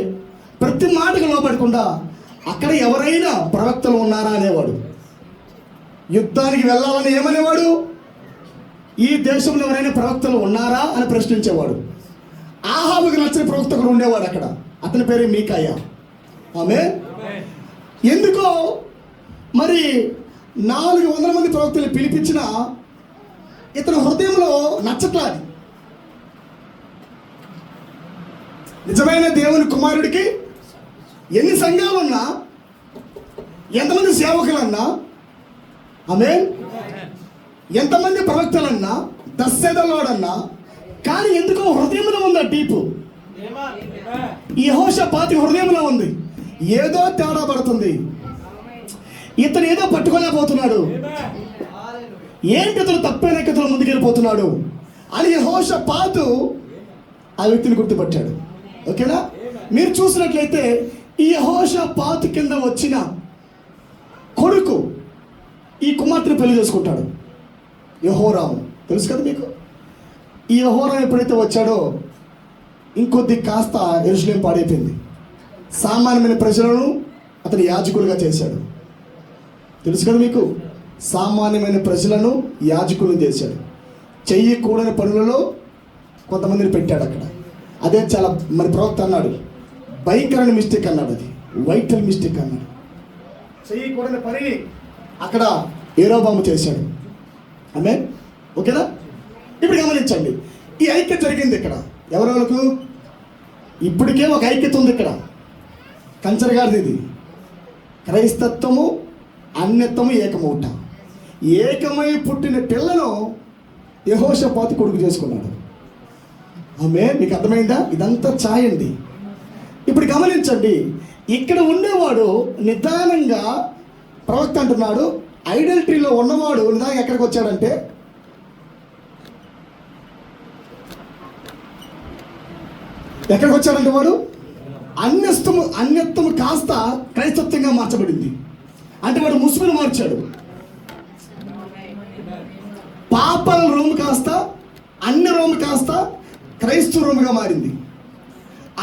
ప్రతి మాటకు లోబడకుండా అక్కడ ఎవరైనా ప్రవక్తలు ఉన్నారా అనేవాడు. యుద్ధానికి వెళ్ళాలని ఏమనేవాడు? ఈ దేశంలో ఎవరైనా ప్రవక్తలు ఉన్నారా అని ప్రశ్నించేవాడు. ఆహాబుకి నచ్చిన ప్రవక్త ఒకడు ఉండేవాడు అక్కడ. అతని పేరే మీకాయా. ఆమె ఎందుకో మరి 400 మంది ప్రవక్తలు పిలిపించిన ఇతని హృదయంలో నచ్చట్లేదు. నిజమైన దేవుని కుమారుడికి ఎన్ని సంఘాలున్నా, ఎంతమంది సేవకులన్నా, ఆమె ఎంతమంది ప్రవక్తలన్నా, దస్సేదలోడన్నా, కానీ ఎందుకో హృదయంలో ఉంది ఆ డీపు. యెహోషాపాతు హృదయంలో ఉంది, ఏదో తేడా పడుతుంది. ఇతను ఏదో పట్టుకోలేకపోతున్నాడు, ఏంటి ఇతను తప్పైన ఇతను ముందుకెళ్ళిపోతున్నాడు అని యెహోషాపాతు ఆ వ్యక్తిని గుర్తుపట్టాడు. ఓకేనా? మీరు చూసినట్లయితే ఈ యెహోషాపాతు కింద వచ్చిన కొడుకు ఈ కుమార్తెను పెళ్లి చేసుకుంటాడు, యెహోరాము. తెలుసు కదా మీకు. ఈ యెహోరాము ఎప్పుడైతే వచ్చాడో ఇంకొద్ది కాస్త యెరూషలేము పాడైపోయింది. సామాన్యమైన ప్రజలను అతను యాజకులుగా చేశాడు. తెలుసు కదా మీకు. సామాన్యమైన ప్రజలను యాజకులను చేశాడు. చెయ్యకూడని పనులలో కొంతమందిని పెట్టాడు అక్కడ. అదే చాలా మరి ప్రవక్త అన్నాడు, భయంకరమైన మిస్టేక్ అన్నాడు, అది వైటల్ మిస్టేక్ అన్నాడు. చెయ్యకూడని పనిని అక్కడ యెరోబాము చేశాడు. ఆమె ఓకేనా? ఇప్పుడు గమనించండి, ఈ ఐక్యత జరిగింది ఇక్కడ. ఎవరెవరకు? ఇప్పటికే ఒక ఐక్యత ఉంది ఇక్కడ. కంచర్ గారిది ఇది. క్రైస్తత్వము అన్యత్వము ఏకమవుట. ఏకమై పుట్టిన పిల్లను యెహోషాపాతు కొడుకు చేసుకున్నాడు. ఆమె మీకు అర్థమైందా? ఇదంతా ఛాయ్ అండి. ఇప్పుడు గమనించండి, ఇక్కడ ఉండేవాడు నిదానంగా ప్రవక్త అంటున్నాడు, ఐడల్టరీలో ఉన్నవాడు నిదానంగా ఎక్కడికి వచ్చాడంటే ఎక్కడికి వచ్చాడంటే వాడు అన్యత్వము కాస్త క్రైస్తత్వంగా మార్చబడింది. అంటే వాడు ముసుగును మార్చాడు. పాపల రోము కాస్త అన్య రోము కాస్త క్రైస్తవ రోముగా మారింది.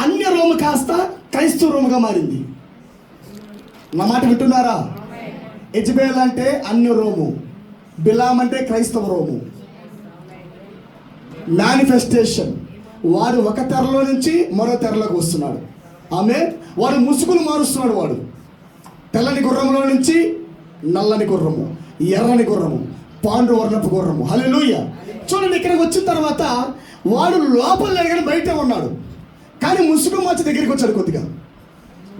అన్య రోము కాస్త క్రైస్తవ రోముగా మారింది. నా మాట వింటున్నారా? యెజబెల్ అంటే అన్య రోము, బిలాం అంటే క్రైస్తవ రోము. మేనిఫెస్టేషన్. వాడు ఒక తెరలో నుంచి మరో తెరలోకి వస్తున్నాడు. ఆమె వాడు ముసుగులు మారుస్తున్నాడు. వాడు తెల్లని గుర్రంలో నుంచి నల్లని గుర్రము, ఎర్రని గుర్రము, పాండు వర్ణపు గుర్రము. హల్లెలూయా. చూడండి, ఇక్కడికి వచ్చిన తర్వాత వాడు లోపల లేని బయటే ఉన్నాడు, కానీ ముసుగు మార్చి దగ్గరికి వచ్చాడు. కొద్దిగా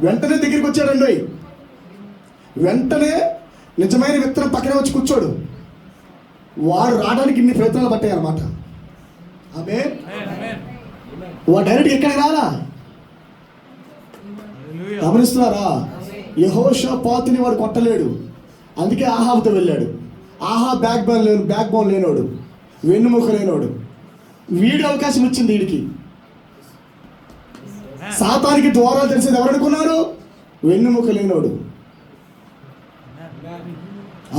వెంటనే దగ్గరికి వచ్చాడండి. వెంటనే నిజమైన విత్తనం పక్కనే వచ్చి కూర్చోడు. వాడు రావడానికి ఇన్ని ప్రయత్నాలు పట్టాయి అన్నమాట. ఆమె వాడు డైరెక్ట్ ఎక్కడ రాలా. గమనిస్తున్నారా? యెహోషాపాతుని వాడు కొట్టలేడు, అందుకే ఆహాబుతో వెళ్ళాడు. బ్యాక్ బోన్ లేనోడు, వెన్నుముక లేనోడు. వీడి అవకాశం ఇచ్చింది వీడికి. సాతానికి ద్వారాలు తెలిసేది ఎవరనుకున్నారు? వెన్నుముక లేనోడు.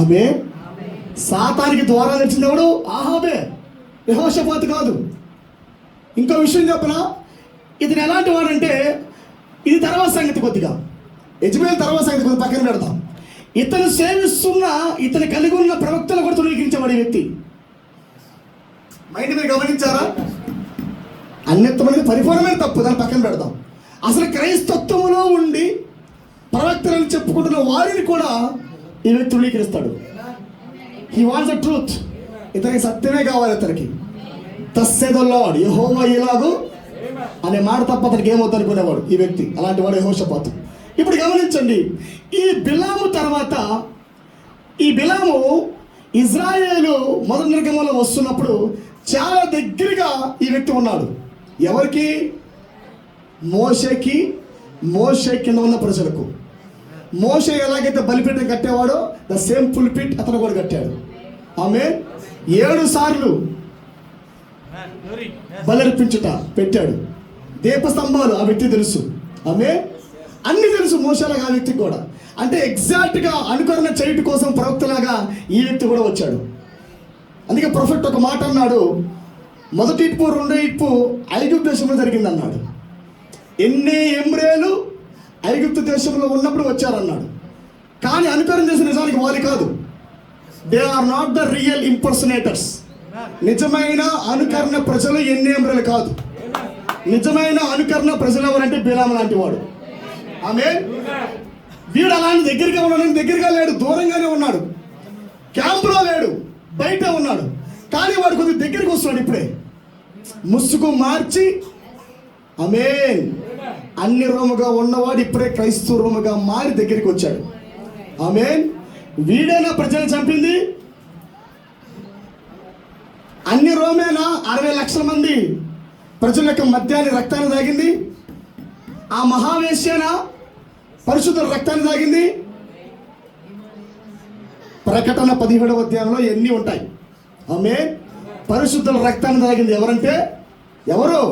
ఆమె సాతానికి ద్వారాలు తెలిసింది ఎవడు? ఆహాబే, యెహోషాపాతు కాదు. ఇంకో విషయం చెప్పనా, ఇతను ఎలాంటి వాడంటే, ఇది తర్వాత సంగతి. కొద్దిగా యెజబెల్ తర్వాత సంగతి కొద్దిగా పక్కన పెడతాం. ఇతను సేవిస్తున్న, ఇతను కలిగి ఉన్న ప్రవక్తలు కూడా తృణీకరించబడే వ్యక్తి. మైండ్ మీరు గమనించారా? అన్యత్వమైన పరిపూర్ణమైన తప్పు, దాన్ని పక్కన పెడతాం. అసలు క్రైస్తత్వంలో ఉండి ప్రవక్తలను చెప్పుకుంటున్న వారిని కూడా ఈ వ్యక్తి తృణీకరిస్తాడు. He wants the truth. ఇతనికి సత్యమే కావాలి. ఇతనికి తస్సేదల్లాడు యెహోవా ఇలాగు అనే మాట తప్ప అతనికి ఏమవుతుంది అనుకునేవాడు ఈ వ్యక్తి. అలాంటి వాడు యెహోషాపాతు. ఇప్పుడు గమనించండి, ఈ బిలాము తర్వాత, ఈ బిలాము ఇజ్రాయేలు మొదటి నిర్గమంలో వస్తున్నప్పుడు చాలా దగ్గరగా ఈ వ్యక్తి ఉన్నాడు. ఎవరికి? మోషేకి, మోషే కింద ఉన్న ప్రజలకు. మోషే ఎలాగైతే బలిపీఠం కట్టేవాడో ద సేమ్ పుల్పిట్ అతను కూడా కట్టాడు. ఆమె 7 సార్లు బలర్పించుట పెట్టాడు. దీపస్తంభాలు ఆ వ్యక్తి తెలుసు. ఆమె అన్ని తెలుసు మోషేలాగా ఆ వ్యక్తికి కూడా. అంటే ఎగ్జాక్ట్గా అనుకరణ చేయటం కోసం ప్రవక్తలాగా ఈ వ్యక్తి కూడా వచ్చాడు. అందుకే ప్రొఫెట్ ఒక మాట అన్నాడు, మొదటి ఇట్పు రెండో ఇట్పు ఐగుప్తు దేశంలో జరిగింది అన్నాడు. ఎన్ని ఎంబ్రేలు ఐగుప్తు దేశంలో ఉన్నప్పుడు వచ్చారన్నాడు. కానీ అనుకరణ చేసిన నిజానికి వాళ్ళు కాదు. They are not the real impersonators. నిజమైన అనుకరణ ప్రజలు ఎన్ని ఎంబ్రేలు కాదు. నిజమైన అనుకరణ ప్రజలు ఎవరంటే బిలాము లాంటి వాడు. ఆమేన్. వీడు అలాంటి దగ్గరగా ఉన్నాడు, దగ్గరగా లేడు, దూరంగానే ఉన్నాడు, క్యాంపులో లేడు, బయట ఉన్నాడు. కానీ వాడు కొద్దిగా దగ్గరికి వస్తున్నాడు. ఇప్పుడే ముసుగు మార్చి ఆమేన్ అన్ని రోముగా ఉన్నవాడు ఇప్పుడే క్రైస్తవ రోముగా మారి దగ్గరికి వచ్చాడు. ఆమేన్. వీడైనా ప్రజలు చంపింది, అన్ని రోమేనా 60 లక్షల మంది ప్రజల యొక్క మద్యాన్ని రక్తాన్ని తాగింది. ఆ మహావేశ్యన పరిశుద్ధ రక్తాన్ని తాగింది. ప్రకటన 17వ అధ్యాయంలో ఎన్ని ఉంటాయి. ఆమేన్. పరిశుద్ధ రక్తాన్ని తాగింది ఎవరంటే ఎవరు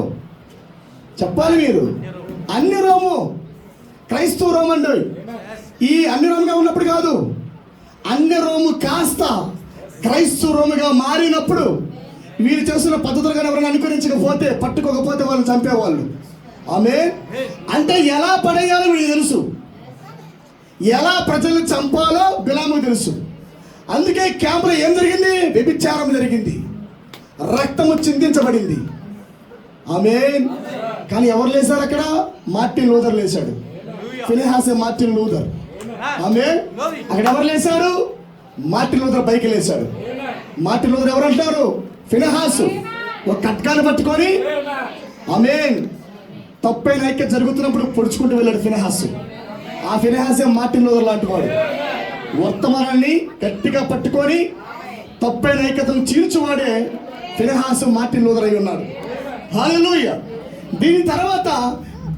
చెప్పాలి మీరు? అన్ని రోము, క్రైస్తవ రోము అండి. ఈ అన్ని రోముగా ఉన్నప్పుడు కాదు, అన్ని రోము కాస్త క్రైస్తవ రోముగా మారినప్పుడు వీరు చేస్తున్న పద్ధతులుగా ఎవరైనా అనుకరించకపోతే, పట్టుకోకపోతే వాళ్ళని చంపేవాళ్ళు. ఆమేన్. అంటే ఎలా పడేయాలో వీడికి తెలుసు, ఎలా ప్రజలను చంపాలో బిలాముకు తెలుసు. అందుకే క్యాంపులో ఏం జరిగింది? వ్యభిచారం జరిగింది, రక్తము చిందించబడింది. ఆమేన్. కానీ ఎవరు లేశారు అక్కడ? మార్టిన్ లూథర్ లేశాడు. Phinehas Martin Luther. ఆమేన్. అక్కడ ఎవరు లేశారు? మార్టిన్ లూథర్ పైకి లేశాడు. మార్టిన్ లూథర్ ఎవరు అంటారు? ఫినెహాసు ఒక కట్కాన్ని పట్టుకొని ఆమేన్ తప్పైన ఐక్యత జరుగుతున్నప్పుడు పొడుచుకుంటూ వెళ్ళాడు ఫినెహాసు. ఆ ఫినెహాసే మార్టిన్ లూథర్ లాంటి వాడు. వర్తమానాన్ని గట్టిగా పట్టుకొని తప్పైన ఐక్యతను చీల్చువాడే ఫినెహాసు మార్టిన్ లూథర్ అయి ఉన్నాడు. హల్లెలూయా. దీని తర్వాత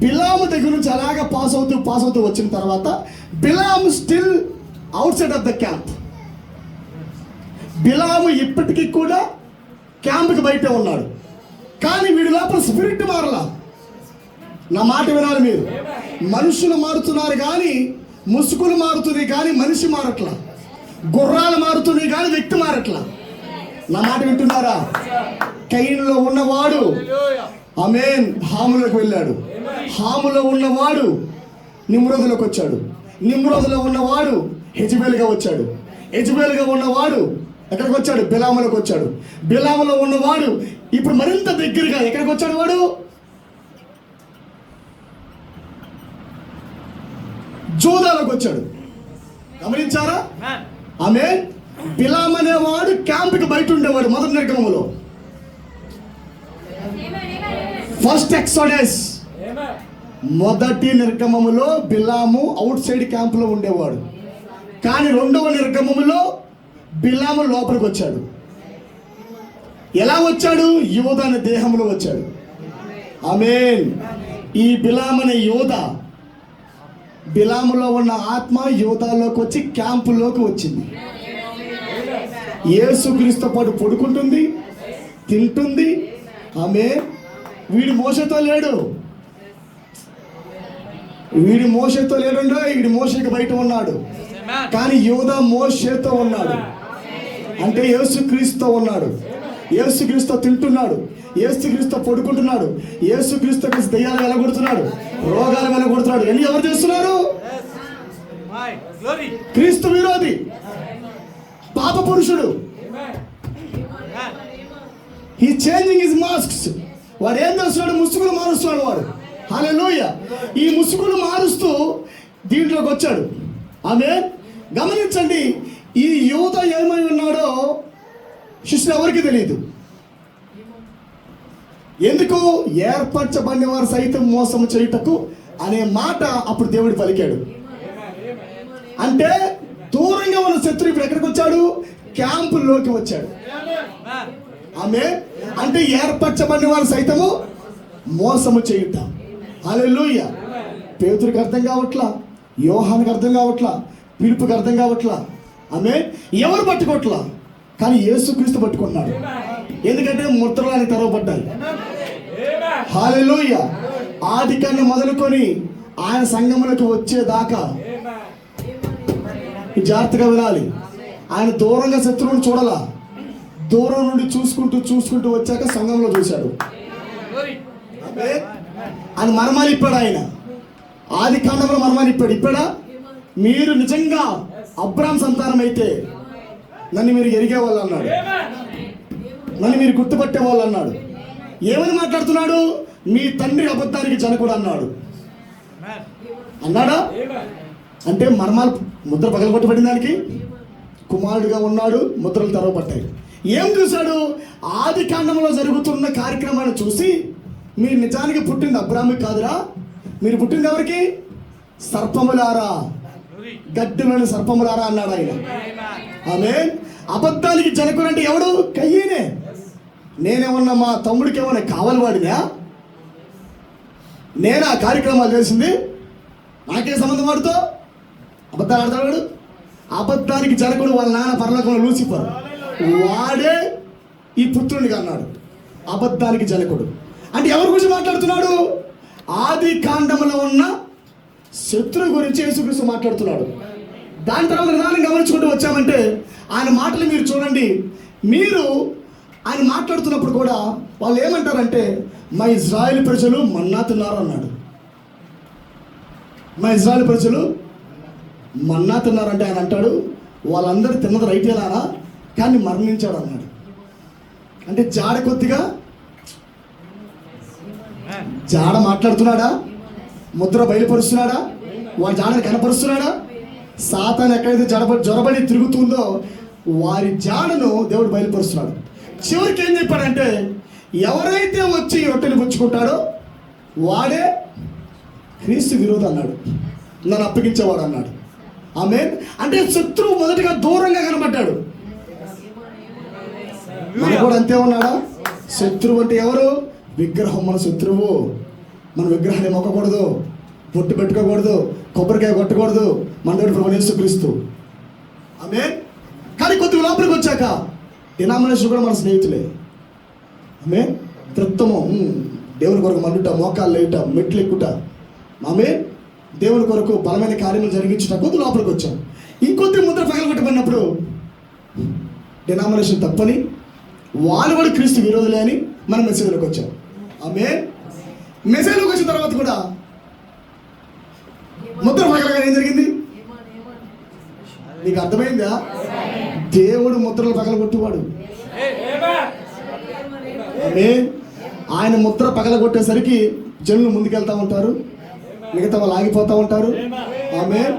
బిలాము దగ్గర నుంచి అలాగా పాస్ అవుతూ వచ్చిన తర్వాత బిలాము still outside of the camp. బిలాము ఇప్పటికీ కూడా క్యాంప్కి బయటే ఉన్నాడు. కానీ వీడి లోపల స్పిరిట్ మారలా. నా మాట వినాలి మీరు. మనుషులు మారుతున్నారు కానీ, ముసుగులు మారుతుంది కానీ మనిషి మారట్లా. గుర్రాలు మారుతుంది కానీ వ్యక్తి మారట్లా. నా మాట వింటున్నారా? కయీనులో ఉన్నవాడు ఆమేన్ హాములోకి వెళ్ళాడు. హాములో ఉన్నవాడు నిమ్రోదులోకి వచ్చాడు. నిమ్రోదులో ఉన్నవాడు హెజబేలుగా వచ్చాడు. హెజబేలుగా ఉన్నవాడు ఎక్కడికి వచ్చాడు? బిలాములోకి వచ్చాడు. బిలాములో ఉన్నవాడు ఇప్పుడు మరింత దగ్గరగా ఎక్కడికి వచ్చాడు? వాడు జూదాలోకి వచ్చాడు. గమనించారా? ఆమేన్. బిలాం అనేవాడు క్యాంప్కి బయట ఉండేవాడు మొదటి నిర్గమములో. ఫస్ట్ ఎక్సోడస్ మొదటి నిర్గమములో బిలాము అవుట్ సైడ్ క్యాంపులో ఉండేవాడు. కానీ రెండవ నిర్గమములో బిలాము లోపలికి వచ్చాడు. ఎలా వచ్చాడు? యోధ అనే దేహంలో వచ్చాడు. ఆమేన్. ఈ బిలాం అనే యోధ, బిలాములో ఉన్న ఆత్మ యోధాలోకి వచ్చి క్యాంపులోకి వచ్చింది. యేసుక్రీస్తు పాటు పడుకుంటుంది, తింటుంది. ఆమేన్. వీడి మోసతో లేడు, వీడి మోసతో లేడుండో, వీడి మోసకి బయట ఉన్నాడు. కానీ యోధా మోషేతో ఉన్నాడు. అంటే యేసుక్రీస్తుతో ఉన్నాడు. యేసుక్రీస్తుతో తింటున్నాడు, యేసుక్రీస్తుతో పడుకుంటున్నాడు, యేసుక్రీస్తు దయ్యాలు వెలగొడుతున్నాడు, రోగాలు వెలగొడుతున్నాడు. ఎన్ని ఎవరు చేస్తున్నారు? క్రీస్తు విరోధి, పాప పురుషుడు. He changing his masks. వాడు ఏం చేస్తున్నాడు? ముసుగులు మారుస్తున్నాడు వాడు. హల్లెలూయా. ఈ ముసుగులు మారుస్తూ దీంట్లోకి వచ్చాడు. ఆమేన్. గమనించండి, ఈ యూద ఏమై ఉన్నాడో శిష్యులు ఎవరికి తెలియదు. ఎందుకు? ఏర్పరచబడిన వారు సైతం మోసము చేయుటకు అనే మాట అప్పుడు దేవుడు పలికాడు. అంటే దూరంగా ఉన్న శత్రువు ఇప్పుడు ఎక్కడికి వచ్చాడు? క్యాంపుల్లోకి వచ్చాడు. ఆమె అంటే ఏర్పరచబడిన వారు సైతము మోసము చేయుట. హల్లెలూయా. పేతురుకి అర్థం కావట్లా, యోహానికి అర్థం కావట్లా, పిలుపుకి అర్థం కావట్లా. ఆమె ఎవరు పట్టుకోవట్లా, కానీ యేసుక్రీస్తు పట్టుకున్నాడు. ఎందుకంటే ముద్రలని తెరవబడ్డాయి. హల్లెలూయా. ఆది కన్నా మొదలుకొని ఆయన సంఘములకు వచ్చేదాకా జాగ్రత్తగా వినాలి. ఆయన దూరంగా శత్రువుని చూడాల, దూరం నుండి చూసుకుంటూ వచ్చాక సంఘంలో చూశాడు. ఆయన మర్మాలు ఇప్పాడు. ఆయన ఆది కాండంలో మర్మాలు ఇప్పాడా? మీరు నిజంగా అబ్రాహాం సంతానం అయితే నన్ను మీరు ఎరిగేవాళ్ళు అన్నాడు, నన్ను మీరు గుర్తుపట్టేవాళ్ళు అన్నాడు. ఏమని మాట్లాడుతున్నాడు? మీ తండ్రి అబద్ధానికి జనకుడు అన్నాడు. అన్నాడా? అంటే మర్మాలు ముద్ర పగలగొట్టబడిన దానికి కుమారుడిగా ఉన్నాడు, ముద్రలు తెరవబడ్డాయి. ఏం చూశాడు? ఆది కాండంలో జరుగుతున్న కార్యక్రమాన్ని చూసి, మీరు నిజానికి పుట్టింది అబ్రాహాముకి కాదురా, మీరు పుట్టింది ఎవరికి? సర్పములారా, గడ్డిలోని సర్పములారా అన్నాడు ఆయన. ఆమేన్. అబద్ధానికి జనకుడు అంటే ఎవడు? కయ్యనే. నేనేమన్నా మా తమ్ముడికి ఏమన్నా కావాలి వాడినా? నేను ఆ కార్యక్రమాలు చేసింది, నాకే సంబంధం వాడితో? అబద్ధాలు ఆడతాడు వాడు. అబద్ధానికి జనకుడు వాళ్ళ నాన్న పరలోకంలో లూసిఫర్, వాడే ఈ పుత్రుడిగా అన్నాడు. అబద్ధానికి జనకుడు అంటే ఎవరి గురించి మాట్లాడుతున్నాడు? ఆది కాండంలో ఉన్న శత్రువు గురించి యేసుక్రీస్తు మాట్లాడుతున్నాడు. దాని తర్వాత నిదానం గమనించుకుంటూ వచ్చామంటే ఆయన మాటలు మీరు చూడండి. మీరు ఆయన మాట్లాడుతున్నప్పుడు కూడా వాళ్ళు ఏమంటారంటే, మా ఇజ్రాయేల్ ప్రజలు మన్నా తిన్నారు అన్నాడు. మా ఇజ్రాయేల్ ప్రజలు మన్నా తిన్నారంటే ఆయన అంటాడు, వాళ్ళందరూ తిన్నది రైటేనా, కానీ మరణించాడు అన్నాడు. అంటే జాడ కొద్దిగా జాడ మాట్లాడుతున్నాడా? ముద్ర బయలుపరుస్తున్నాడా? వాడి జాడని కనపరుస్తున్నాడా? సాతాను ఎక్కడైతే జొరబడి తిరుగుతుందో వారి జాడను దేవుడు బయలుపరుస్తున్నాడు. చివరికి ఏం చెప్పాడంటే, ఎవరైతే వచ్చి రొట్టెలు పుచ్చుకుంటాడో వాడే క్రీస్తు విరోధి అన్నాడు, నన్ను అప్పగించేవాడు అన్నాడు. ఆమేన్. అంటే శత్రువు మొదటిగా దూరంగా కనబడ్డాడు. మన కూడా అంతే ఉన్నాడా? శత్రువు అంటే ఎవరు? విగ్రహం మన శత్రువు. మన విగ్రహాన్ని మొక్కకూడదు, బొట్టు పెట్టుకోకూడదు, కొబ్బరికాయ కొట్టకూడదు. మనోడు ప్రభు యేసుక్రీస్తు. ఆమేన్. కానీ కొద్దిగా లోపలికి వచ్చాక డినామినేషన్ కూడా మన స్నేహితులే. ఆమేన్. తృప్తము, దేవుని కొరకు మండుట, మోకాళ్ళు లేట, మెట్లు ఎక్కుట, ఆమేన్, దేవుని కొరకు బలమైన కార్యములు జరిగించుట. కొద్ది లోపలికి వచ్చాం. ఇంకొద్ది ముద్ర పగలగొట్టబడినప్పుడు డినామినేషన్ తప్పని, వాళ్ళు కూడా క్రీస్తు విరోధులే అని మనం మెసేజ్లోకి వచ్చాం. ఆమేన్. మెసేజ్లోకి వచ్చిన తర్వాత కూడా ముద్ర పగలగా ఏం జరిగింది? నీకు అర్థమైందా? దేవుడు ముద్రలు పగలగొట్టేవాడు. ఆమేన్. ఆయన ముద్ర పగలగొట్టేసరికి జనులు ముందుకెళ్తా ఉంటారు, మిగతా వాళ్ళు ఆగిపోతూ ఉంటారు. ఆమేన్.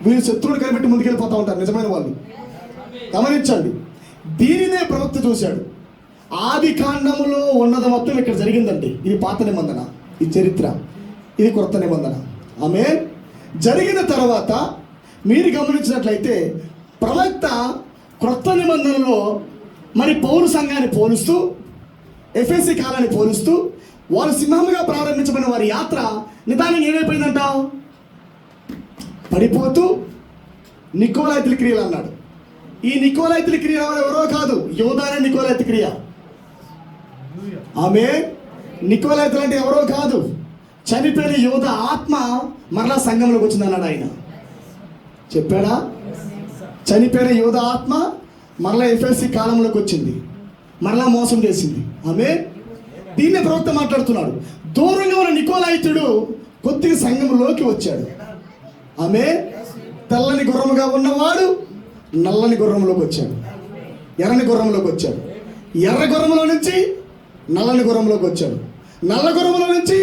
వీళ్ళు శత్రువుని కనిపెట్టి ముందుకెళ్ళిపోతూ ఉంటారు నిజమైన వాళ్ళు. గమనించండి, దీనినే ప్రవక్త చూశాడు. ఆది కాండములో ఉన్నది మొత్తం ఇక్కడ జరిగిందండి. ఇది పాత నిబంధన, ఇది చరిత్ర, ఇది కొత్త నిబంధన. ఆమేన్. జరిగిన తర్వాత మీరు గమనించినట్లయితే ప్రవక్త క్రొత్త నిబంధనలో మరి పౌరు సంఘాన్ని పోలుస్తూ, ఎఫెసీ కాలాన్ని పోలుస్తూ, వారు సింహముగా ప్రారంభించబడిన వారి యాత్ర నిదానంగా ఏమైపోయిందంటావు? పడిపోతూ నికోలాయితుల క్రియలు అన్నాడు. ఈ నికోలాయితుల క్రియ ఎవరో కాదు, యోధానే నికోలాయితు క్రియ. ఆమె నికోలాయితులు అంటే ఎవరో కాదు, చనిపోయిన యోధ ఆత్మ మరలా సంఘంలోకి వచ్చింది అన్నాడు ఆయన. చెప్పాడా? చనిపోయిన యోధ ఆత్మ మరలా ఎఫెసీ కాలంలోకి వచ్చింది, మరలా మోసం చేసింది. ఆమె దీన్నే ప్రవక్త మాట్లాడుతున్నాడు. దూరంగా ఉన్న నికోలాయితుడు కొద్దిగా సంఘంలోకి వచ్చాడు. ఆమె తెల్లని గుర్రముగా ఉన్నవాడు నల్లని గుర్రంలోకి వచ్చాడు, ఎర్రని గుర్రంలోకి వచ్చాడు, ఎర్ర గుర్రంలో నుంచి నల్లని గుర్రంలోకి వచ్చాడు, నల్ల గుర్రంలో నుంచి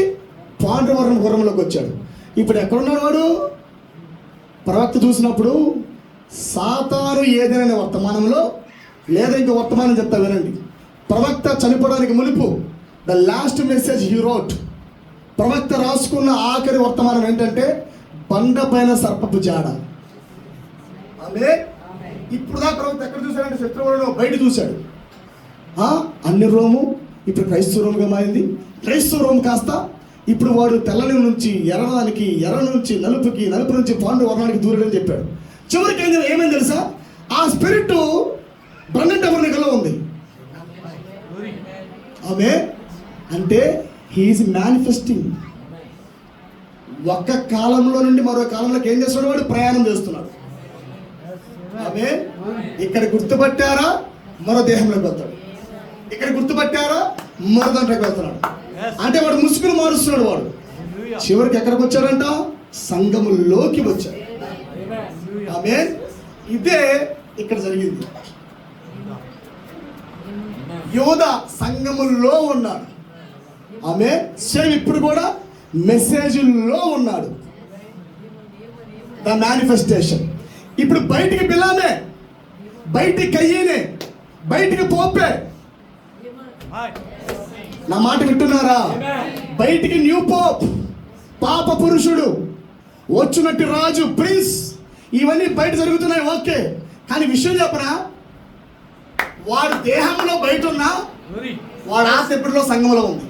పాండువర్ణ గుర్రంలోకి వచ్చాడు. ఇప్పుడు ఎక్కడున్నాడు వాడు? ప్రవక్త చూసినప్పుడు సాతాను ఏదైనా వర్తమానంలో, లేదా ఇంకో వర్తమానం చెప్తా వినండి. ప్రవక్త చనిపోవడానికి మునుపు the last message he wrote, ప్రవక్త రాసుకున్న ఆఖరి వర్తమానం ఏంటంటే బండ పైన సర్పపు జాడ. ఆమె ఇప్పుడు దా ప్రవక్త ఎక్కడ చూశాడంటే శత్రువులను బయట చూశాడు. అన్ని రోము ఇప్పుడు క్రైస్తవ రోముగా మారింది. క్రైస్తవ రోము కాస్త ఇప్పుడు వాడు తెల్లని నుంచి ఎర్రదానికి, ఎర్ర నుంచి నలుపుకి, నలుపు నుంచి పాండు వర్ణానికి దూరని చెప్పాడు. చివరికి ఏమైంది తెలుసా? ఆ స్పిరిట్ బ్రహ్మన్ టవర్నికల్లో ఉంది. ఆమె అంటే హీఈస్ మేనిఫెస్టింగ్. ఒక్క కాలంలో నుండి మరో కాలంలోకి ఏం చేస్తున్నాడు? వాడు ప్రయాణం చేస్తున్నాడు. ఆమె ఇక్కడ గుర్తుపట్టారా? మరో దేహంలోకి వెళ్తాడు. ఇక్కడ గుర్తుపట్టారా? మరో దాంట్లోకి వెళ్తున్నాడు. అంటే వాడు ముసుగులు మారుస్తున్నాడు. వాడు చివరికి ఎక్కడికి వచ్చాడంట? సంఘములోకి వచ్చాడు. ఆమె ఇదే ఇక్కడ జరిగింది. యోధ సంఘములో ఉన్నాడు. ఆమె సేమ్ ఇప్పుడు కూడా మెసేజ్లో ఉన్నాడు. The manifestation. ఇప్పుడు బయటికి బిలామే, బయటికి కయ్యేనే, బయటికి పోపే. నా మాట వింటున్నారా? బయటికి న్యూ పోప్, పాప పురుషుడు, వచ్చినట్టు రాజు, ప్రిన్స్, ఇవన్నీ బయట జరుగుతున్నాయి. ఓకే, కానీ విషయం చెప్పనా, వాడు దేహంలో బయట ఉన్నా వాడు ఆశ ఎప్పుడులో సంఘంలో ఉంది.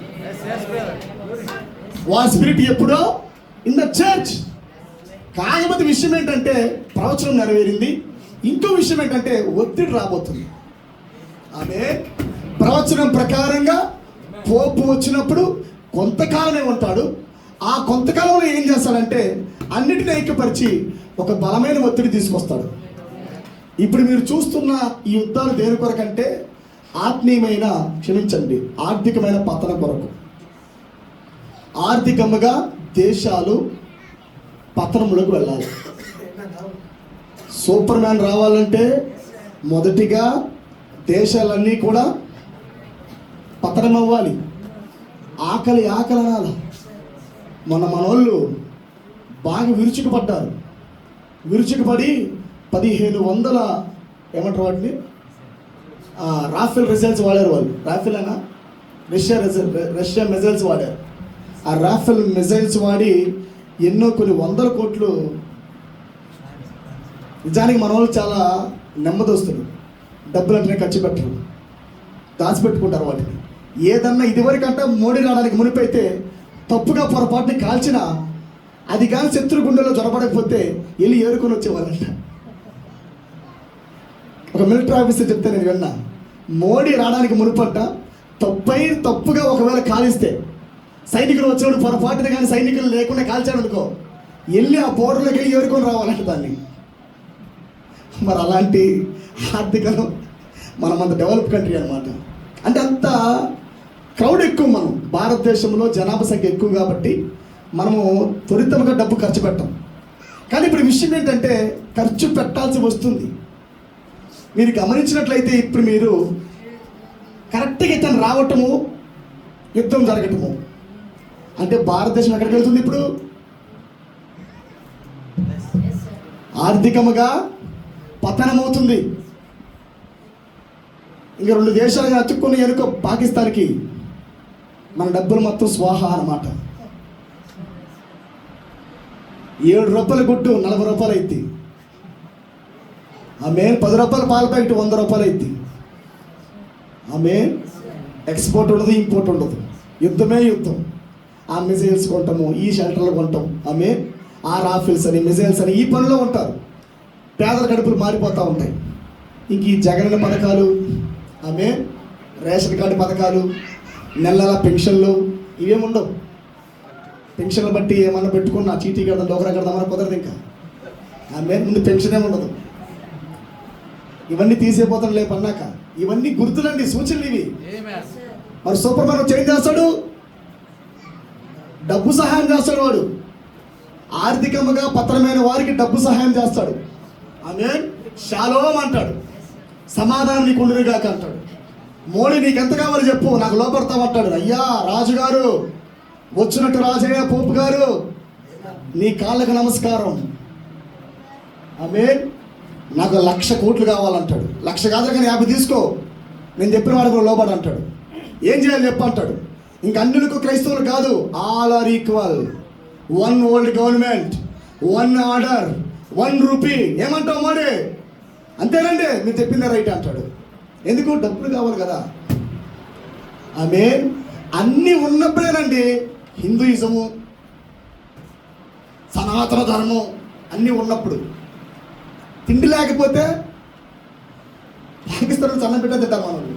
వాడి స్పిరిట్ ఎప్పుడో ఇన్ ద చర్చ్. కాకపోతే విషయం ఏంటంటే ప్రవచనం నెరవేరింది. ఇంకో విషయం ఏంటంటే ఒత్తిడి రాబోతుంది. ఆమె ప్రవచనం ప్రకారంగా పోపు వచ్చినప్పుడు కొంతకాలమే ఉంటాడు. ఆ కొంతకాలంలో ఏం చేస్తాడంటే అన్నిటిని ఐక్యపరిచి ఒక బలమైన ఒత్తిడి తీసుకొస్తాడు. ఇప్పుడు మీరు చూస్తున్న ఈ యుద్ధాలు దేని కొరకంటే ఆత్మీయమైన, క్షమించండి, ఆర్థికమైన పతన కొరకు. ఆర్థికంగా దేశాలు పతనంలోకి వెళ్ళాలి. సూపర్ మ్యాన్ రావాలంటే మొదటిగా దేశాలన్నీ కూడా పతనం అవ్వాలి. ఆకలి అనాలి. మనోళ్ళు బాగా విరుచుకుపడ్డారు. విరుచుకుపడి 1500 ఏమంటారు వాటిని, రాఫెల్ రిజల్ట్స్ వాడారు. వాళ్ళు రాఫెల్ అయినా రష్యా మిజైల్స్ వాడారు. ఆ రాఫెల్ మిజైల్స్ వాడి ఎన్నో కొన్ని 100 కోట్లు. నిజానికి మన వాళ్ళు చాలా నెమ్మదోస్తులు, డబ్బులు అంటే ఖర్చు పెట్టరు, దాచిపెట్టుకుంటారు వాటిని. ఏదన్నా ఇదివరకంటే మోడీ రావడానికి మునిపైతే తప్పుగా పొరపాటుని కాల్చినా అది కానీ శత్రు గుండెలో జొరబడకపోతే వెళ్ళి ఏరుకొని వచ్చేవాళ్ళంట. ఒక మిలిటరీ ఆఫీసర్ చెప్తే నేను విన్నా, మోడీ రావడానికి మునుపంట తప్పుగా ఒకవేళ కాలిస్తే సైనికులు వచ్చినప్పుడు పొరపాటున కానీ సైనికులు లేకుండా కాల్చాడు అనుకో, వెళ్ళి ఆ బోర్డర్లోకి వెళ్ళి ఏరుకొని రావాలంట దాన్ని. మరి అలాంటి ఆర్థికలో మనం అంత డెవలప్ కంట్రీ అనమాట. అంటే అంత క్రౌడ్ ఎక్కువ. మనం భారతదేశంలో జనాభా సంఖ్య ఎక్కువ కాబట్టి మనము త్వరితంగా డబ్బు ఖర్చు పెట్టాం. కానీ ఇప్పుడు విషయం ఏంటంటే ఖర్చు పెట్టాల్సి వస్తుంది. మీరు గమనించినట్లయితే ఇప్పుడు మీరు కరెక్ట్గా ఇతను రావటము, యుద్ధం జరగటము అంటే భారతదేశం ఎక్కడికి వెళ్తుంది? ఇప్పుడు ఆర్థికంగా పతనమవుతుంది. ఇంకా 2 దేశాలుగా అతుక్కుని ఎనుకో పాకిస్తాన్కి మన డబ్బులు మొత్తం స్వాహా అన్నమాట. 7 రూపాయల గుడ్డు 40 రూపాయలు అయింది. ఆమె 10 రూపాయల పాల ప్యాకెట్ 100 రూపాయలు అయింది. ఆమె ఎక్స్పోర్ట్ ఉండదు, ఇంపోర్ట్ ఉండదు, యుద్ధమే యుద్ధం. ఆ మిజైల్స్ కొంటాము, ఈ షెల్టర్లు కొంటాం, ఆమె ఆ రాఫెల్స్ అని మిజైల్స్ అని ఈ పనిలో ఉంటారు. పేదల కడుపులు మారిపోతూ ఉంటాయి. ఇంక ఈ జగనన్న పథకాలు, ఆమె రేషన్ కార్డు పథకాలు, నెలల పెన్షన్లు ఇవేముండవు. పెన్షన్లు బట్టి ఏమన్నా పెట్టుకున్నా చీటీ కడదాం, డోకరా కడదామని కుదరదు. ఇంకా ఆమె ముందు పెన్షన్ ఉండదు. ఇవన్నీ తీసేపోతాం లేపన్నాక. ఇవన్నీ గుర్తులండి, సూచనలు ఇవి. మరి సూపర్ మ్యాన్ చేంజ్ చేస్తాడు, డబ్బు సహాయం చేస్తాడు. వాడు ఆర్థికంగా పత్రమైన వారికి డబ్బు సహాయం చేస్తాడు. ఆమె షాలోమ్ అంటాడు, సమాధానం నీకు ఉండుగాక అంటాడు. మోడీ నీకు ఎంత కావాలో చెప్పు, నాకు లోపడతామంటాడు. అయ్యా రాజుగారు, వచ్చినట్టు రాజయ్య పోపు గారు, నీ కాళ్ళకు నమస్కారం. ఆమె నాకు 1,00,000 కోట్లు కావాలంటాడు. 1,00,000 కాదు కానీ 50 తీసుకో, నేను చెప్పిన వాడికి లోబడి అంటాడు. ఏం చేయాలి చెప్పు అంటాడు. ఇంక అన్యులకు క్రైస్తవులు కాదు, all are equal, 1 world government, 1 order, 1 rupee. ఏమంటావు మోడీ? అంతేనండి, మీరు చెప్పిందే రైట్ అంటాడు. ఎందుకు? డబ్బులు కావాలి కదా. ఆమె అన్నీ ఉన్నప్పుడేనండి హిందూయిజము, సనాతన ధర్మం అన్నీ ఉన్నప్పుడు. తిండి లేకపోతే పాకిస్తాన్ అన్నం పెట్టే తింటారు మనల్ని.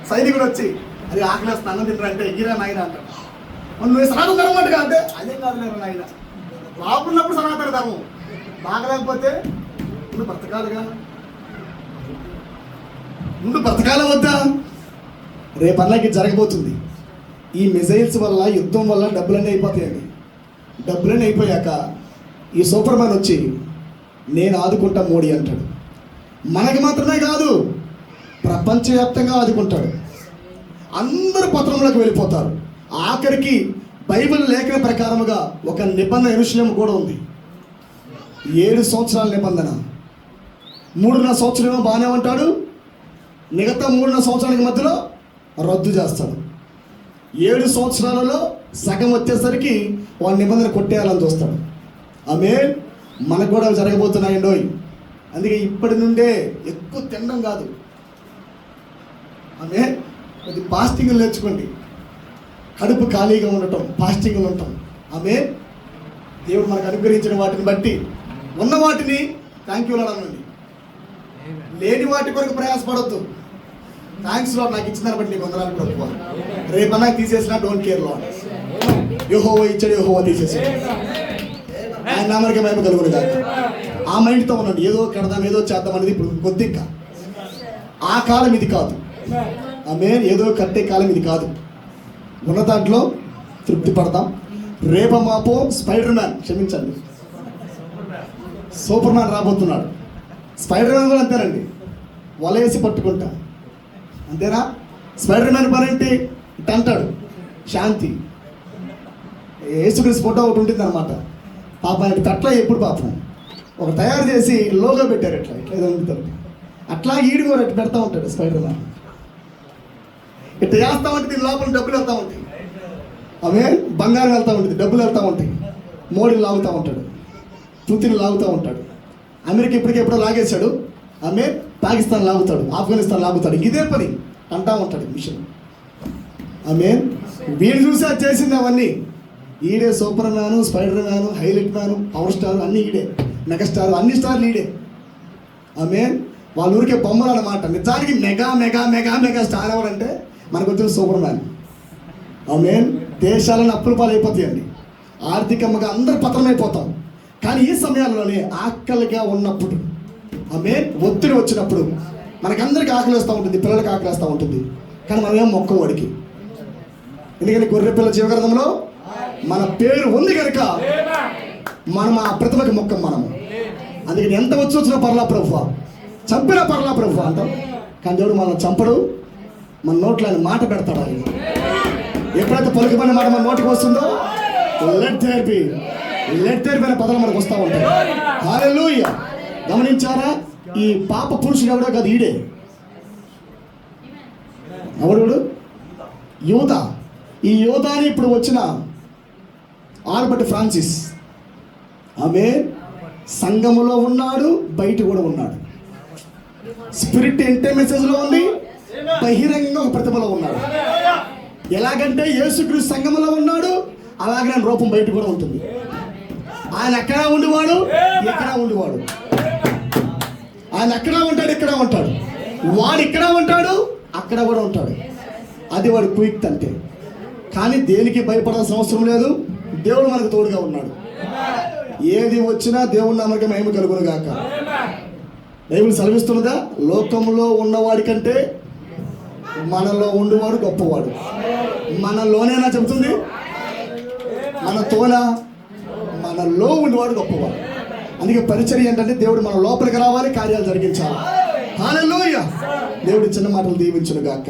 సైనికుడు వచ్చి అది ఆకలేస్తే అన్నం తింటారంటే ఎగిరా నాయన అంటారు. నువ్వు సనాతన ధర్మం అంటే అంటే అదేం కాదులేరు నాయన. బాగున్నప్పుడు సనాతన ధర్మం, బాగలేకపోతే ముందు బ్రతకాలిగా, ముందు బ్రతకాల వద్దా? రేపన్నాకి జరగబోతుంది. ఈ మిజైల్స్ వల్ల, యుద్ధం వల్ల డబ్బులన్నీ అయిపోతాయండి. డబ్బులన్నీ అయిపోయాక ఈ సూపర్ మ్యాన్ వచ్చి నేను ఆదుకుంటా మోడీ అంటాడు. మనకి మాత్రమే కాదు, ప్రపంచవ్యాప్తంగా ఆదుకుంటాడు. అందరూ పత్రంలోకి వెళ్ళిపోతారు. ఆఖరికి బైబిల్ లేఖన ప్రకారముగా ఒక నిబంధన యెరూషలేము కూడా ఉంది. 7 సంవత్సరాల నిబంధన. 3.5 సంవత్సరం బాగానే ఉంటాడు, మిగతా 3.5 సంవత్సరాలకి మధ్యలో రద్దు చేస్తాడు. 7 సంవత్సరాలలో సగం వచ్చేసరికి వాడి నిబంధన కొట్టేయాలని చూస్తాడు. ఆమె మనకు కూడా జరగబోతున్నాయండోయ్. అందుకే ఇప్పటి నుండే ఎక్కువ తినడం కాదు, ఆమె కొద్ది ఫాస్టింగ్లు నేర్చుకోండి. కడుపు ఖాళీగా ఉండటం, ఫాస్టింగ్లు ఉండటం. ఆమె దేవుడు మనకు అనుగ్రహించిన వాటిని బట్టి ఉన్న వాటిని థ్యాంక్ యూ లార్డ్ అనండి. లేని వాటి కొరకు ప్రయాసపడొద్దు. థ్యాంక్స్ లార్డ్, నాకు ఇచ్చిన దాన్ని బట్టి నీకు వందనాలు ప్రభువా. రేపన్నా తీసేసినా డోంట్ కేర్ లార్డ్. యెహోవా ఇచ్చాడు, యెహోవా తీసేసాడు. ఆయన నామకే మహిమ కలుగును గాక. ఆ మైండ్తో ఉండండి. ఏదో కడదాం, ఏదో చేద్దాం అనేది ఇప్పుడు కొద్ది. ఇంకా ఆ కాలం ఇది కాదు. ఆమె ఏదో కట్టే కాలం ఇది కాదు. ఉన్న దాంట్లో తృప్తి పడతాం. రేప మాపో స్పైడర్ మ్యాన్, క్షమించండి, సూపర్ మ్యాన్ రాబోతున్నాడు. స్పైడర్ మ్యాన్ కూడా అంతేనండి, వలేసి పట్టుకుంటా, అంతేనా? స్పైడర్ మ్యాన్ పని ఏంటి? ఇట్ట అంటాడు, శాంతి. యేసుక్రీస్తు ఫోటో ఒకటి ఉంటుంది అనమాట. పాపం ఇటు అట్లా ఎప్పుడు పాపం ఒక తయారు చేసి లోగో పెట్టారు, ఇట్లా ఇట్లా ఏదో ఉంటుంది. అట్లా ఈడు కూడా ఇట్లా పెడతా ఉంటాడు స్పైడర్ మ్యాన్. ఇట్లా చేస్తూ ఉంటుంది, లోపల డబ్బులు వెళ్తూ ఉంటాయి. ఆమె బంగారం వెళ్తూ ఉంటుంది, డబ్బులు వెళ్తూ ఉంటాయి. మోడీలు లాగుతూ ఉంటాడు, తుతిని లాగుతూ ఉంటాడు. అమెరికా ఇప్పటికెప్పుడో లాగేశాడు. ఆమె పాకిస్తాన్ లాగుతాడు, ఆఫ్ఘనిస్తాన్ లాగుతాడు. ఇదే పని అంటా ఉంటాడు మిషన్. ఆమె వీడు చూసి అది చేసింది అవన్నీ. ఈడే super man, spider man, highlight man, power star అన్నీ ఈడే, మెగాస్టార్ అన్ని స్టార్లు ఈడే. ఆమె వాళ్ళ ఊరికే బొమ్మలు అన్నమాట. నిజానికి mega mega mega mega star ఎవరంటే మనకు వచ్చిన సూపర్ మ్యాన్. ఆమె దేశాలను అప్పుల పాలు అయిపోతాయండి, ఆర్థికంగా అందరూ పతనమైపోతాం. కానీ ఈ సమయాల్లోనే ఆకలిగా ఉన్నప్పుడు, ఆమె ఒత్తిడి వచ్చినప్పుడు మనకందరికీ ఆకలి వేస్తూ ఉంటుంది, పిల్లలకి ఆకలి వేస్తూ ఉంటుంది. కానీ మనమేం మొక్క వాడికి. ఎందుకంటే గొర్రె పిల్ల జీవగ్రంథంలో మన పేరు ఉంది కనుక మనం ఆ ప్రతిభకి మొక్కం మనము. అందుకని ఎంత వచ్చి వచ్చినా పర్లా ప్రభువా, చంపినా పర్లా ప్రభువా అంటాం. కానీ దేవుడు మనం చంపడు, మన నోట్లో ఆయన మాట పెడతాడు. ఆయన ఎప్పుడైతే పలుకుబడిన మాట మన నోటికి వస్తుందో లెట్ దేర్ బి అనే పదాలు మనకు వస్తూ ఉంటాయి. హల్లెలూయా. గమనించారా? ఈ పాప పురుషుడు ఎవడో కాదు, ఈడే. ఎవడు? యూదా. ఈ యూదాని ఇప్పుడు వచ్చిన ఆల్బర్ట్ ఫ్రాన్సిస్, ఆమె సంఘములో ఉన్నాడు, బయట కూడా ఉన్నాడు. స్పిరిట్ ఎంటే మెసేజ్లో ఉంది, బహిరంగ ఒక ప్రతిభలో ఉన్నాడు. ఎలాగంటే యేసుక్రీస్తు సంఘములో ఉన్నాడు, అలాగే రూపం బయట కూడా ఉంటుంది. ఆయన అక్కడ ఉండేవాడు, ఇక్కడ ఉండేవాడు. ఆయన అక్కడ ఉంటాడు, ఇక్కడ ఉంటాడు. వాడు ఇక్కడ ఉంటాడు, అక్కడ కూడా ఉంటాడు. అది వాడు క్విక్ అంటే. కానీ దేనికి భయపడాల్సిన అవసరం లేదు. దేవుడు మనకు తోడుగా ఉన్నాడు. ఏది వచ్చినా దేవుడి నామకే మహిమ కలుగును గాక. బైబిల్ సెలవిస్తున్నదా? లోకంలో ఉన్నవాడి కంటే మనలో ఉండేవాడు గొప్పవాడు. మనలోనేనా చెబుతుంది? మనతోనా? మనలో ఉండేవాడు గొప్పవాడు. అందుకే పరిచర్య ఏంటంటే దేవుడు మన లోపలికి రావాలి, కార్యాలు జరిగించాలి. హల్లెలూయా. దేవుడి చిన్న మాటలు దీవించును గాక.